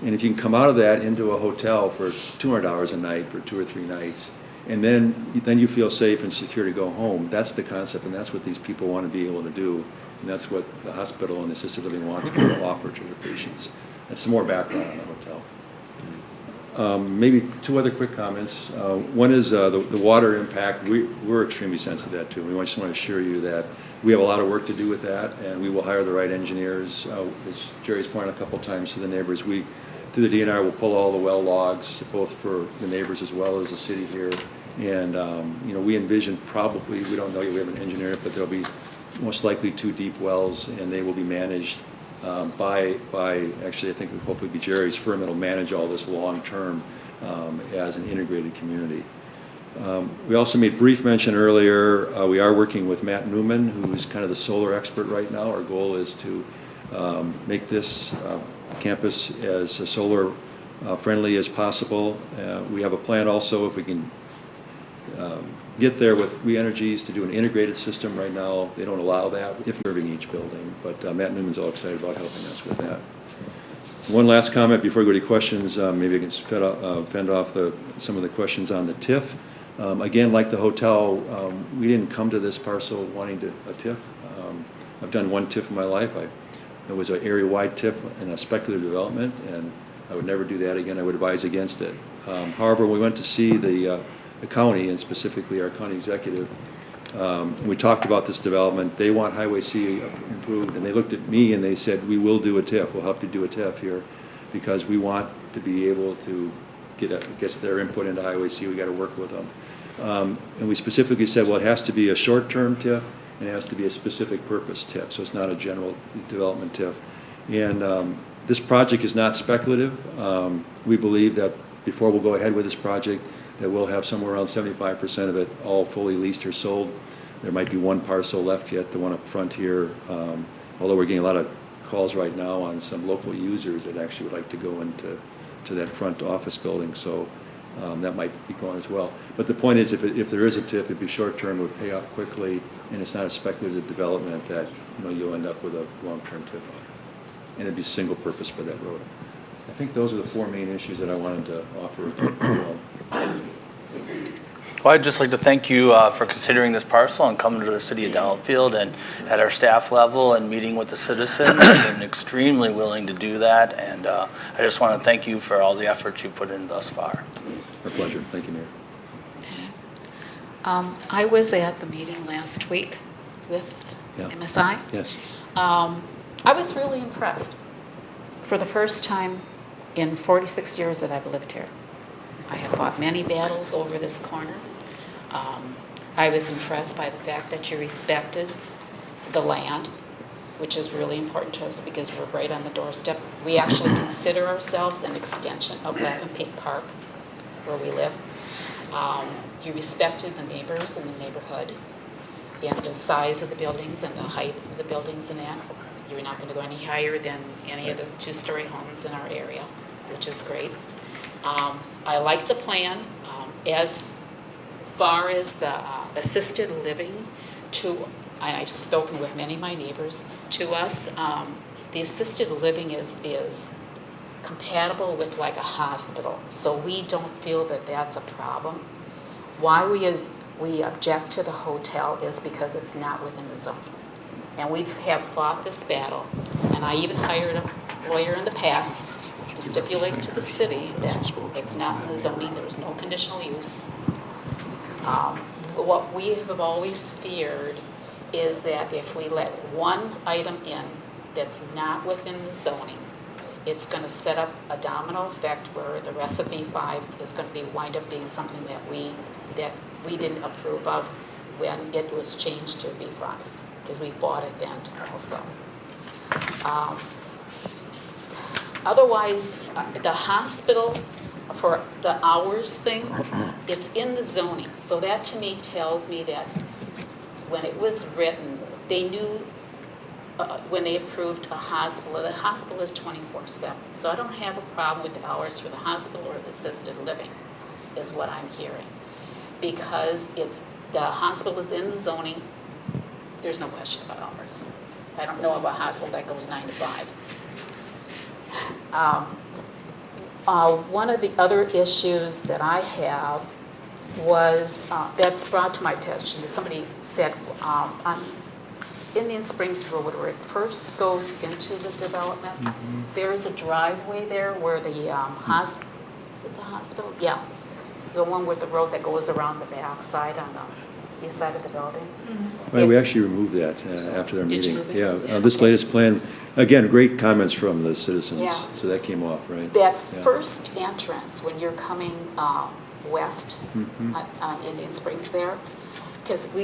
And if you can come out of that into a hotel for $200 a night for 2 or 3 nights, and then you feel safe and secure to go home, that's the concept, and that's what these people want to be able to do. And that's what the hospital and the assisted living want to be able to offer to their patients. That's some more background on the hotel. Maybe 2 other quick comments. One is the water impact. We're extremely sensitive to that too. We just want to assure you that we have a lot of work to do with that, and we will hire the right engineers. As Jerry's pointed out a couple of times to the neighbors, we, through the DNR, will pull all the well logs, both for the neighbors as well as the city here. And we envision probably, we don't know yet, we haven't engineered it, but there'll be most likely 2 deep wells, and they will be managed by actually, I think it will hopefully be Jerry's firm that'll manage all this long-term as an integrated community. We also made brief mention earlier, we are working with Matt Newman, who's kind of the solar expert right now. Our goal is to make this campus as solar friendly as possible. We have a plan also, if we can get there with re-energies, to do an integrated system. Right now they don't allow that if you're serving each building, but Matt Newman's all excited about helping us with that. One last comment before we go to questions. Maybe I can fend off some of the questions on the TIF. Again, like the hotel, we didn't come to this parcel wanting a TIF. I've done 1 TIF in my life. It was an area-wide TIF in a speculative development, and I would never do that again. I would advise against it. However, we went to see the county, and specifically our county executive, and we talked about this development. They want Highway C improved, and they looked at me and they said, we will do a TIF. We'll help you do a TIF here, because we want to be able to get their input into Highway C. We got to work with them. And we specifically said, well, it has to be a short-term TIF, and it has to be a specific purpose TIF, so it's not a general development TIF. And this project is not speculative. We believe that before we'll go ahead with this project, that we'll have somewhere around 75% of it all fully leased or sold. There might be 1 parcel left yet, the one up front here, although we're getting a lot of calls right now on some local users that actually would like to go into that front office building, so that might be going as well. But the point is, if there is a TIF, it'd be short-term, it would pay off quickly, and it's not a speculative development that, you'll end up with a long-term TIF on. And it'd be single purpose for that road. I think those are the four main issues that I wanted to offer. Well, I'd just like to thank you for considering this parcel and coming to the city of Delafield and at our staff level and meeting with the citizens. You've been extremely willing to do that, and I just want to thank you for all the effort you put in thus far. My pleasure. Thank you, Mayor. I was at the meeting last week with MSI. Yes. I was really impressed. For the first time in 46 years that I've lived here, I have fought many battles over this corner. I was impressed by the fact that you respected the land, which is really important to us because we're right on the doorstep. We actually consider ourselves an extension of Latin Peak Park, where we live. You respected the neighbors in the neighborhood and the size of the buildings and the height of the buildings and that. You're not going to go any higher than any of the two-story homes in our area, which is great. I like the plan. As far as the assisted living, and I've spoken with many of my neighbors, to us, the assisted living is compatible with like a hospital, so we don't feel that that's a problem. Why we object to the hotel is because it's not within the zone. And we have fought this battle, and I even hired a lawyer in the past to stipulate to the city that it's not in the zoning, there's no conditional use. What we have always feared is that if we let one item in that's not within the zoning, it's going to set up a domino effect where the rest of B5 is going to wind up being something that we didn't approve of when it was changed to B5, because we fought it then also. Otherwise, the hospital, for the hours thing, it's in the zoning. So that to me tells me that when it was written, they knew when they approved a hospital, the hospital is 24/7. So I don't have a problem with the hours for the hospital or the assisted living, is what I'm hearing. Because the hospital is in the zoning, there's no question about hours. I don't know of a hospital that goes 9 to 5. One of the other issues that I have was, that's brought to my attention, that somebody said on Indian Springs Road, where it first goes into the development, there is a driveway there where the is it the hospital? Yeah, the one with the road that goes around the back side on the east side of the building. Well, we actually removed that after their Did you meeting. move it? Yeah, this latest plan, again, great comments from the citizens. Yeah. So that came off, right? That Yeah. first entrance, when you're coming west on Indian Springs there, because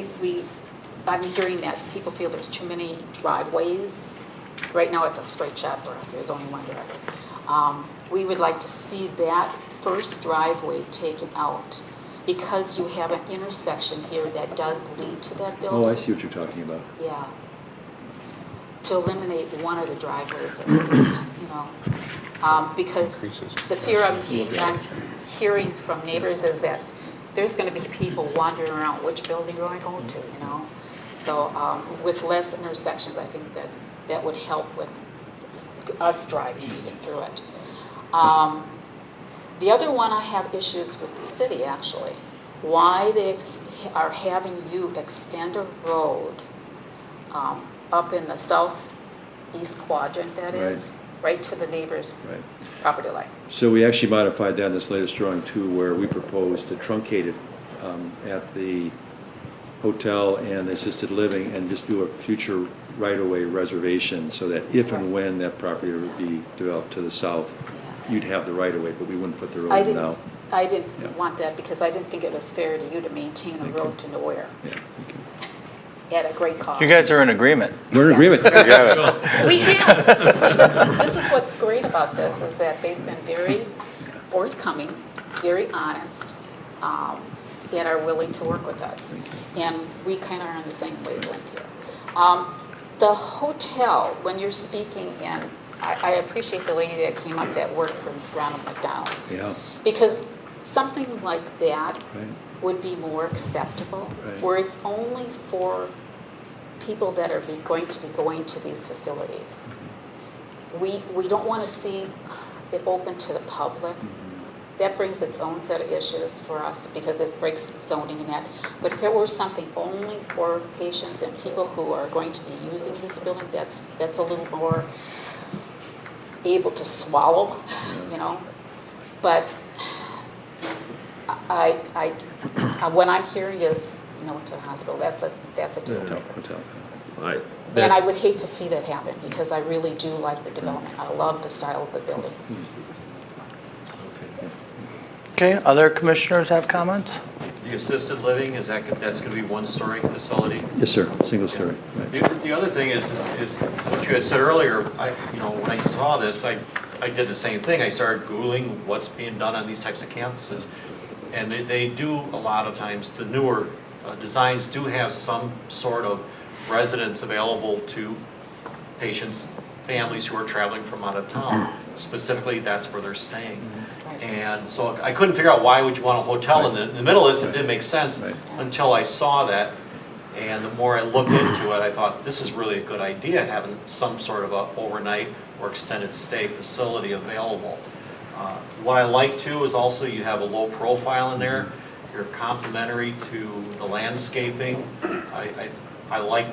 I'm hearing that people feel there's too many driveways. Right now, it's a straight shot for us. There's only one driveway. We would like to see that first driveway taken out, because you have an intersection here that does lead to that building. Oh, I see what you're talking about. Yeah. To eliminate one of the driveways at least, because the fear I'm hearing from neighbors is that there's going to be people wandering around, which building do I go to, So with less intersections, I think that would help with us driving even through it. The other one I have issues with the city, actually. Why they are having you extend a road up in the southeast quadrant, that is, right to the neighbor's property line. So we actually modified that in this latest drawing too, where we proposed to truncate it at the hotel and the assisted living and just do a future right-of-way reservation so that if and when that property would be developed to the south, you'd have the right-of-way, but we wouldn't put the road in now. I didn't want that because I didn't think it was fair to you to maintain a road to nowhere. At a great cost. You guys are in agreement. We're in agreement. We have. This is what's great about this, is that they've been very forthcoming, very honest, and are willing to work with us. And we kind of are on the same wavelength here. The hotel, when you're speaking in, I appreciate the lady that came up that worked for Ronald McDonald's. Yeah. Because something like that Right. would be more acceptable, Right. where it's only for people that are going to be going to these facilities. We don't want to see it open to the public. That brings its own set of issues for us because it breaks zoning and that. But if it were something only for patients and people who are going to be using this building, that's a little more able to swallow, you know. But what I'm hearing is no to the hospital. That's a deal breaker. Hotel. And I would hate to see that happen because I really do like the development. I love the style of the buildings. Okay, other commissioners have comments? The assisted living, that's going to be one-story facility? Yes, sir, single story. Right. The other thing is what you had said earlier. When I saw this, I did the same thing. I started Googling what's being done on these types of campuses. And they do, a lot of times, the newer designs do have some sort of residence available to patients, families who are traveling from out of town. Specifically, that's where they're staying. And so I couldn't figure out why would you want a hotel in the middle of this. It didn't make sense until I saw that. And the more I looked into it, I thought this is really a good idea, having some sort of a overnight or extended stay facility available. What I like too is also you have a low profile in there. You're complementary to the landscaping. I like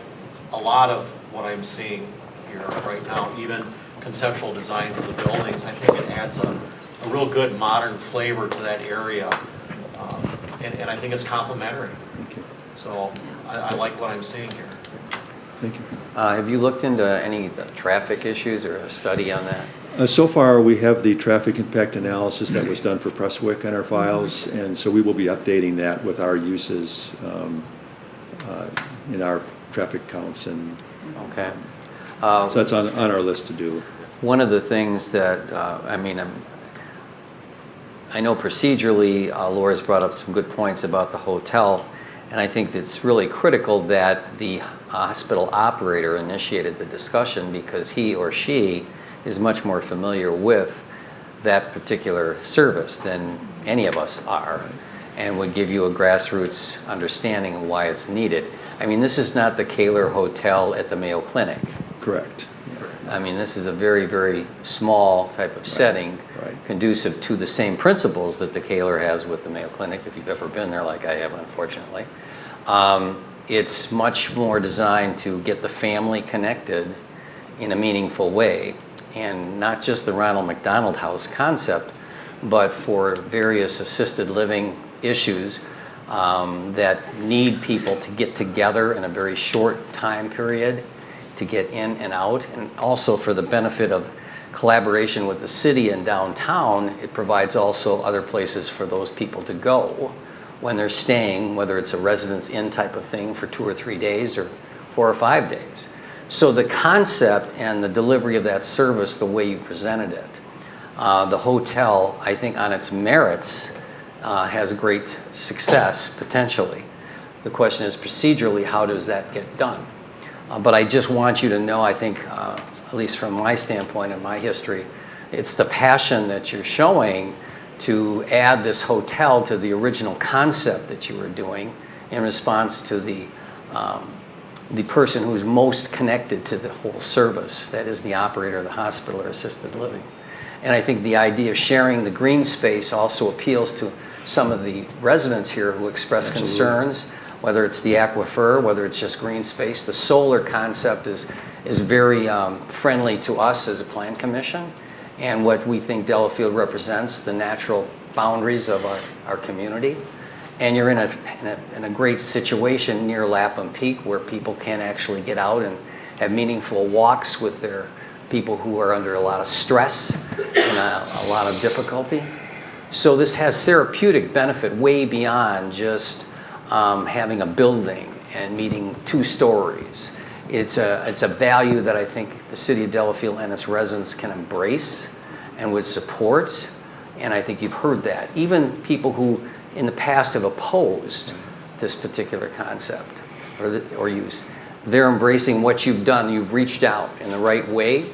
a lot of what I'm seeing here right now, even conceptual designs of the buildings. I think it adds a real good modern flavor to that area, and I think it's complementary. Thank you. So I like what I'm seeing here. Thank you. Have you looked into any traffic issues or a study on that? So far, we have the traffic impact analysis that was done for Prestwick on our files, and so we will be updating that with our uses in our traffic counts. And okay. So that's on our list to do. One of the things that, I know procedurally, Laura's brought up some good points about the hotel, and I think it's really critical that the hospital operator initiated the discussion because he or she is much more familiar with that particular service than any of us are, and would give you a grassroots understanding of why it's needed. This is not the Kaler Hotel at the Mayo Clinic. Correct. This is a very, very small type of setting, conducive to the same principles that the Kaler has with the Mayo Clinic, if you've ever been there like I have, unfortunately. It's much more designed to get the family connected in a meaningful way, and not just the Ronald McDonald House concept, but for various assisted living issues that need people to get together in a very short time period to get in and out, and also for the benefit of collaboration with the city and downtown. It provides also other places for those people to go when they're staying, whether it's a residence inn type of thing for 2 or 3 days or 4 or 5 days. So the concept and the delivery of that service, the way you presented it, the hotel, I think on its merits, has great success potentially. The question is procedurally, how does that get done? But I just want you to know, I think, at least from my standpoint and my history, it's the passion that you're showing to add this hotel to the original concept that you were doing in response to the person who's most connected to the whole service, that is the operator of the hospital or assisted living. And I think the idea of sharing the green space also appeals to some of the residents here who express concerns, whether it's the aquifer, whether it's just green space. The solar concept is very friendly to us as a plan commission, and what we think Delafield represents, the natural boundaries of our community. And you're in a great situation near Lapham Peak where people can actually get out and have meaningful walks with their people who are under a lot of stress and a lot of difficulty. So this has therapeutic benefit way beyond just having a building and meeting 2 stories. It's a value that I think the city of Delafield and its residents can embrace and would support, and I think you've heard that. Even people who in the past have opposed this particular concept or use, they're embracing what you've done. You've reached out in the right way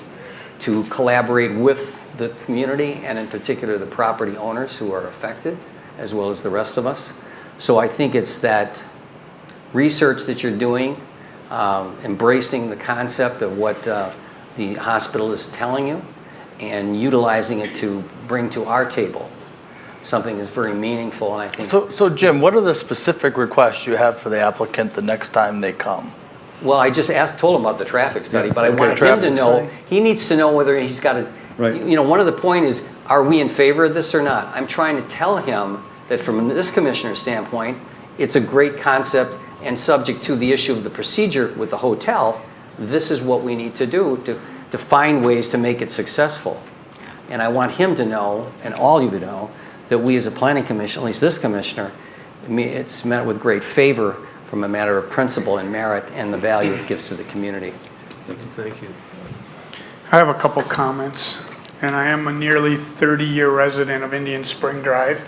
to collaborate with the community and in particular the property owners who are affected, as well as the rest of us. So I think it's that research that you're doing, embracing the concept of what the hospital is telling you and utilizing it to bring to our table something that's very meaningful, and I think... So Jim, what are the specific requests you have for the applicant the next time they come? Well, I just told him about the traffic study, but I okay, wanted him to traffic know, study. he needs to know whether he's got to, Right. you know, one of the point is, are we in favor of this or not? I'm trying to tell him that from this commissioner's standpoint, it's a great concept, and subject to the issue of the procedure with the hotel, this is what we need to do to find ways to make it successful. And I want him to know, and all you to know, that we as a planning commission, at least this commissioner, it's met with great favor from a matter of principle and merit and the value it gives to the community. Thank you. I have a couple comments, and I am a nearly 30-year resident of Indian Spring Drive.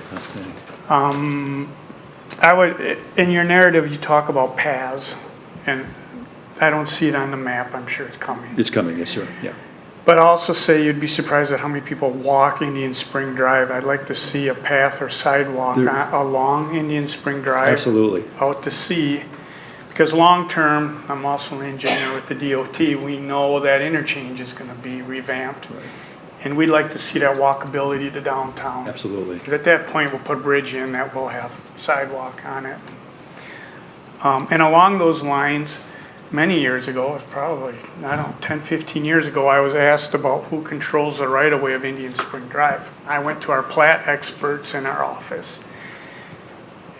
I would, in your narrative, you talk about paths, and I don't see it on the map. I'm sure it's coming. It's coming, yes, sir, yeah. But I also say you'd be surprised at how many people walk Indian Spring Drive. I'd like to see a path or sidewalk along Indian Spring Drive. Absolutely. Out to sea. Because long-term, I'm also an engineer with the DOT, we know that interchange is going to be revamped. Right. And we'd like to see that walkability to downtown. Absolutely. Because at that point, we'll put a bridge in that will have sidewalk on it. And along those lines, many years ago, probably, I don't know, 10, 15 years ago, I was asked about who controls the right-of-way of Indian Spring Drive. I went to our plat experts in our office,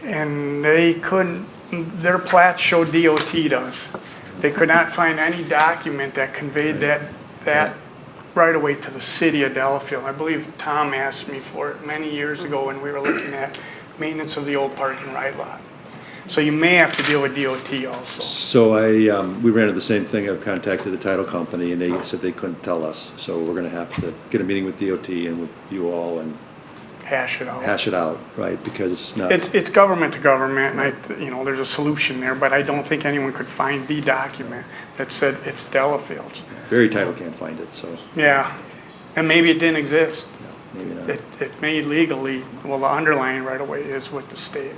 and they couldn't, their plats showed DOT does. They could not find any document that conveyed that right-of-way to the city of Delafield. I believe Tom asked me for it many years ago when we were looking at maintenance of the old parking right lot. So you may have to deal with DOT also. So we ran into the same thing. I've contacted the title company, and they said they couldn't tell us. So we're going to have to get a meeting with DOT and with you all and Hash it out. hash it out, right? Because it's not. It's government to government, and there's a solution there, but I don't think anyone could find the document that said it's Delafield's. Very title can't find it, so. Yeah, and maybe it didn't exist. No, maybe not. It may legally, well, the underlying right away is with the state.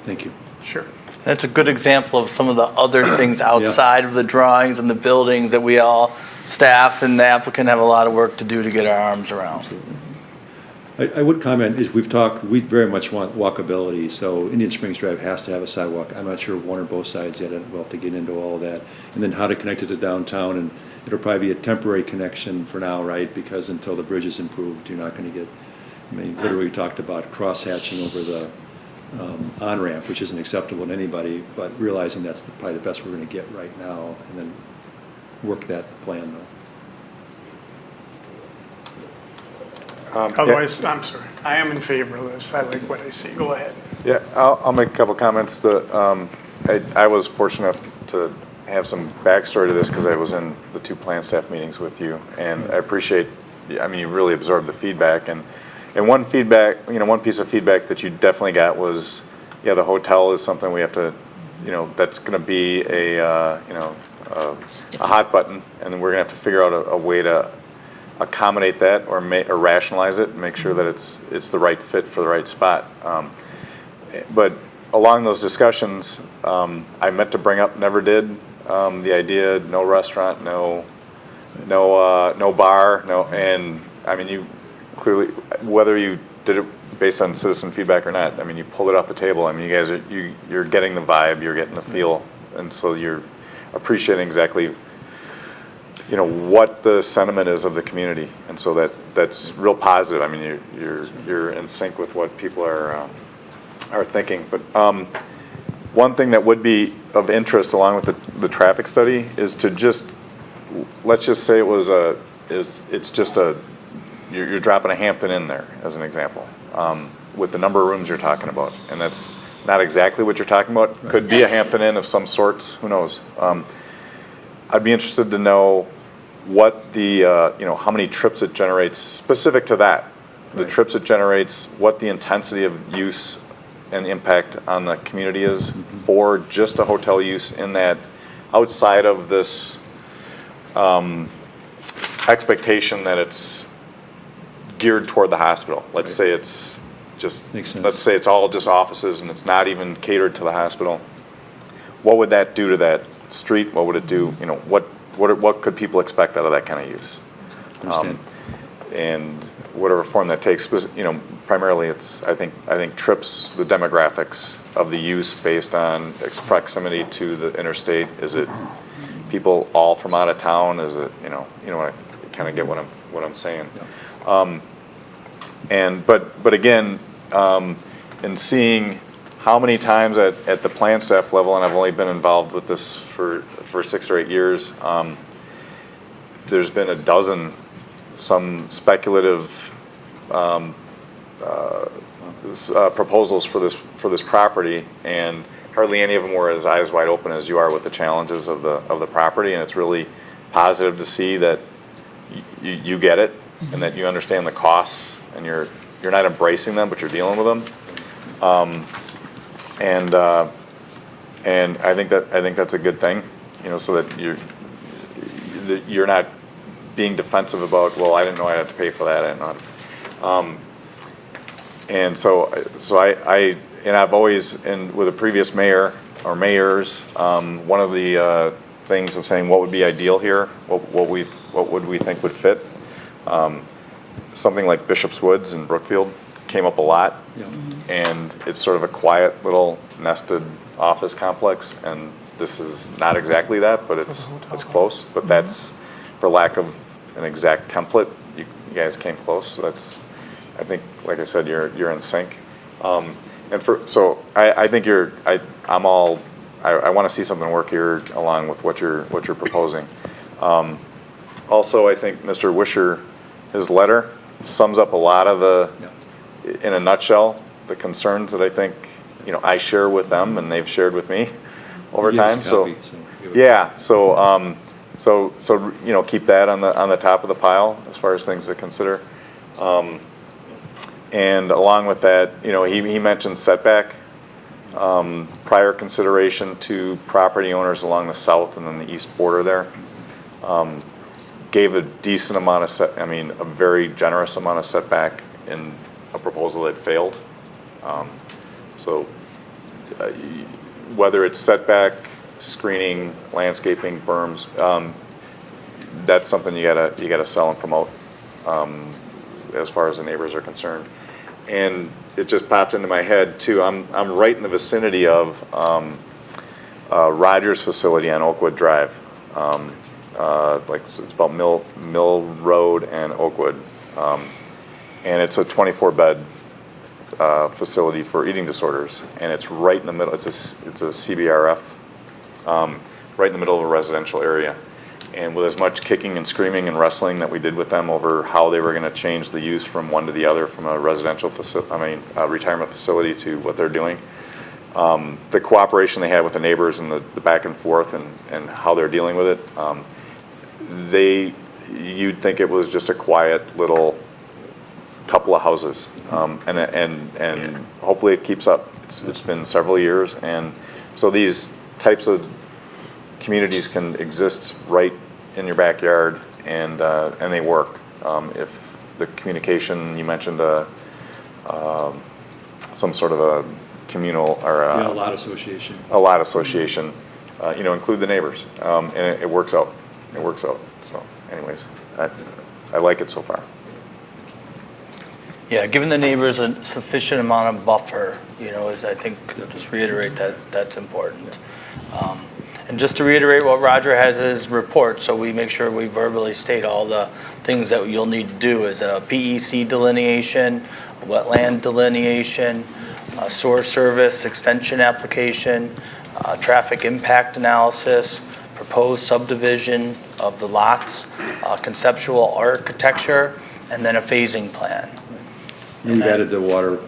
Thank you. Sure. That's a good example of some of the other things outside of the drawings and the buildings that we all, staff and the applicant, have a lot of work to do to get our arms around. Absolutely. I would comment, is we very much want walkability, so Indian Springs Drive has to have a sidewalk. I'm not sure one or both sides yet, we'll have to get into all of that. And then how to connect it to downtown, and it'll probably be a temporary connection for now, right? Because until the bridge is improved, you're not gonna get, I mean, literally we talked about cross-hatching over the on-ramp, which isn't acceptable to anybody, but realizing that's probably the best we're gonna get right now, and then work that plan though. Otherwise, I'm sorry, I am in favor of this. I like what I see. Go ahead. Yeah, I'll make a couple comments. I was fortunate to have some backstory to this because I was in the 2 plan staff meetings with you, and I appreciate, I mean, you really absorbed the feedback, and one piece of feedback that you definitely got was, yeah, the hotel is something we have to, that's going to be a hot button, and then we're going to have to figure out a way to accommodate that or rationalize it and make sure that it's the right fit for the right spot. But along those discussions, I meant to bring up, never did, the idea, no restaurant, no bar, and I mean, you clearly, whether you did it based on citizen feedback or not, I mean, you pulled it off the table. I mean, you guys you're getting the vibe, you're getting the feel, and so you're appreciating exactly what the sentiment is of the community, and so that's real positive. I mean, you're in sync with what people are thinking. But one thing that would be of interest, along with the traffic study, is to let's just say it's just you're dropping a Hampton in there as an example, with the number of rooms you're talking about, and that's not exactly what you're talking about. Right. Could be a Hampton Inn of some sorts. Who knows? I'd be interested to know what the, how many trips it generates specific to that. The trips it generates, what the intensity of use and impact on the community is for just a hotel use in that outside of this expectation that it's geared toward the hospital. Let's say it's just, let's say it's all just offices and it's not even catered to the hospital. What would that do to that street? What would it do? You know, what could people expect out of that kind of use? And whatever form that takes, you know, primarily it's, I think trips the demographics of the use based on its proximity to the interstate. Is it people all from out of town? Is it, you know, I kind of get what I'm saying. But again, in seeing how many times at the plan staff level, and I've only been involved with this for 6 or 8 years, there's been a dozen some speculative proposals for this property, and hardly any of them were as eyes wide open as you are with the challenges of the property. And it's really positive to see that you get it and that you understand the costs, and you're not embracing them, but you're dealing with them. And I think that's a good thing, you know, so that you're not being defensive about, well, I didn't know I had to pay for that. I didn't know. And so I've always, and with a previous mayor or mayors, one of the things of saying what would be ideal here, what would we think would fit. Something like Bishop's Woods in Brookfield came up a lot, and it's sort of a quiet little nested office complex, and this is not exactly that, but it's close. But that's, for lack of an exact template, you guys came close. So that's, I think, like I said, you're in sync. So I think I want to see something work here along with what you're proposing. Also, I think Mr. Wisher, his letter sums up a lot of in a nutshell, the concerns that I think, you know, I share with them and they've shared with me over time. So yeah, so you know, keep that on the top of the pile as far as things to consider. And along with that, you know, he mentioned setback, prior consideration to property owners along the south and then the east border there. Gave a decent amount of a very generous amount of setback in a proposal that failed. So whether it's setback, screening, landscaping, berms, that's something you gotta sell and promote as far as the neighbors are concerned. And it just popped into my head too. I'm right in the vicinity of Rogers facility on Oakwood Drive. It's about Mill Road and Oakwood, and it's a 24-bed facility for eating disorders, and it's right in the middle. It's a CBRF, right in the middle of a residential area. And with as much kicking and screaming and wrestling that we did with them over how they were going to change the use from one to the other, from a residential retirement facility to what they're doing, the cooperation they had with the neighbors and the back and forth and how they're dealing with it, you'd think it was just a quiet little couple of houses, and hopefully it keeps up. It's been several years, and so these types of communities can exist right in your backyard, and they work. If the communication, you mentioned some sort of a communal or a lot association. A lot association, include the neighbors, and it works out. It works out. So, anyways, I like it so far. Yeah, giving the neighbors a sufficient amount of buffer, I think, just reiterate that's important. And just to reiterate what Roger has in his report, so we make sure we verbally state all the things that you'll need to do, is a PEC delineation, a wetland delineation, a sewer service extension application, traffic impact analysis, proposed subdivision of the lots, conceptual architecture, and then a phasing plan. We've added the water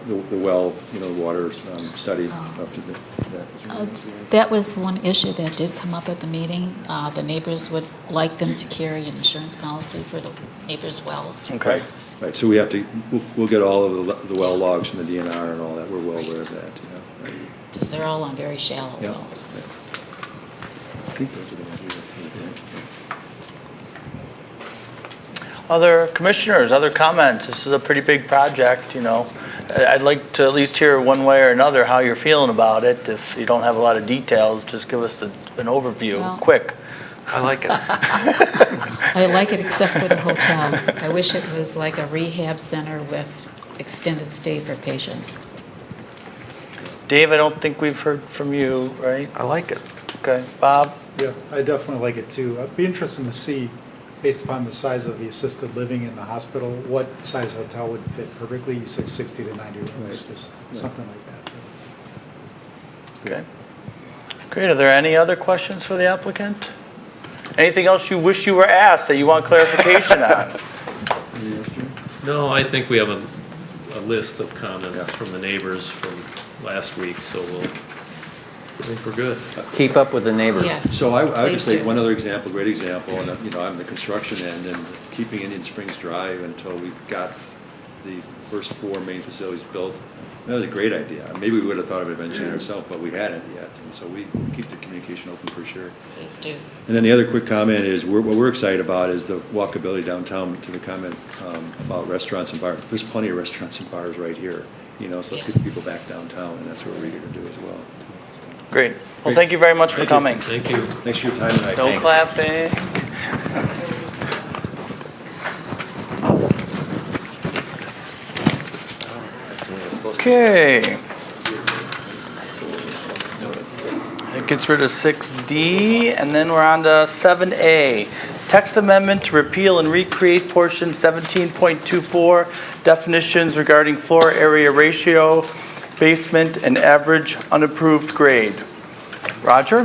study up to that. That was one issue that did come up at the meeting. The neighbors would like them to carry an insurance policy for the neighbors' wells. Right, so we'll get all of the well logs from the DNR and all that. We're well aware of that. Yeah. because they're all on very shallow Yeah. wells. I think those are the ones we were painting. Other commissioners, other comments? This is a pretty big project, you know. I'd like to at least hear one way or another how you're feeling about it. If you don't have a lot of details, just give us an overview, Well- quick. I like it. I like it except for the hotel. I wish it was like a rehab center with extended stay for patients. Dave, I don't think we've heard from you, right? I like it. Okay, Bob? Yeah, I definitely like it too. I'd be interested to see, based upon the size of the assisted living in the hospital, what size hotel would fit perfectly. You said 60 to 90 rooms, just something like that too. Okay. Great, are there any other questions for the applicant? Anything else you wish you were asked that you want clarification on? No, I think we have a list of comments from the neighbors from last week, so I think we're good. Keep up with the neighbors. Yes. So I would Please just say do. one other example, great example, and you know, I'm the construction end, and keeping Indian Springs dry until we've got the first 4 main facilities built. That was a great idea. Maybe we would have thought of it eventually ourselves, but we hadn't yet, and so we keep the communication open for sure. Please do. And then the other quick comment is, what we're excited about is the walkability downtown, to the comment about restaurants and bars. There's plenty of restaurants and bars right here, you know, so let's get people back downtown, and that's what we're eager to do as well. Great. Well, thank you very much for Thank you. coming. Thank you. Thanks for your time tonight. No Thanks. clapping. Okay. It gets rid of 6D, and then we're on to 7A. Text amendment to repeal and recreate portion 17.24, definitions regarding floor area ratio, basement, and average unapproved grade. Roger?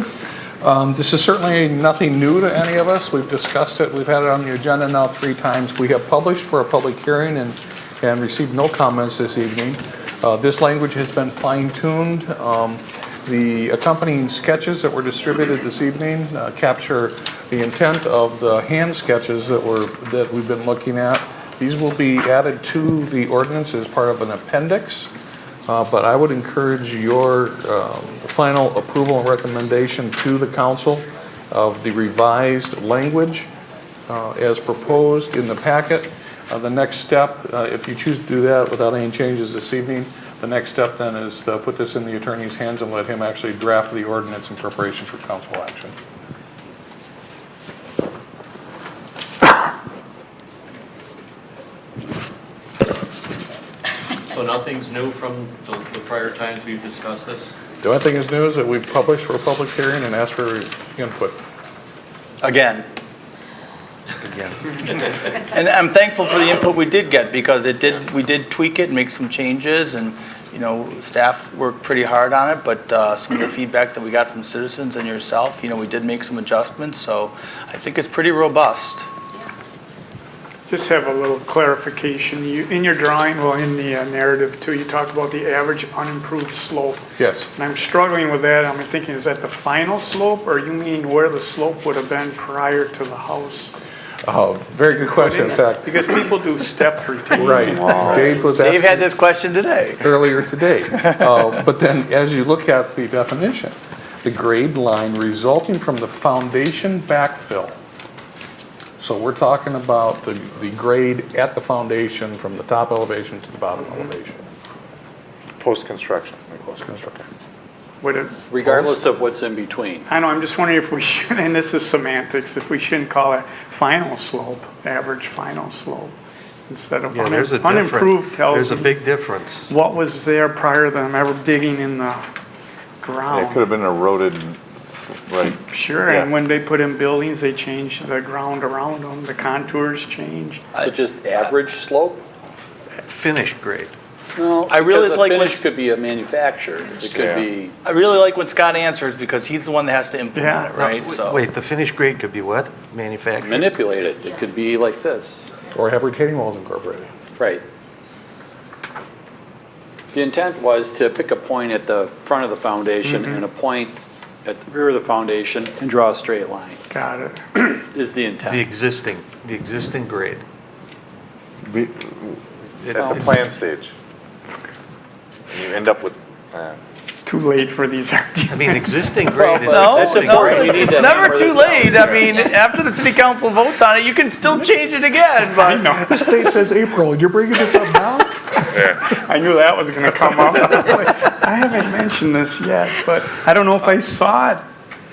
This is certainly nothing new to any of us. We've discussed it. We've had it on the agenda now 3 times. We have published for a public hearing and received no comments this evening. This language has been fine-tuned. The accompanying sketches that were distributed this evening capture the intent of the hand sketches that we've been looking at. These will be added to the ordinance as part of an appendix. But I would encourage your final approval and recommendation to the council of the revised language as proposed in the packet. The next step, if you choose to do that without any changes this evening, the next step then is to put this in the attorney's hands and let him actually draft the ordinance in preparation for council action. So nothing's new from the prior times we've discussed this? The only thing is new is that we've published for a public hearing and asked for input. Again. Again. And I'm thankful for the input we did get, because we did tweak it and make some changes, and, you know, staff worked pretty hard on it, but some of the feedback that we got from citizens and yourself, you know, we did make some adjustments, so I think it's pretty robust. Just have a little clarification. In your drawing, well, in the narrative too, you talked about the average unimproved slope. Yes. And I'm struggling with that. I'm thinking, is that the final slope, or you mean where the slope would have been prior to the house? Very good question, in fact. Because people do step retaining Right. walls. Dave had this question today. Earlier today. But then as you look at the definition, the grade line resulting from the foundation backfill. So we're talking about the grade at the foundation from the top elevation to the bottom elevation. Post-construction. Post-construction. Regardless of what's in between. I know, I'm just wondering if we should, and this is semantics, if we shouldn't call it final slope, average final slope, instead of Yeah, there's a unimproved tells There's a me big difference. what was there prior to them ever digging in the It ground. could have been eroded, right? Sure, Yeah. and when they put in buildings, they change the ground around them, the contours change. So just average slope? Finished grade. No, I really because a like finish when- could be a manufactured. It could be, I really like when Scott answers, because he's the one that has to implement it, right? So. Wait, the finished grade could be what? Manufactured? manipulated. It could be like this. Or have retaining walls incorporated. Right. The intent was to pick a point at the front of the foundation and a point at the rear of the foundation and draw a straight line. Got it. Is the intent. The existing grade. At the plan stage. And you end up with, too late for these arguments. I mean, existing grade is. No, That's no, important. We need it's to never hammer too this out. late. I mean, after the city council votes on it, you can still change it again, but. The state says April, you're bringing this up now? I knew that was gonna come up. I haven't mentioned this yet, but I don't know if I saw it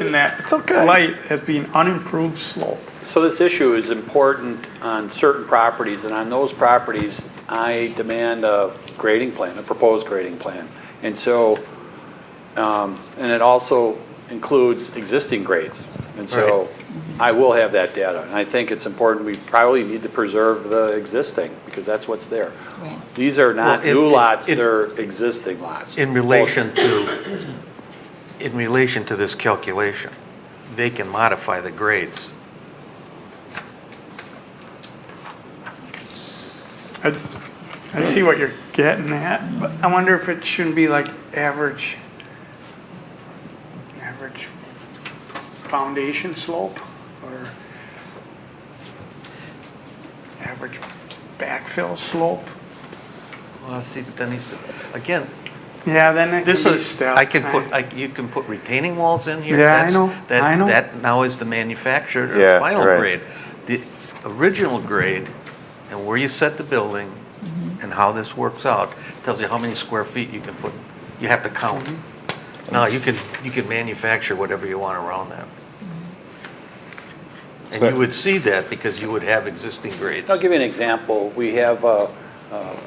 in that light as being unimproved slope. So this issue is important on certain properties, and on those properties, I demand a grading plan, a proposed grading plan. And so, and it also includes existing grades. And so I will have that data. And I think it's important, we probably need to preserve the existing, because that's what's there. Right. These are not Well, new lots, they're existing lots. In relation to this calculation, they can modify the grades. I see what you're getting at, but I wonder if it shouldn't be like average foundation slope or average backfill slope. Well, see, but then he's, again, Yeah, then it this can be is, stealth. I can put, you can put retaining walls in here. Yeah, I That's- know, that- I know. That now is the manufactured or Yeah, final right. grade. The original grade and where you set the building and how this works out tells you how many square feet you can put, you have to count. Now, you can manufacture whatever you want around that. And you would see that because you would have existing grades. I'll give you an example. We have a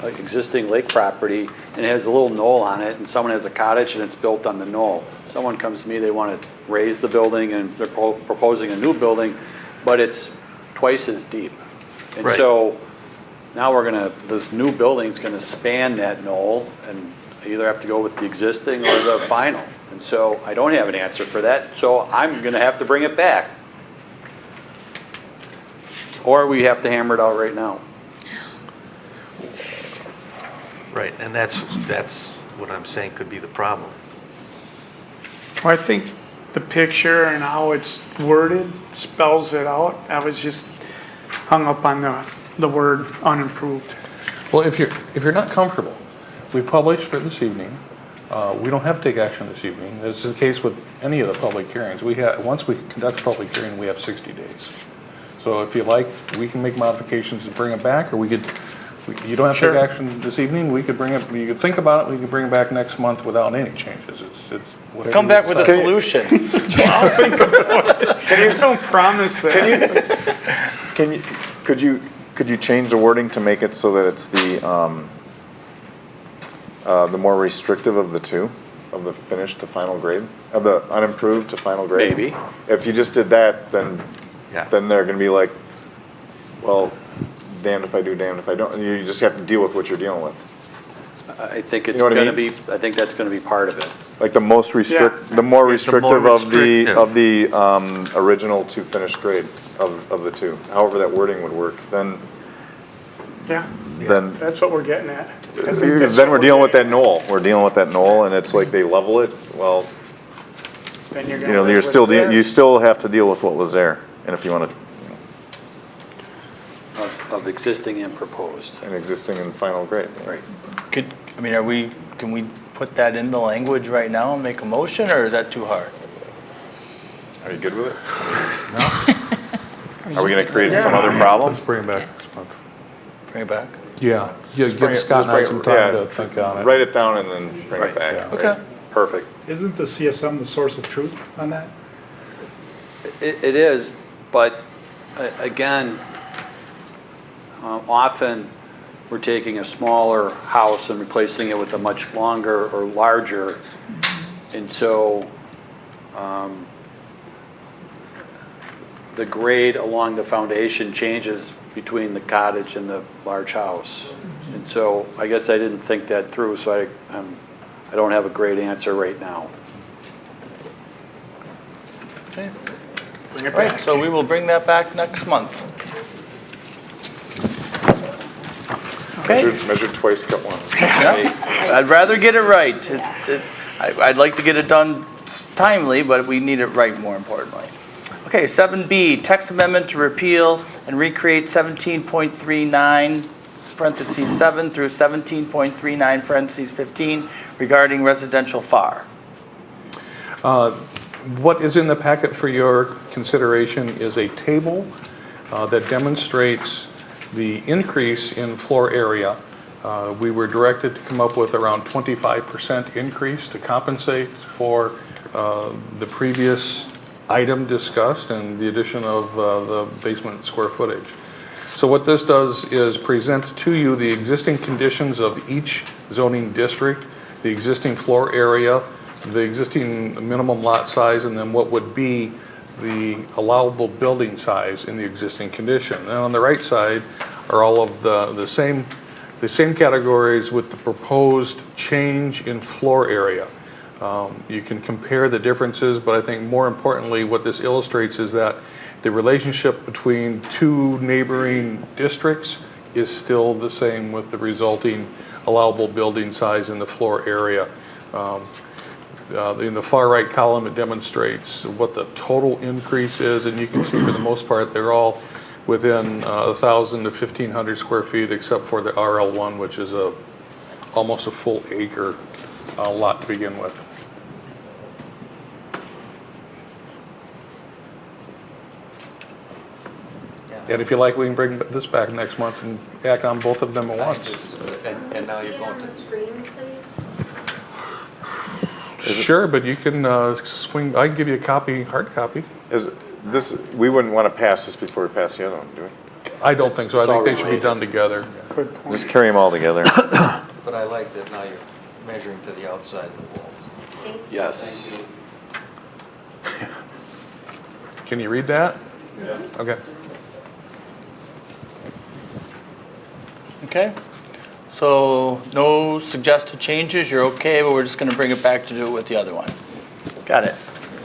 existing lake property, and it has a little knoll on it, and someone has a cottage and it's built on the knoll. Someone comes to me, they want to raise the building, and they're proposing a new building, but it's twice as deep. And Right. so now this new building's gonna span that knoll, and I either have to go with the existing or the final. And so I don't have an answer for that, so I'm gonna have to bring it back. Or we have to hammer it out right now. Right, and that's what I'm saying could be the problem. Well, I think the picture and how it's worded spells it out. I was just hung up on the word unimproved. Well, if you're not comfortable, we published for this evening. We don't have to take action this evening. This is the case with any of the public hearings. Once we conduct a public hearing, we have 60 days. So if you like, we can make modifications and bring it back, or you don't have to Sure. take action this evening. We could bring it, you could think about it, we could bring it back next month without any changes. It's whatever. Come you back with a decide. solution. I'll think about it. Don't promise that. Could you change the wording to make it so that it's the more restrictive of the two, of the finished to final grade, of the unimproved to final grade? Maybe. If you just did that, then Yeah. they're gonna be like, well, damned if I do, damned if I don't. You just have to deal with what you're dealing with. I think it's You know what I gonna mean? be, I think that's gonna be part of it. Like the most Yeah. the more Yeah, the more restrictive of the restrictive. original to finished grade of the two. However that wording would work, then Yeah, that's what we're getting at. I think that's then what we're dealing with that getting at. knoll. We're dealing with that knoll, and it's like they level it. Well, Then you're you gonna know, live you're with still this. you still have to deal with what was there, and if you want to, Of existing and proposed. an existing and final grade. Right. Can we put that in the language right now and make a motion, or is that too hard? Are you good with it? No. Are we going to create some other problem? Let's bring it back next month. Bring it back? Yeah, Just bring give it- Scott just and I bring some it- time yeah, to think on it. Write it down and then bring Right, it back. yeah. right? Okay. Perfect. Isn't the CSM the source of truth on that? It is, but again, often we're taking a smaller house and replacing it with a much longer or larger. And so the grade along the foundation changes between the cottage and the large house. And so I guess I didn't think that through, so I don't have a great answer right now. Okay. Bring it All right, back. so we will bring that back next month. Okay. Measured twice, cut once. I'd rather get it right. I'd like to get it done timely, but we need it right more importantly. Okay, 7B, text amendment to repeal and recreate 17.39, parentheses 7 through 17.39, parentheses 15, regarding residential FAR. What is in the packet for your consideration is a table that demonstrates the increase in floor area. We were directed to come up with around 25% increase to compensate for the previous item discussed and the addition of the basement square footage. So what this does is present to you the existing conditions of each zoning district, the existing floor area, the existing minimum lot size, and then what would be the allowable building size in the existing condition. And on the right side are all of the same categories with the proposed change in floor area. You can compare the differences, but I think more importantly what this illustrates is that the relationship between two neighboring districts is still the same with the resulting allowable building size in the floor area. In the far right column, it demonstrates what the total increase is, and you can see for the most part they're all within 1,000 to 1,500 square feet, except for the RL1, which is almost a full acre lot to begin with. And if you like, we can bring this back next month and act on both of them at once. And now you're going to. Sure, but you can swing. I can give you a copy, hard copy. We wouldn't want to pass this before we pass the other one, do we? I don't think so. I think they should be done together. Good point. Just carry them all together. But I like that now you're measuring to the outside of the walls. Yes. Thank you. Can you read that? Yeah. Okay. Okay. So no suggested changes, you're okay, but we're just gonna bring it back to do it with the other one. Got it.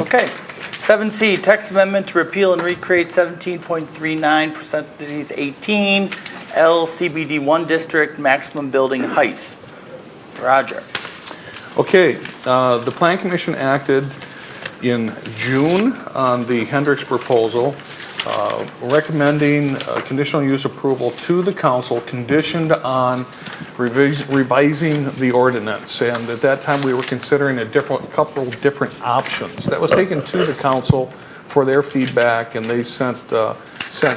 Okay. 7C, text amendment to repeal and recreate 17.39 parentheses 18 LCBD 1 district maximum building height. Roger. Okay, the Plan Commission acted in June on the Hendricks proposal, recommending conditional use approval to the council conditioned on revising the ordinance. And at that time, we were considering a couple different options. That was taken to the council for their feedback, and they sent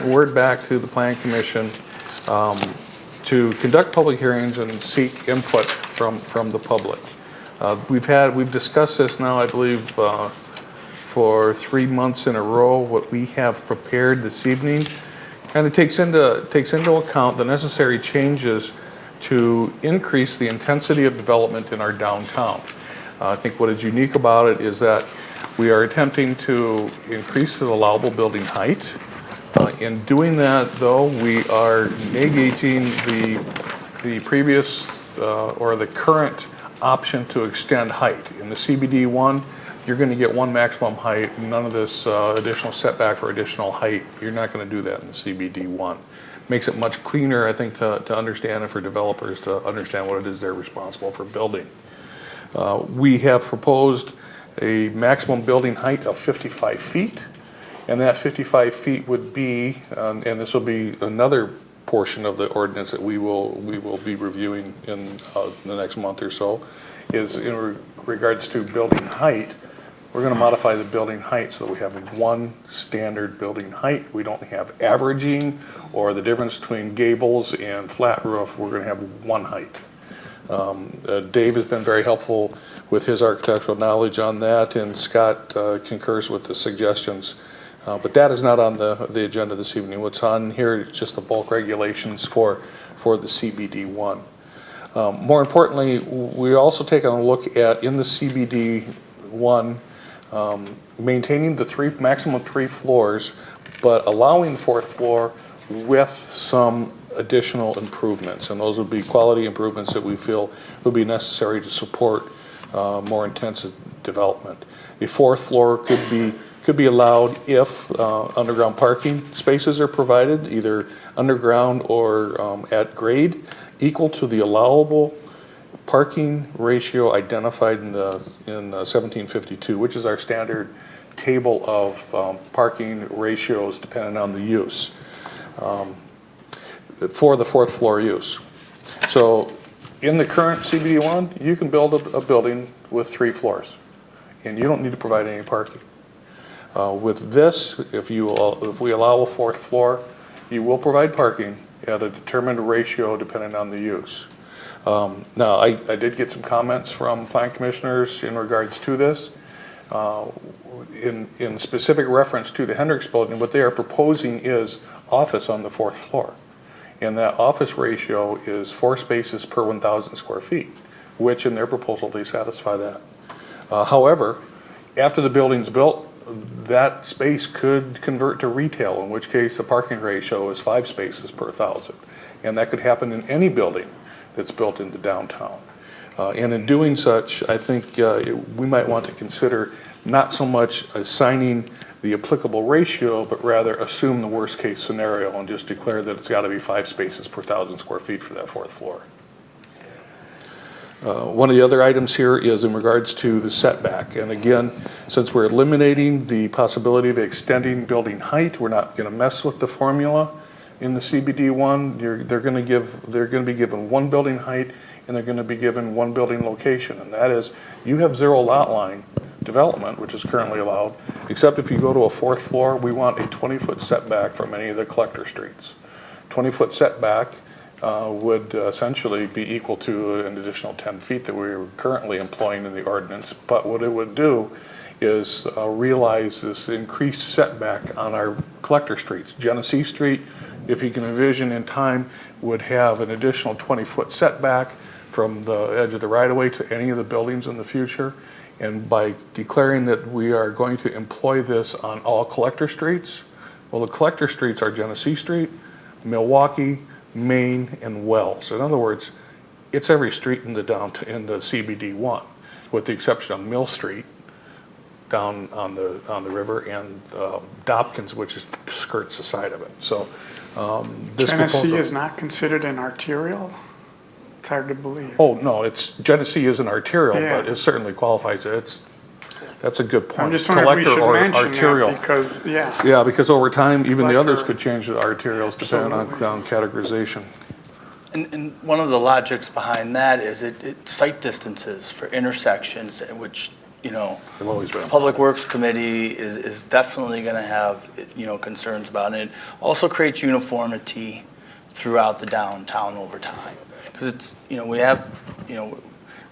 word back to the Plan Commission to conduct public hearings and seek input from the public. We've discussed this now, I believe, for 3 months in a row. What we have prepared this evening kind of takes into account the necessary changes to increase the intensity of development in our downtown. I think what is unique about it is that we are attempting to increase the allowable building height. In doing that, though, we are negating the previous or the current option to extend height. In the CBD1, you're going to get one maximum height, none of this additional setback for additional height. You're not going to do that in the CBD1. Makes it much cleaner, I think, to understand and for developers to understand what it is they're responsible for building. We have proposed a maximum building height of 55 feet, and that 55 feet would be, and this will be another portion of the ordinance that we will be reviewing in the next month or so, is in regards to building height. We're going to modify the building height so that we have one standard building height. We don't have averaging or the difference between gables and flat roof. We're going to have one height. Dave has been very helpful with his architectural knowledge on that, and Scott concurs with the suggestions. But that is not on the agenda this evening. What's on here is just the bulk regulations for the CBD1. More importantly, we also take a look at, in the CBD1, maintaining the maximum 3 floors, but allowing the 4th floor with some additional improvements. And those would be quality improvements that we feel would be necessary to support more intensive development. The 4th floor could be allowed if underground parking spaces are provided, either underground or at grade, equal to the allowable parking ratio identified in 1752, which is our standard table of parking ratios depending on the use for the 4th floor use. So in the current CBD1, you can build a building with 3 floors. and you don't need to provide any parking. With this, if we allow a 4th floor, you will provide parking at a determined ratio depending on the use. Now, I did get some comments from plan commissioners in regards to this. In specific reference to the Hendricks building, what they are proposing is office on the 4th floor. And that office ratio is 4 spaces per 1,000 square feet, which in their proposal, they satisfy that. However, after the building's built, that space could convert to retail, in which case the parking ratio is 5 spaces per 1,000. And that could happen in any building that's built into downtown. And in doing such, I think we might want to consider not so much assigning the applicable ratio, but rather assume the worst case scenario and just declare that it's got to be 5 spaces per 1,000 square feet for that 4th floor. One of the other items here is in regards to the setback. And again, since we're eliminating the possibility of extending building height, we're not going to mess with the formula in the CBD1. They're going to be given 1 building height, and they're going to be given 1 building location. And that is, you have 0 lot line development, which is currently allowed, except if you go to a 4th floor, we want a 20-foot setback from any of the collector streets. 20-foot setback would essentially be equal to an additional 10 feet that we're currently employing in the ordinance. But what it would do is realize this increased setback on our collector streets. Genesee Street, if you can envision in time, would have an additional 20-foot setback from the edge of the right-of-way to any of the buildings in the future. And by declaring that we are going to employ this on all collector streets, well, the collector streets are Genesee Street, Milwaukee, Main, and Wells. In other words, it's every street in the CBD1, with the exception of Mill Street down on the river, and Dopkins, which skirts the side of it. So this Genesee is not considered an arterial? It's hard to believe. Oh, no, Genesee is an arterial, Yeah. but it certainly qualifies it. That's a good point. I'm just wondering if we should Collector or mention arterial. that because, yeah. Yeah, because over time, even the others Collector. could change to arterials depending on categorization. And one of the logics behind that is site distances for intersections, which, They've always been. the Public Works Committee is definitely going to have, concerns about it. Also creates uniformity throughout the downtown over time. Because it's, we have,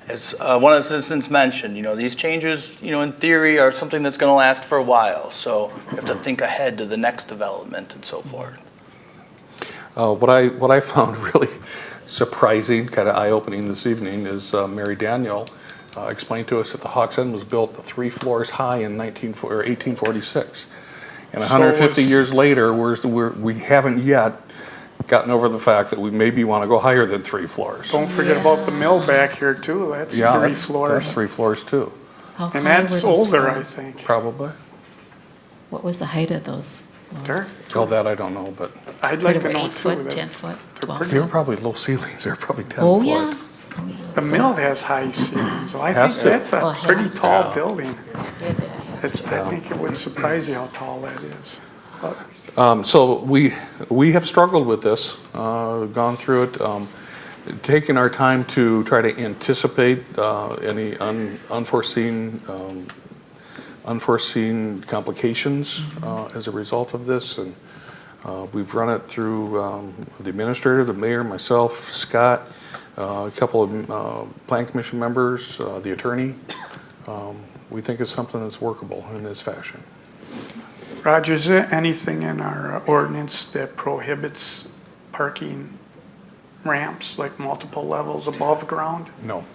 as one of the citizens mentioned, these changes, in theory, are something that's going to last for a while. So we have to think ahead to the next development and so forth. What I found really surprising, kind of eye-opening this evening, is Mary Daniel explained to us that the Hawks End was built 3 floors high in 1846. And 150 years later, we haven't yet gotten over the fact that we maybe want to go higher than 3 floors. Don't forget about the mill back here too, that's 3 floors. That's 3 floors too. And How high were that's those older, I floors? think. Probably. What was the height of those floors? Oh, that I don't know, but. I'd like They to were know 8 too. foot, that- 10 foot, 12 They were foot? probably low ceilings, they're probably 10 Oh, foot. yeah. The mill has high ceilings, so I Has think to. that's a Well, it pretty has to. tall building. It has I think it would surprise you how tall that is. So we have struggled with this, gone through it, taken our time to try to anticipate any unforeseen complications as a result of this. And we've run it through the administrator, the mayor, myself, Scott, a couple of plan commission members, the attorney. We think it's something that's workable in this fashion. Roger, is there anything in our ordinance that prohibits parking ramps, like multiple levels above ground? No.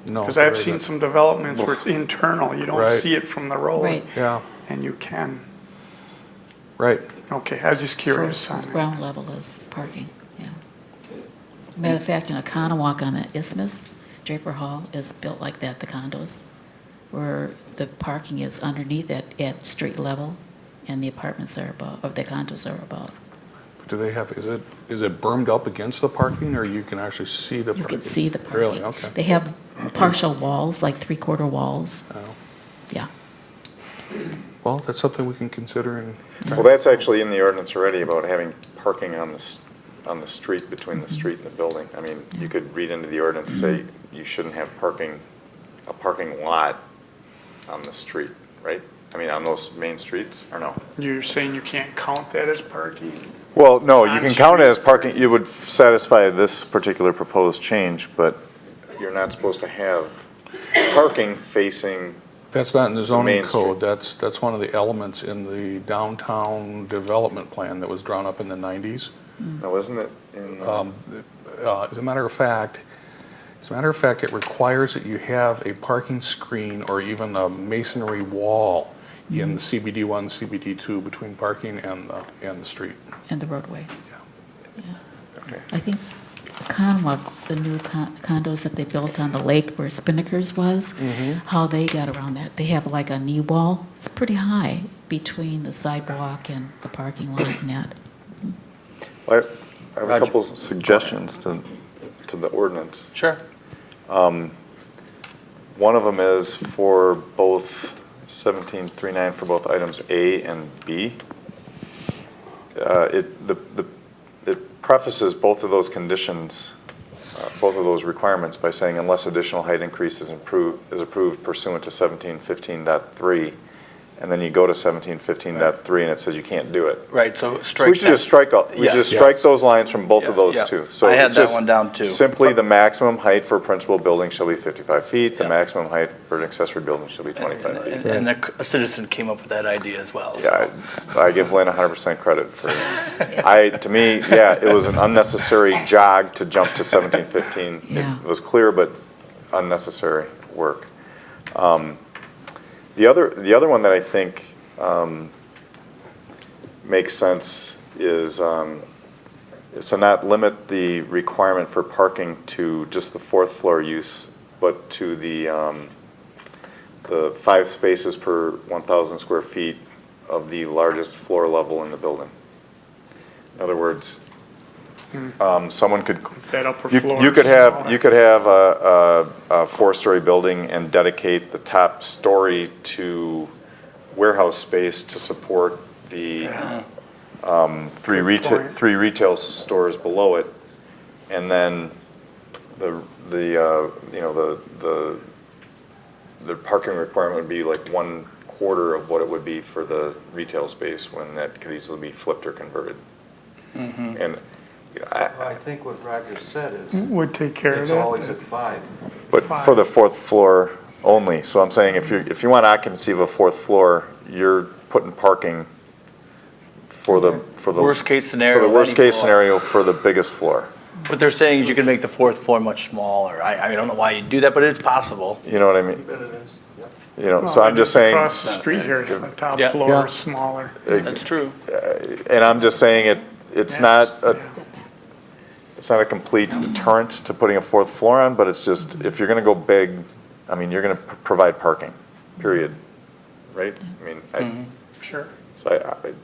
No. Because there I've seen isn't. some developments where it's internal, you don't Right. see it from the road. Right. Yeah, And you can. right. Okay, I was just curious on First that. ground level is parking, yeah. Matter of fact, in a condo walk on the Isthmus, Draper Hall is built like that, the condos, where the parking is underneath at street level, and the apartments are above, or the condos are above. Do they have, is it bermed up against the parking, or you can actually see the parking? You can see the parking. Really? Okay. They have partial walls, like 3/4 walls. Oh. Yeah. Well, that's something we can consider and. Well, that's actually in the ordinance already about having parking on the street, between the street and the building. I mean, you could read into the ordinance, say you shouldn't have a parking lot on the street, right? I mean, on those main streets, or no? You're saying you can't count that as parking? Well, no, you On can count it street. as parking, you would satisfy this particular proposed change, but you're not supposed to have parking facing, That's not in the zoning main code. That's one of the elements in the downtown development plan that was drawn up in the 90s. no, isn't it in? As a matter of fact, it requires that you have a parking screen or even a masonry wall in the CBD1, CBD2 between parking and the street. And the roadway. Yeah. Okay. I think the new condos that they built on the lake where Spinnaker's was, how they got around that. They have like a knee wall. It's pretty high between the sidewalk and the parking lot and that. I have a couple suggestions to the ordinance. Sure. One of them is for both 1739 for both items A and B. It prefaces both of those conditions, both of those requirements by saying unless additional height increase is approved pursuant to 1715.3, and then you go to 1715.3 and it says you can't do it. Right, so So strike we should just strike those lines from both of those Yeah. two. So I had it's that just one down too. Simply the maximum height for a principal building shall be 55 feet, the maximum height for an accessory building shall be 25 feet. And a citizen came up with that idea as well. so. Yeah, I give Lynn 100% credit for, to me, it was an unnecessary jog to jump to 1715. Yeah. It was clear, but unnecessary work. The other one that I think makes sense is to not limit the requirement for parking to just the fourth floor use, but to the 5 spaces per 1,000 square feet of the largest floor level in the building. In other words, someone could, That upper you floor could is have smaller. a 4-story building and dedicate the top story to warehouse space to support the 3 retail stores below it, and then the parking requirement would be like 1/4 of what it would be for the retail space when that could easily be flipped or converted. And I think what Roger said is. Would take care of It's that. always at 5. But for the 4th floor only, so I'm saying if you want occupancy of a 4th floor, you're putting parking for the Worst case scenario For the of worst any case floor. scenario for the biggest floor. What they're saying is you can make the 4th floor much smaller. I don't know why you do that, but it's possible. You know what I mean? You know, so I'm just saying. Across the street here, the top Yeah. floor Yeah. is smaller. That's true. And I'm just saying it's not a complete deterrent to putting a 4th floor on, but it's just, if you're gonna go big, I mean, you're gonna provide parking, period, right? I mean, Sure. so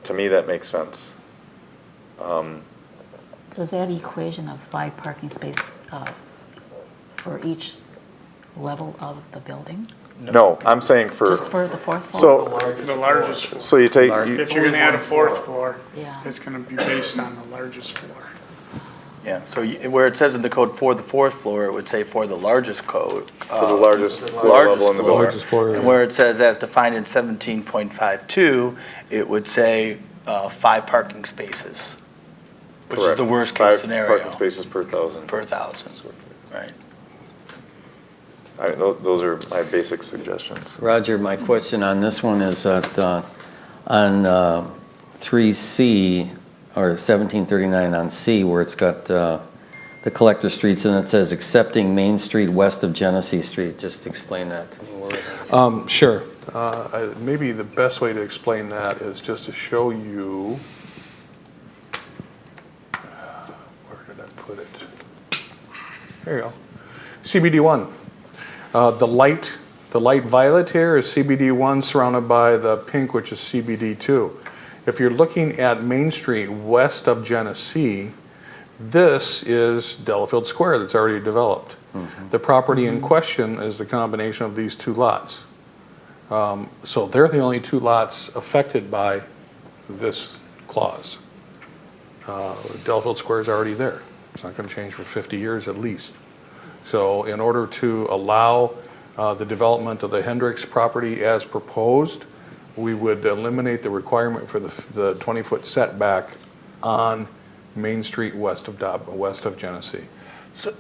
to me, that makes sense. So is that equation of 5 parking space for each level of the building? No, I'm saying for. Just for the 4th floor? So, The largest floor. so you take. If you're gonna add a 4th floor, Yeah. it's gonna be based on the largest floor. Yeah, so where it says in the code for the 4th floor, it would say for the largest code. For the largest floor level in the building. Largest floor, And where it says as defined in 17.52, it would say 5 parking spaces, which is Correct. the worst 5 case scenario. parking spaces per 1,000. Per 1,000, right. Those are my basic suggestions. Roger, my question on this one is that on 3C, or 1739 on C, where it's got the collector streets, and it says accepting Main Street west of Genesee Street. Just explain that to me. Sure. Maybe the best way to explain that is just to show you, where did I put it? There you go. CBD1. The light violet here is CBD1 surrounded by the pink, which is CBD2. If you're looking at Main Street west of Genesee, this is Delafield Square that's already developed. The property in question is the combination of these 2 lots. So they're the only 2 lots affected by this clause. Delafield Square is already there. It's not going to change for 50 years at least. So in order to allow the development of the Hendricks property as proposed, we would eliminate the requirement for the 20-foot setback on Main Street west of Genesee.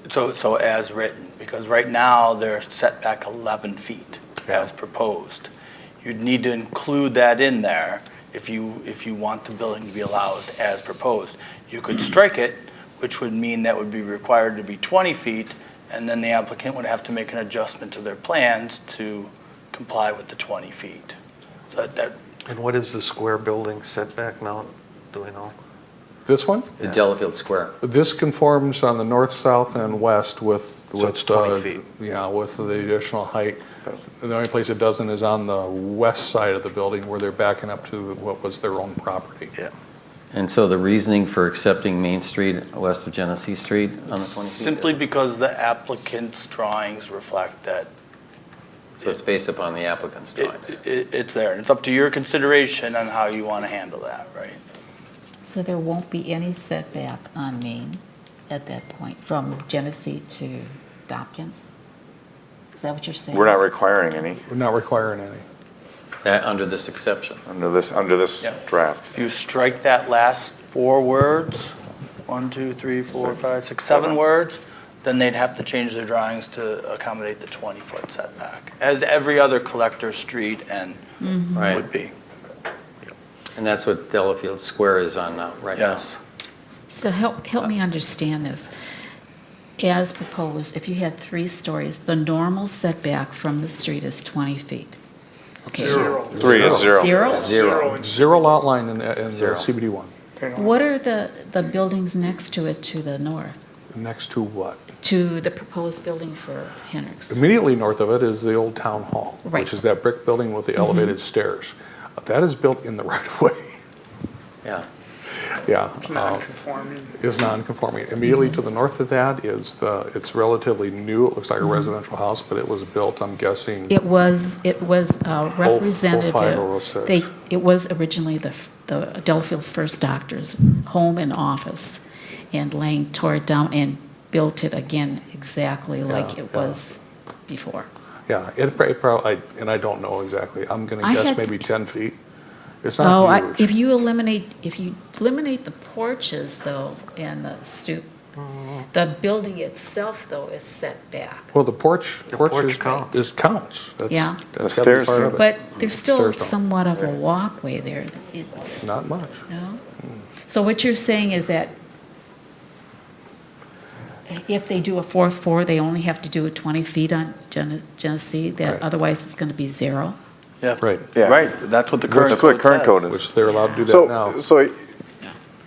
So as written, because right now they're set back 11 feet as proposed. You'd need to include that in there if you want the building to be allowed as proposed. You could strike it, which would mean that would be required to be 20 feet, and then the applicant would have to make an adjustment to their plans to comply with the 20 feet. So that And what is the square building setback now? Do we know? This one? The Delafield Square. This conforms on the north, south, and west with, it's 20 feet. Yeah, with the additional height. The only place it doesn't is on the west side of the building where they're backing up to what was their own property. Yeah. And so the reasoning for accepting Main Street west of Genesee Street on the 20 feet? simply because the applicant's drawings reflect that So it's based upon the applicant's drawings? it's there. And it's up to your consideration on how you want to handle that, right? So there won't be any setback on Main at that point, from Genesee to Dopkins? Is that what you're saying? We're not requiring any. We're not requiring any. That, under this exception? Under this draft. If you strike that last 4 words, 1, 2, 3, 4, 5, 6, 7 words, then they'd have to change their drawings to accommodate the 20-foot setback, as every other collector street and would be. And that's what Delafield Square is on now, right now? Yes. So help me understand this. As proposed, if you had 3 stories, the normal setback from the street is 20 feet. Okay. 3 is 0. Zero? Zero lot line in the Zero. CBD1. What are the buildings next to it to the north? Next to what? To the proposed building for Hendricks? Immediately north of it is the old town hall, Right. which is that brick building with the elevated stairs. That is built in the right of way. Yeah. Yeah. It's non-conforming. Is non-conforming. Immediately to the north of that is it's relatively new. It looks like a residential house, but it was built, I'm guessing. It was representative. 05 or 06. It was originally the Delafield's first doctor's home and office, and Lang tore it down and built it again exactly like it was before. Yeah, it probably, and I don't know exactly. I'm going to I guess had- maybe 10 feet. It's not huge. If you eliminate the porches though and the stoop, the building itself though is set back. Well, the porch counts. Counts. That's, Yeah. That's The gotta be stairs part do. of it. But there's still Stairs don't. somewhat of a walkway there. It's, Not much. no? So what you're saying is that if they do a 4th floor, they only have to do it 20 feet on Genesee, that Right. otherwise it's going to be 0? Yeah. Right. Yeah. Right, that's what the current That's what current code code is. Which they're allowed to do that now.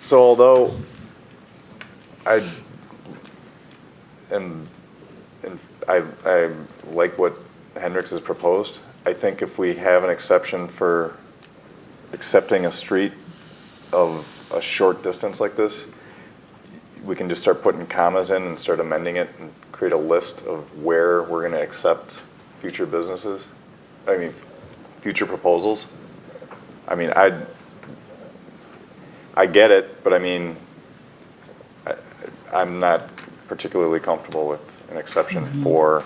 So although I like what Hendricks has proposed, I think if we have an exception for accepting a street of a short distance like this, we can just start putting commas in and start amending it and create a list of where we're going to accept future businesses. I mean, future proposals. I mean, I get it, but I mean, I'm not particularly comfortable with an exception for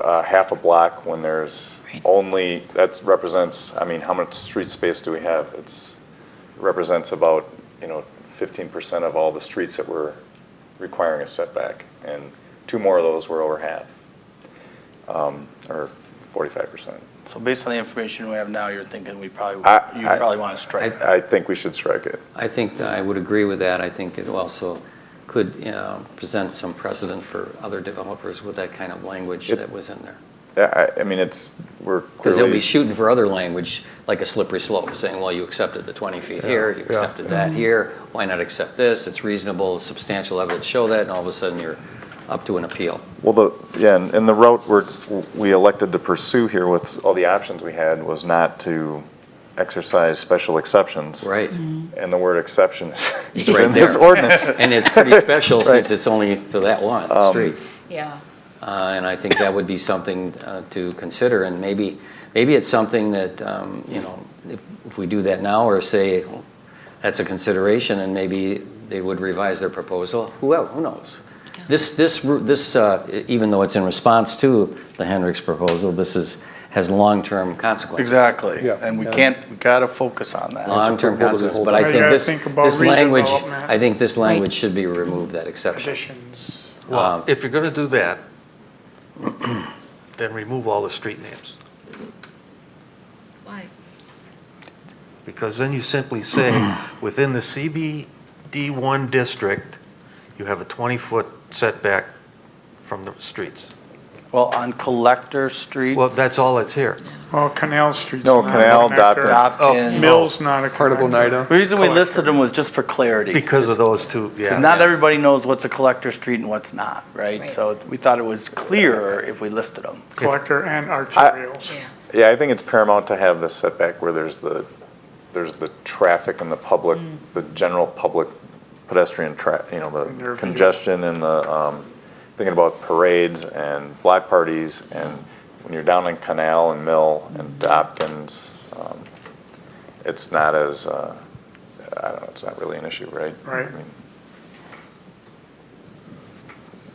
half a block when there's only, that represents, I mean, how much street space do we have? It represents about, 15% of all the streets that we're requiring a setback, and 2 more of those were over half, or 45%. So based on the information we have now, you're thinking you probably want to strike that. I think we should strike it. I think I would agree with that. I think it also could present some precedent for other developers with that kind of language that was in there. I mean, we're Because they'll be clearly, shooting for other language, like a slippery slope, saying, well, you accepted the 20 feet here, you accepted that here, why not accept this? It's reasonable, substantial evidence show that, and all of a sudden you're up to an appeal. well, and the route we elected to pursue here with all the options we had was not to exercise special exceptions. Right. And the word exception is It's in right this there. ordinance. And it's pretty special Right. since it's only for that one street. Yeah. And I think that would be something to consider, and maybe it's something that, if we do that now, or say that's a consideration, and maybe they would revise their proposal, who knows? Even though it's in response to the Hendricks proposal, has long-term consequences. Exactly. Yeah. And we gotta focus on that. Long-term consequences, but I You think gotta this, think about this language, redevelopment. I think this language should be removed, that exception. Additions. Well, if you're gonna do that, then remove all the street names. Why? Because then you simply say, within the CBD1 district, you have a 20-foot setback from the streets. Well, on Collector Street. Well, that's all that's here. Well, Canal Street's No, not Canal, a connector. Dopkins. Mill's not a Part of connector. Oneida. The reason we listed them was just for clarity. Because of those two, yeah. Not everybody knows what's a Collector Street and what's not, right? Right. So we thought it was clearer if we listed them. Collector and arterials. Yeah. Yeah, I think it's paramount to have this setback where there's the traffic and the public, the general public pedestrian the congestion and the, thinking about parades and block parties, and when you're down in Canal and Mill and Dopkins, it's not as, I don't know, it's not really an issue, right? Right. I mean,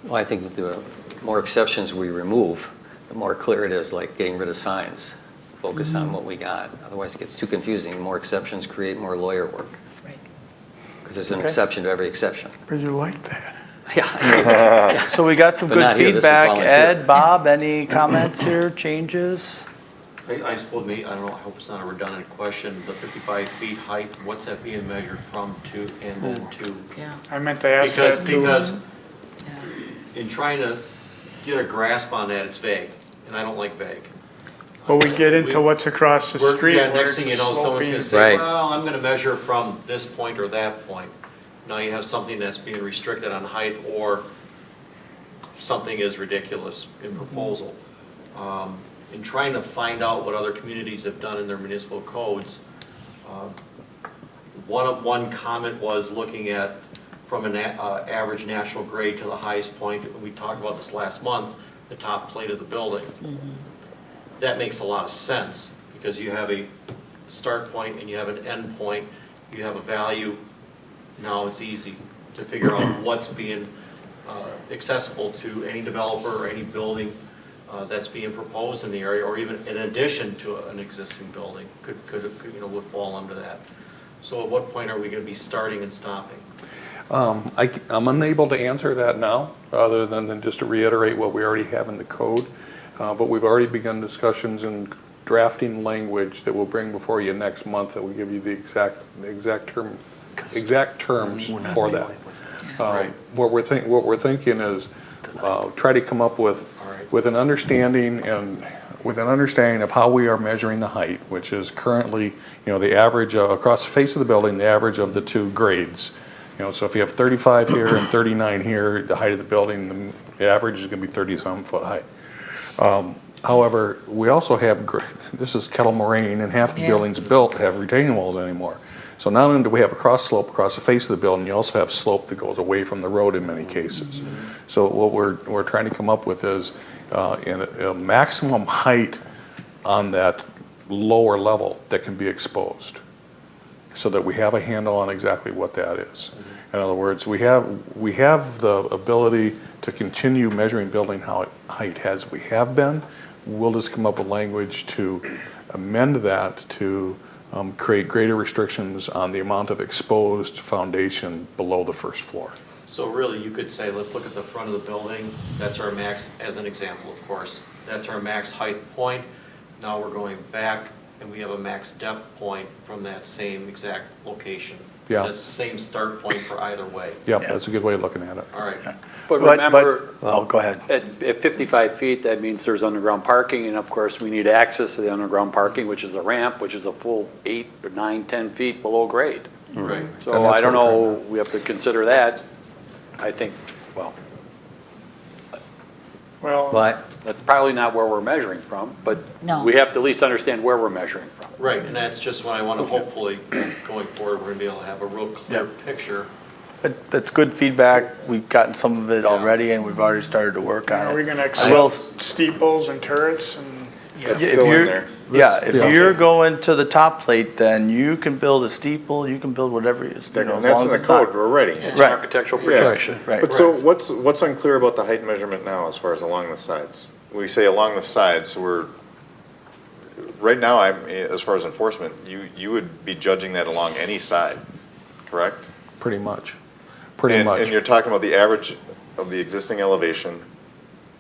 Well, I think the more exceptions we remove, the more clear it is, like getting rid of signs. Focus on what we got. Otherwise, it gets too confusing. More exceptions create more lawyer work. Right. Because there's an exception to every exception. But you like that. Yeah. So we got some But good not here, this is feedback. volunteer. Ed, Bob, any comments here, changes? I suppose I don't know, I hope it's not a redundant question, the 55 feet height, what's that being measured from to and then to? Yeah. I meant to ask that too. Because in trying to get a grasp on that, it's vague, and I don't like vague. Well, we get into what's across the street. Yeah, where next it's thing a you know, someone's sloping- gonna say, Right. well, I'm gonna measure from this point or that point. Now you have something that's being restricted on height, or something is ridiculous in proposal. In trying to find out what other communities have done in their municipal codes, one comment was looking at from an average national grade to the highest point, we talked about this last month, the top plate of the building. That makes a lot of sense, because you have a start point and you have an end point, you have a value. Now it's easy to figure out what's being accessible to any developer or any building that's being proposed in the area, or even in addition to an existing building would fall under that. So at what point are we going to be starting and stopping? I'm unable to answer that now, other than just to reiterate what we already have in the code. But we've already begun discussions and drafting language that we'll bring before you next month, that will give you the exact terms for that. What we're thinking is try to come up with an understanding of how we are measuring the height, which is currently, the average across the face of the building, the average of the two grades. So if you have 35 here and 39 here, the height of the building, the average is going to be 30-some foot high. However, we also have, this is kettle moraine, and half the buildings built have retaining walls anymore. So not only do we have a cross slope across the face of the building, you also have slope that goes away from the road in many cases. So what we're trying to come up with is a maximum height on that lower level that can be exposed, so that we have a handle on exactly what that is. In other words, we have the ability to continue measuring building height as we have been. We'll just come up with language to amend that to create greater restrictions on the amount of exposed foundation below the first floor. So really, you could say, let's look at the front of the building. That's our max, as an example, of course. That's our max height point. Now we're going back, and we have a max depth point from that same exact location. Yeah. That's the same start point for either way. Yeah, that's a good way of looking at it. All right. But remember, go ahead. At 55 feet, that means there's underground parking, and of course, we need access to the underground parking, which is a ramp, which is a full 8 or 9, 10 feet below grade. Right. So I don't know, we have to consider that. I think, Well, that's probably not where we're measuring from, but No. we have to at least understand where we're measuring from. Right, and that's just what I want to hopefully, going forward, we're going to be able to have a real clear picture. That's good feedback. We've gotten some of it already, and we've already started to work on it. are we gonna I will- accept steeples and turrets and? It's still in there. Yeah, if Yeah. you're going to the top plate, then you can build a steeple, you can build whatever you know, And as that's long in as the it's not- code already. It's Right. architectural Yeah. protection. Right. But so what's unclear about the height measurement now as far as along the sides? We say along the sides, so right now, as far as enforcement, you would be judging that along any side, correct? Pretty much. Pretty much. And you're talking about the average of the existing elevation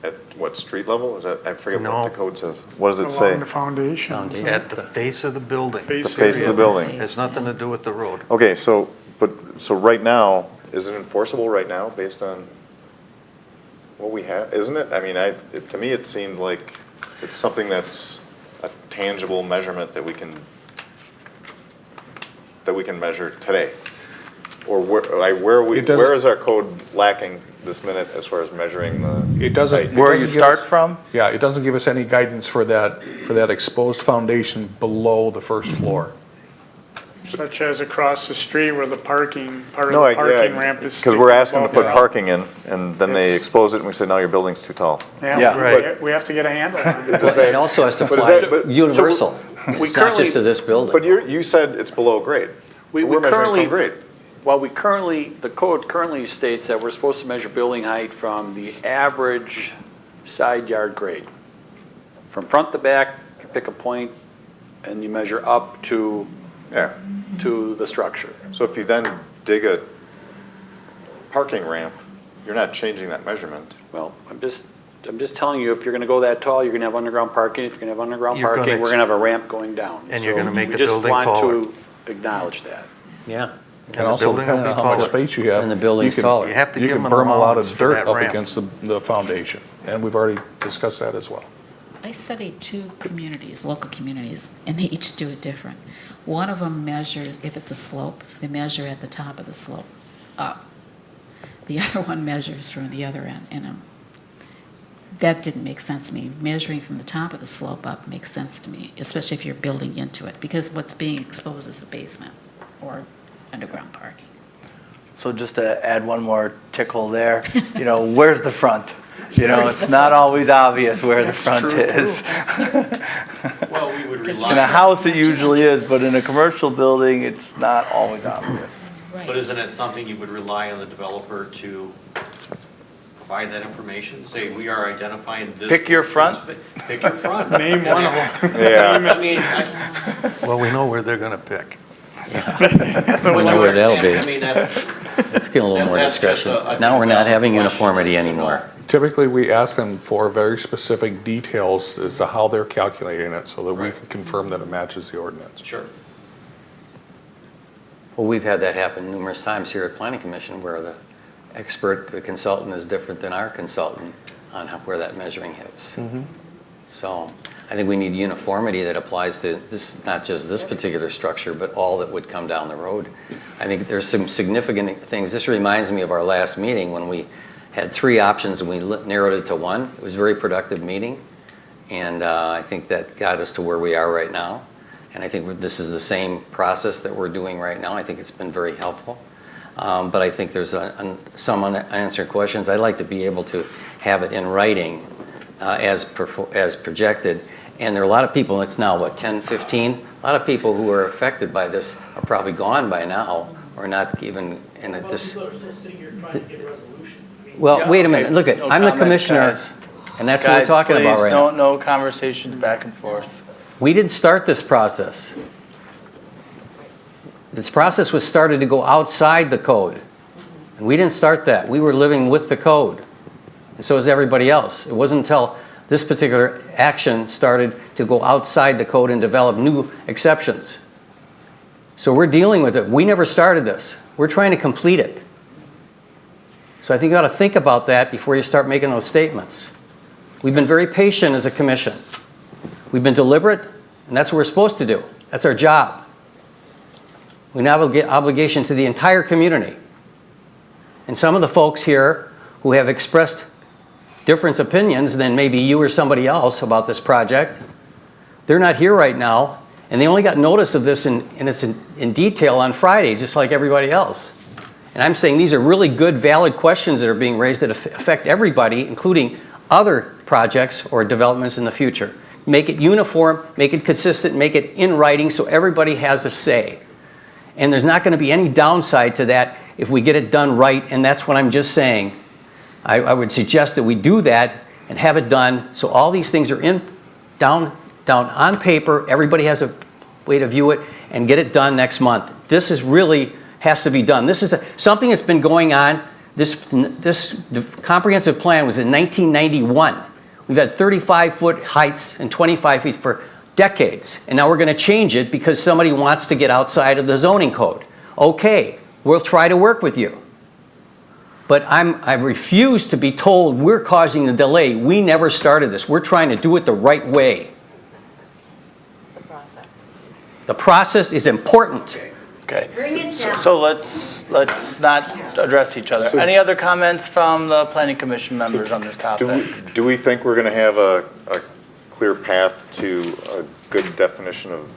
at what, street level? Is that, I forget No. what the code says. What does it say? Along the foundation. At the face of the building. The face of the building. Has nothing to do with the road. Okay, so right now, is it enforceable right now based on what we have? Isn't it? I mean, to me, it seemed like it's something that's a tangible measurement that we can measure today. Or where is our code lacking this minute as far as measuring the? It doesn't. Where it you doesn't start give us- from? Yeah, it doesn't give us any guidance for that exposed foundation below the first floor. Such as across the street where the parking, part of No, the parking ramp is. because we're asking to sticking put above. parking in, and then they expose it, and we say, no, your building's too tall. Yeah, Right. we have to get a handle on it. Does that- It also has to but is apply that- but- universal. we It's not currently- just to this building. But you said it's below grade. We We're measuring currently, from grade. well, the code currently states that we're supposed to measure building height from the average side yard grade. From front to back, you pick a point, and you measure up to the structure. So if you then dig a parking ramp, you're not changing that measurement. Well, I'm just telling you, if you're gonna go that tall, you're gonna have underground parking. If you're gonna have underground You're parking, gonna we're gonna have a ramp going down. And you're So gonna make the We building just taller. want to acknowledge that. Yeah. And also, building will depending be on how much taller. space you have. And the building's you can- taller. You have to You give can them an berm a lot allowance of for dirt that up ramp. against the foundation, and we've already discussed that as well. I studied two communities, local communities, and they each do it different. One of them measures, if it's a slope, they measure at the top of the slope up. The other one measures from the other end, and that didn't make sense to me. Measuring from the top of the slope up makes sense to me, especially if you're building into it, because what's being exposed is the basement or underground parking. So just to add one more tickle there, where's the front? Where's It's the not front? always obvious where the That's front true, too. is. Well, we would Because rely. In a house, it usually is, but in a commercial building, it's not always obvious. But isn't it something you would rely on the developer to provide that information? Say, we are identifying this. Pick your front? Pick your front. Name one of them. Yeah. I mean, Well, we know where they're gonna pick. We know where they'll be. I mean, that's. Let's get a little more That's just discretion. a Now we're not having question. uniformity anymore. Typically, we ask them for very specific details as to how they're calculating it, so that we can confirm that it matches the ordinance. Sure. Well, we've had that happen numerous times here at Planning Commission where the expert, the consultant is different than our consultant on where that measuring hits. So I think we need uniformity that applies to this, not just this particular structure, but all that would come down the road. I think there's some significant things. This reminds me of our last meeting when we had three options and we narrowed it to one. It was a very productive meeting. And I think that got us to where we are right now. And I think this is the same process that we're doing right now. I think it's been very helpful. But I think there's some unanswered questions. I'd like to be able to have it in writing as projected. And there are a lot of people, it's now, what, 10, 15? A lot of people who are affected by this are probably gone by now, or not even in this. People are still sitting here trying to get a resolution. Well, Yeah, wait a okay. minute, look, No I'm the comments, commissioner, guys. and that's what we're talking about right now. Guys, please, no conversations back and forth. We didn't start this process. This process was started to go outside the code. And we didn't start that. We were living with the code. And so is everybody else. It wasn't until this particular action started to go outside the code and develop new exceptions. So we're dealing with it. We never started this. We're trying to complete it. So I think you ought to think about that before you start making those statements. We've been very patient as a commission. We've been deliberate, and that's what we're supposed to do. That's our job. We have an obligation to the entire community. And some of the folks here who have expressed different opinions than maybe you or somebody else about this project, they're not here right now, and they only got notice of this in detail on Friday, just like everybody else. And I'm saying these are really good, valid questions that are being raised that affect everybody, including other projects or developments in the future. make it uniform, make it consistent, make it in writing so everybody has a say. And there's not going to be any downside to that if we get it done right, and that's what I'm just saying. I would suggest that we do that and have it done so all these things are down on paper, everybody has a way to view it, and get it done next month. This is really has to be done. This is something that's been going on. The comprehensive plan was in 1991. We've had 35-foot heights and 25 feet for decades, and now we're going to change it because somebody wants to get outside of the zoning code. Okay, we'll try to work with you. But I refuse to be told we're causing the delay. We never started this. We're trying to do it the right way. It's a process. The process is important. Okay. Bring it down. So let's not address each other. Any other comments from the planning commission members on this topic? Do we think we're going to have a clear path to a good definition of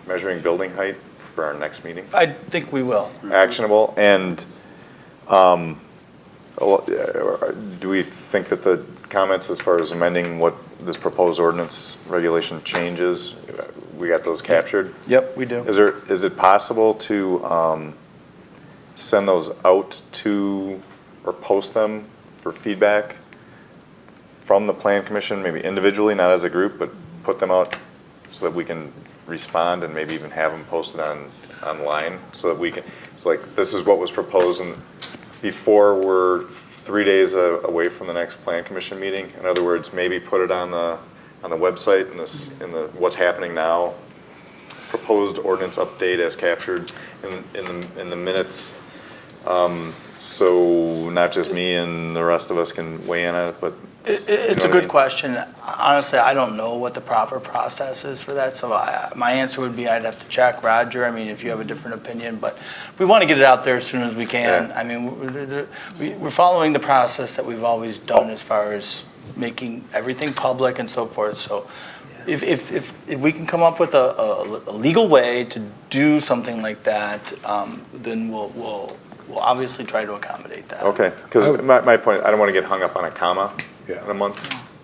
measuring building height for our next meeting? I think we will. Actionable, and do we think that the comments as far as amending what this proposed ordinance regulation changes, we got those captured? Yep, we do. Is it possible to send those out to, or post them for feedback from the Plan Commission, maybe individually, not as a group, but put them out so that we can respond and maybe even have them posted online so that we can, it's like, this is what was proposed, and before we're 3 days away from the next Plan Commission meeting. In other words, maybe put it on the website in the what's happening now, proposed ordinance update as captured in the minutes. So not just me and the rest of us can weigh in on it, but It's a good question. Honestly, I don't know what the proper process is for that, so my answer would be I'd have to check. Roger, I mean, if you have a different opinion, but we want to get it out there as soon as we can. Yeah. I mean, we're following the process that we've always done as far as making everything public and so forth, so if we can come up with a legal way to do something like that, then we'll obviously try to accommodate that. okay, because my point, I don't want to get hung up on a comma in a month.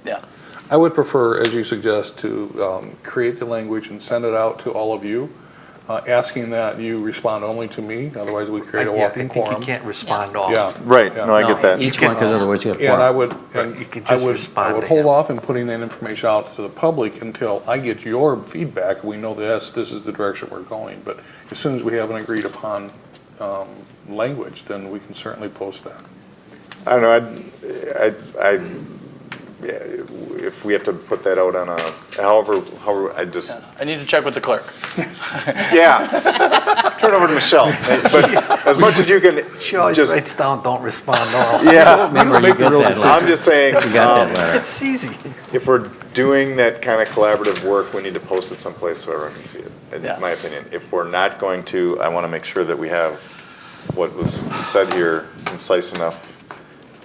Yeah. I would prefer, as you suggest, to create the language and send it out to all of you, asking that you respond only to me, otherwise we create a walking quorum. I think you can't respond all. Yeah. Right, no, I get that. Each one, because otherwise you have And I quorum. would, You can I just would respond to hold him. off in putting that information out to the public until I get your feedback. We know that this is the direction we're going, but as soon as we have an agreed upon language, then we can certainly post that. I don't know, yeah, if we have to put that out on however, I just, I need to check with the clerk. yeah. Turn it over to Michelle, but as much as you can. She always just writes down, don't respond all. Yeah. Remember, you got that, I'm just saying, You got that letter. It's easy. if we're doing that kind of collaborative work, we need to post it someplace so everyone can see it, in Yeah. my opinion. If we're not going to, I want to make sure that we have what was said here concise enough,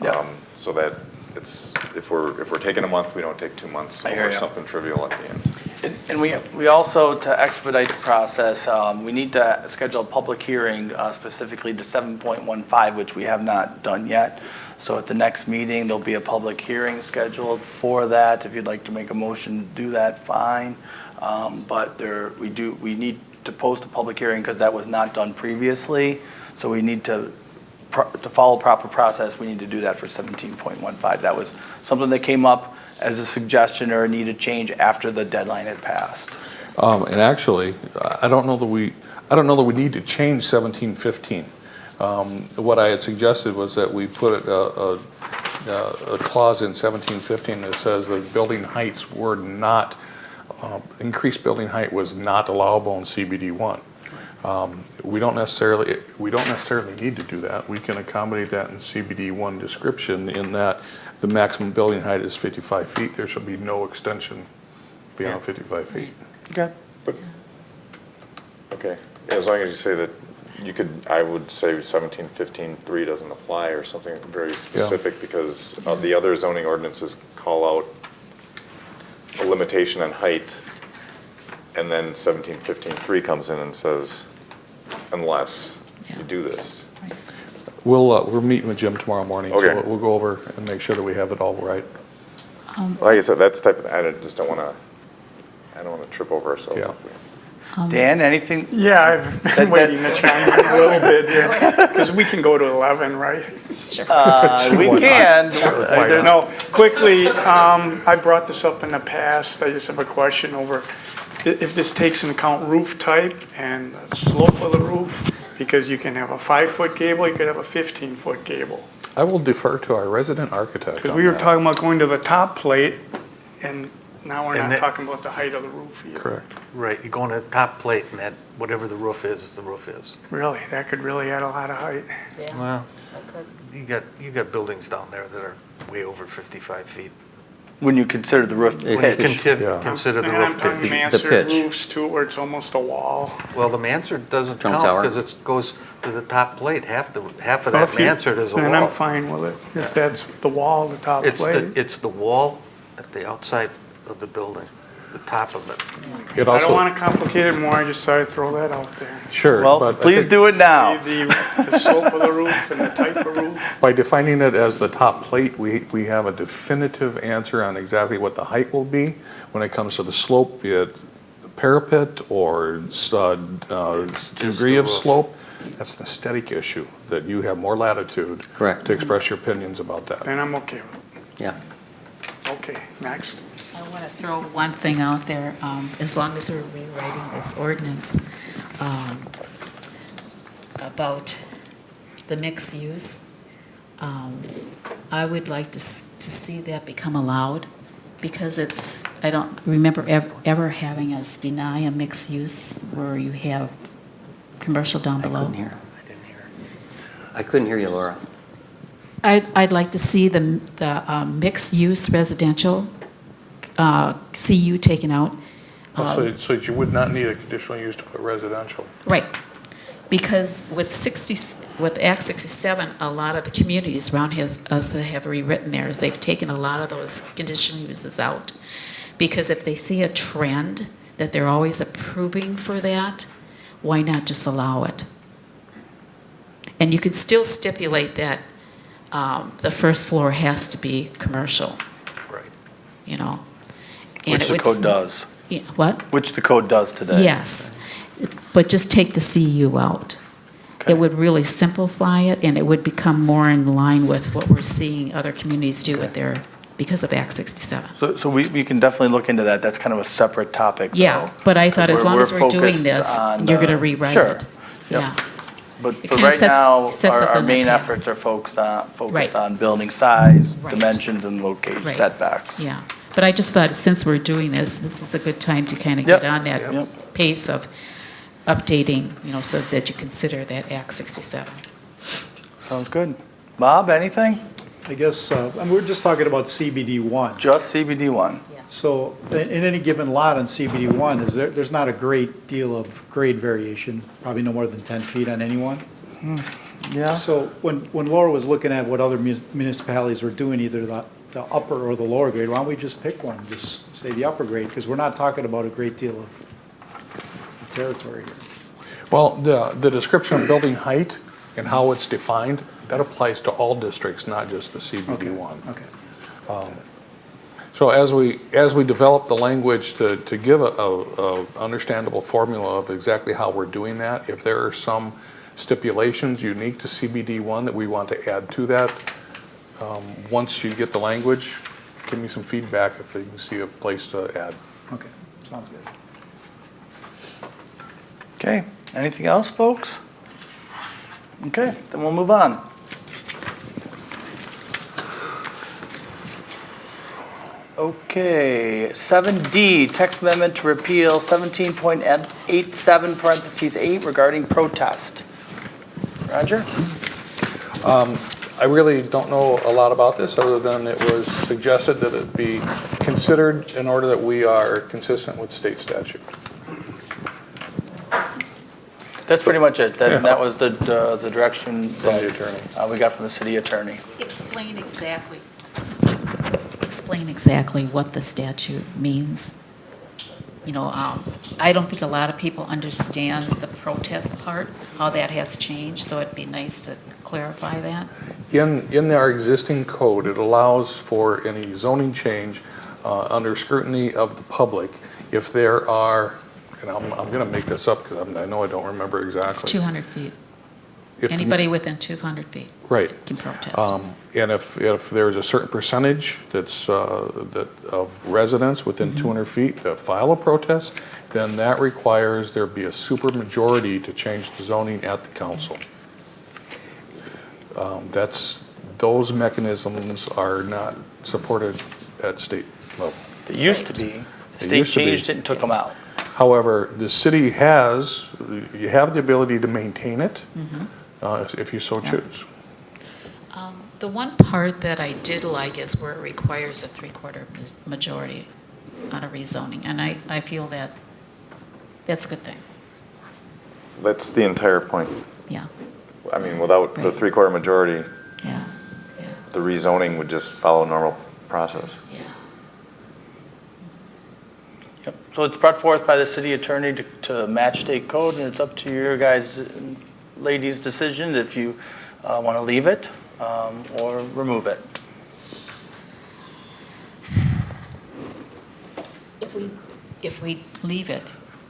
Yeah. so that it's, if we're taking a month, we don't take 2 months I hear or you. something trivial at the end. And we also, to expedite the process, we need to schedule a public hearing specifically to 7.15, which we have not done yet. So at the next meeting, there'll be a public hearing scheduled for that. If you'd like to make a motion to do that, fine. But we need to post a public hearing because that was not done previously. So we need to follow proper process, we need to do that for 17.15. That was something that came up as a suggestion or a needed change after the deadline had passed. And actually, I don't know that we need to change 1715. What I had suggested was that we put a clause in 1715 that says that building heights were not, increased building height was not allowable in CBD1. We don't necessarily need to do that. We can accommodate that in CBD1 description in that the maximum building height is 55 feet. There shall be no extension beyond 55 feet. Okay. Okay, as long as you say that you could, I would say 1715.3 doesn't apply or something very specific, because of the other zoning ordinances call out a limitation on height, and then 1715.3 comes in and says, unless you do this. We're meeting with Jim tomorrow morning, Okay. so we'll go over and make sure that we have it all right. Like I said, that's type of, I just don't want to I don't want to trip over ourselves. Dan, anything? Yeah, I've been waiting to chime in a little bit here, because we can go to 11, right? We can. No, quickly, I brought this up in the past, I just have a question over if this takes into account roof type and the slope of the roof, because you can have a 5-foot gable, you could have a 15-foot gable. I will defer to our resident architect. Because on we were that. talking about going to the top plate, and now we're And not that- talking about the height of the roof either. Correct. Right, you go on the top plate and that, whatever the roof is, the roof is. Really, that could really add a lot of height. Well, you got buildings down there that are way over 55 feet. When you consider the roof When you pitch. consider the And roof I'm talking pitch. mansard roofs too, where it's almost a wall. Well, the mansard doesn't Trump count tower. because it goes to the top plate. Half of Well, that if you- mansard is a Then I'm wall. fine with it, if that's the wall, the top plate. It's the wall at the outside of the building, the top of it. I don't want to complicate it more, I just thought I'd throw that out there. Sure. Well, but I please think do it now. The slope of the roof and the type of roof. By defining it as the top plate, we have a definitive answer on exactly what the height will be when it comes to the slope, be it parapet or degree the of roof. slope. That's an aesthetic issue, that you have more latitude Correct. to express your opinions about that. Then I'm okay with Yeah. it. Okay, next. I want to throw one thing out there, as long as we're rewriting this ordinance, about the mixed use. I would like to see that become allowed, because I don't remember ever having us deny a mixed use where you have commercial down below. I couldn't hear you, Laura. I'd like to see the mixed-use residential, CU taken out. So you would not need a conditional use to put residential. Right, because with Act 67, a lot of the communities around us that have rewritten theirs, they've taken a lot of those conditional uses out. Because if they see a trend that they're always approving for that, why not just allow it? And you could still stipulate that the first floor has to be commercial. Right. You know? And Which it the would code does. Yeah, what? Which the code does today. Yes, but just take the CU out. It would really simplify it, and it would become more in line with what we're seeing other communities do with their, because of Act 67. So we can definitely look into that. That's kind of a separate topic. Yeah, though, but I thought 'cause as long as we're doing focused this, on, you're going to rewrite sure. it. Yep. Yeah. But It for kinda right now, sets us our on that main path. efforts are focused Right. on building size, Right. dimensions, and location Right. setbacks. Yeah, but I just thought since we're doing this is a good time to kind of Yep. get on that Yep. pace of updating, so that you consider that Act 67. Sounds good. Bob, anything? I guess, we're just talking about CBD1. Just CBD1. So in any given lot on CBD1, there's not a great deal of grade variation, probably no more than 10 feet on any one? Yeah. So when Laura was looking at what other municipalities were doing, either the upper or the lower grade, why don't we just pick one, just say the upper grade, because we're not talking about a great deal of territory here. Well, the description of building height and how it's defined, that applies to all districts, not just the CBD1. Okay. So as we develop the language to give a understandable formula of exactly how we're doing that, if there are some stipulations unique to CBD1 that we want to add to that, once you get the language, give me some feedback if you see a place to add. Okay, sounds good. Okay, anything else, folks? Okay, then we'll move on. Okay, 7D, text amendment to repeal 17.87 parentheses 8 regarding protest. Roger? I really don't know a lot about this, other than it was suggested that it be considered in order that we are consistent with state statute. That's pretty much it. Yeah. That was the direction From the that attorney. we got from the city attorney. Explain exactly what the statute means. I don't think a lot of people understand the protest part, how that has changed, so it'd be nice to clarify that. In our existing code, it allows for any zoning change under scrutiny of the public if there are, and I'm going to make this up because I know I don't remember exactly. It's 200 feet. If the- Anybody within 200 feet Right. can protest. And if there's a certain percentage that's, that of residents within 200 feet that file a protest, then that requires there be a supermajority to change the zoning at the council. Those mechanisms are not supported at state level. It used to be. They State used to be. changed it and took them out. However, the city has, you have the ability to maintain it if you so choose. The one part that I did like is where it requires a 3/4 majority on a rezoning, and I feel that that's a good thing. That's the entire point. Yeah. I mean, without the 3/4 majority, Yeah. the rezoning would just follow normal process. Yep. So it's brought forth by the city attorney to match state code, and it's up to your guys, ladies' decision if you want to leave it or remove it. If we leave it,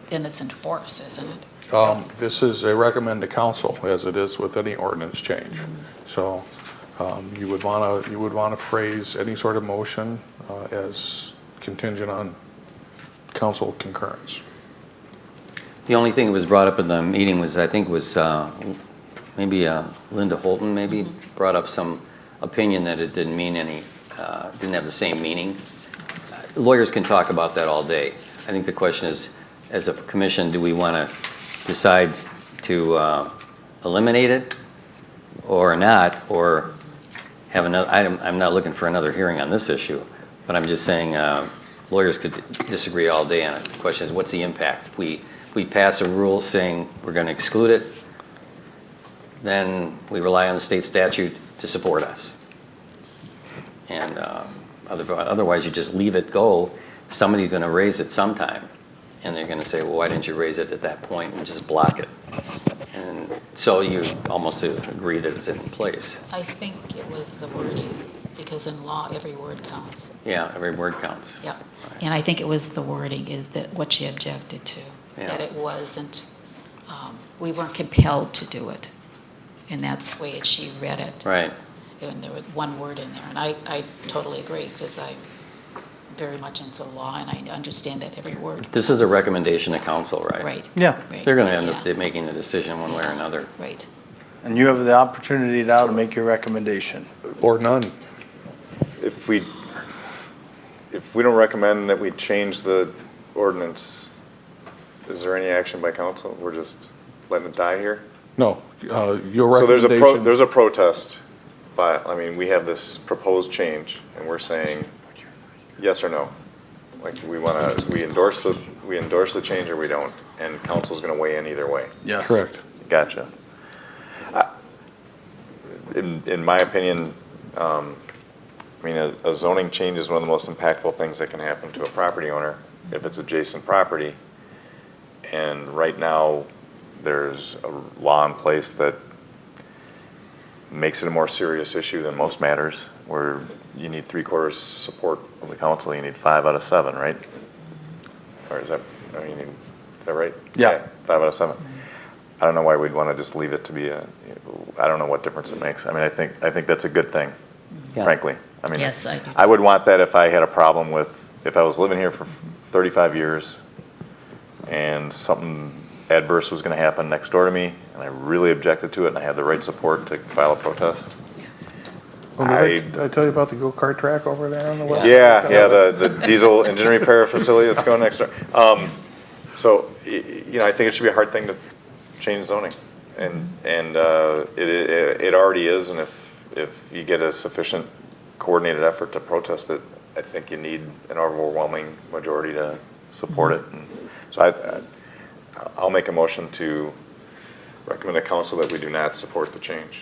then it's enforced, isn't it? This is a recommend to council, as it is with any ordinance change. So you would want to phrase any sort of motion as contingent on council concurrence. The only thing that was brought up in the meeting was, I think, was maybe Linda Holton maybe brought up some opinion that it didn't mean any, didn't have the same meaning. Lawyers can talk about that all day. I think the question is, as a commission, do we want to decide to eliminate it or not, or have another, I'm not looking for another hearing on this issue, but I'm just saying lawyers could disagree all day on it. The question is, what's the impact? If we pass a rule saying we're going to exclude it, then we rely on the state statute to support us. And otherwise, you just leave it go. Somebody's going to raise it sometime, and they're going to say, well, why didn't you raise it at that point and just block it? And so you almost agree that it's in place. I think it was the wording, because in law, every word counts. Yeah, every word counts. Yeah, and I think it was the wording is that what she objected to, Yeah. that it wasn't, we weren't compelled to do it. And that's the way she read it. Right. And there was one word in there, and I totally agree, because I'm very much into law, and I understand that every word. This is a recommendation to council, right? Right. Yeah. They're going to end up making the decision one way or another. Right. And you have the opportunity now to make your recommendation. Or none. If we don't recommend that we change the ordinance, is there any action by council? We're just letting it die here? No, your So recommendation. there's a protest, but, I mean, we have this proposed change, and we're saying yes or no. Like, we endorse the change or we don't, and council's gonna weigh in either way. Yes. Correct. Gotcha. In my opinion, I mean, a zoning change is one of the most impactful things that can happen to a property owner if it's adjacent property. And right now, there's a law in place that makes it a more serious issue than most matters, where you need 3/4 support of the council, you need 5 out of 7, right? Or is that, no, you need, is that right? Yeah. 5 out of 7. I don't know why we'd want to just leave it to be I don't know what difference it makes. I mean, I think that's a good thing, frankly. I mean, Yes, I do. I would want that if I had a problem with, if I was living here for 35 years and something adverse was going to happen next door to me, and I really objected to it, and I had the right support to file a protest. Well, did I tell you about the go-kart track over there on the west? Yeah, the diesel engine repair facility that's going next door. So, you know, I think it should be a hard thing to change zoning, and it already is, and if you get a sufficient coordinated effort to protest it, I think you need an overwhelming majority to support it. And so I'll make a motion to recommend to council that we do not support the change.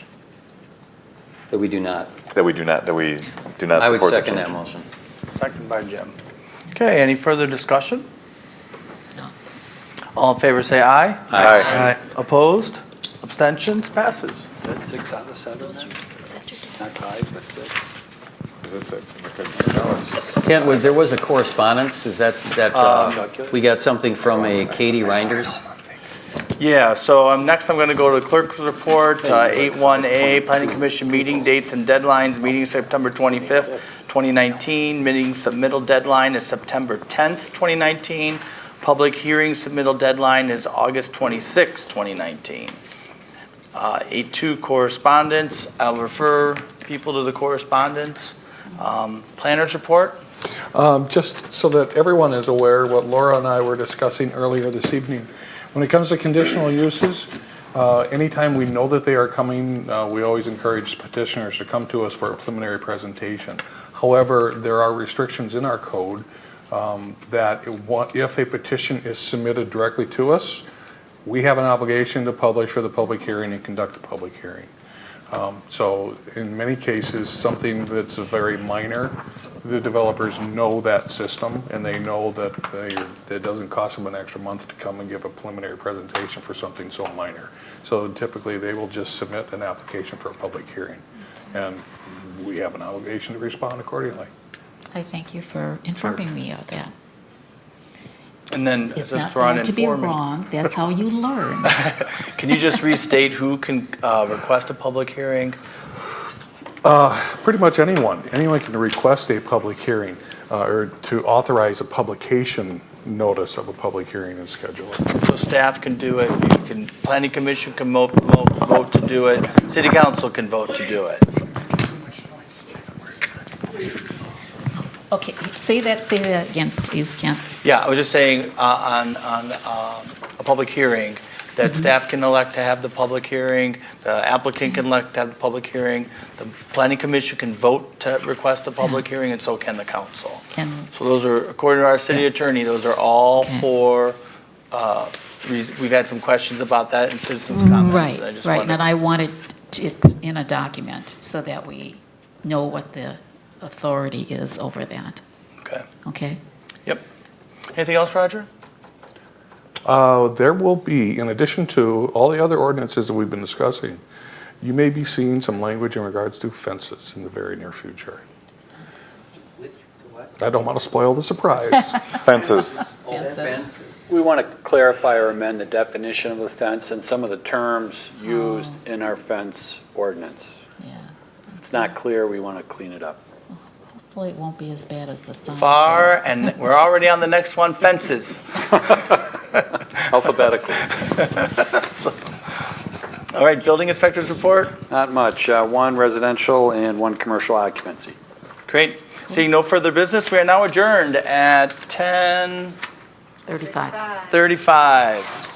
That we do not. That we do not I would support the second change. that motion. Second by Jim. Okay, any further discussion? No. All in favor say aye. Aye. Opposed? Abstentions? Passes. Is that 6 out of 7 then? Not 5, but 6? Is Kent, there was a correspondence, is that, we got something from a Katie Reinders? Yeah, so next I'm going to go to the clerk's report, 81A, Planning Commission meeting dates and deadlines, meeting September 25th, 2019, meeting submittal deadline is September 10th, 2019, public hearing submittal deadline is August 26th, 2019. 82 correspondence, I'll refer people to the correspondence. Planners report. Just so that everyone is aware, what Laura and I were discussing earlier this evening, when it comes to conditional uses, anytime we know that they are coming, we always encourage petitioners to come to us for a preliminary presentation. However, there are restrictions in our code that if a petition is submitted directly to us, we have an obligation to publish for the public hearing and conduct a public hearing. So in many cases, something that's very minor, the developers know that system and they know that it doesn't cost them an extra month to come and give a preliminary presentation for something so minor. So typically they will just submit an application for a public hearing and we have an obligation to respond accordingly. I thank you for informing me of that. And then It's not meant to be wrong, that's how you learn. Can you just restate who can request a public hearing? Pretty much anyone. Anyone can request a public hearing or to authorize a publication notice of a public hearing and schedule it. So staff can do it, Planning Commission can vote to do it, City Council can vote to do it. Okay, say that again, please, Kent. Yeah, I was just saying on a public hearing, that staff can elect to have the public hearing, the applicant can elect to have the public hearing, the Planning Commission can vote to request a public hearing, and so can the council. So those are, according to our city attorney, those are all for, we've had some questions about that in citizens' comments. Right, and I wanted it in a document so that we know what the authority is over that. Okay. Okay? Yep. Anything else, Roger? There will be, in addition to all the other ordinances that we've been discussing, you may be seeing some language in regards to fences in the very near future. I don't want to spoil the surprise. Fences. Fences. We want to clarify or amend the definition of a fence and some of the terms used in our fence ordinance. Yeah. It's not clear, we want to clean it up. Hopefully it won't be as bad as the sign. And we're already on the next one, fences. Alphabetically. All right, building inspector's report. Not much. One residential and one commercial occupancy. Great. Seeing no further business, we are now adjourned at 10:35.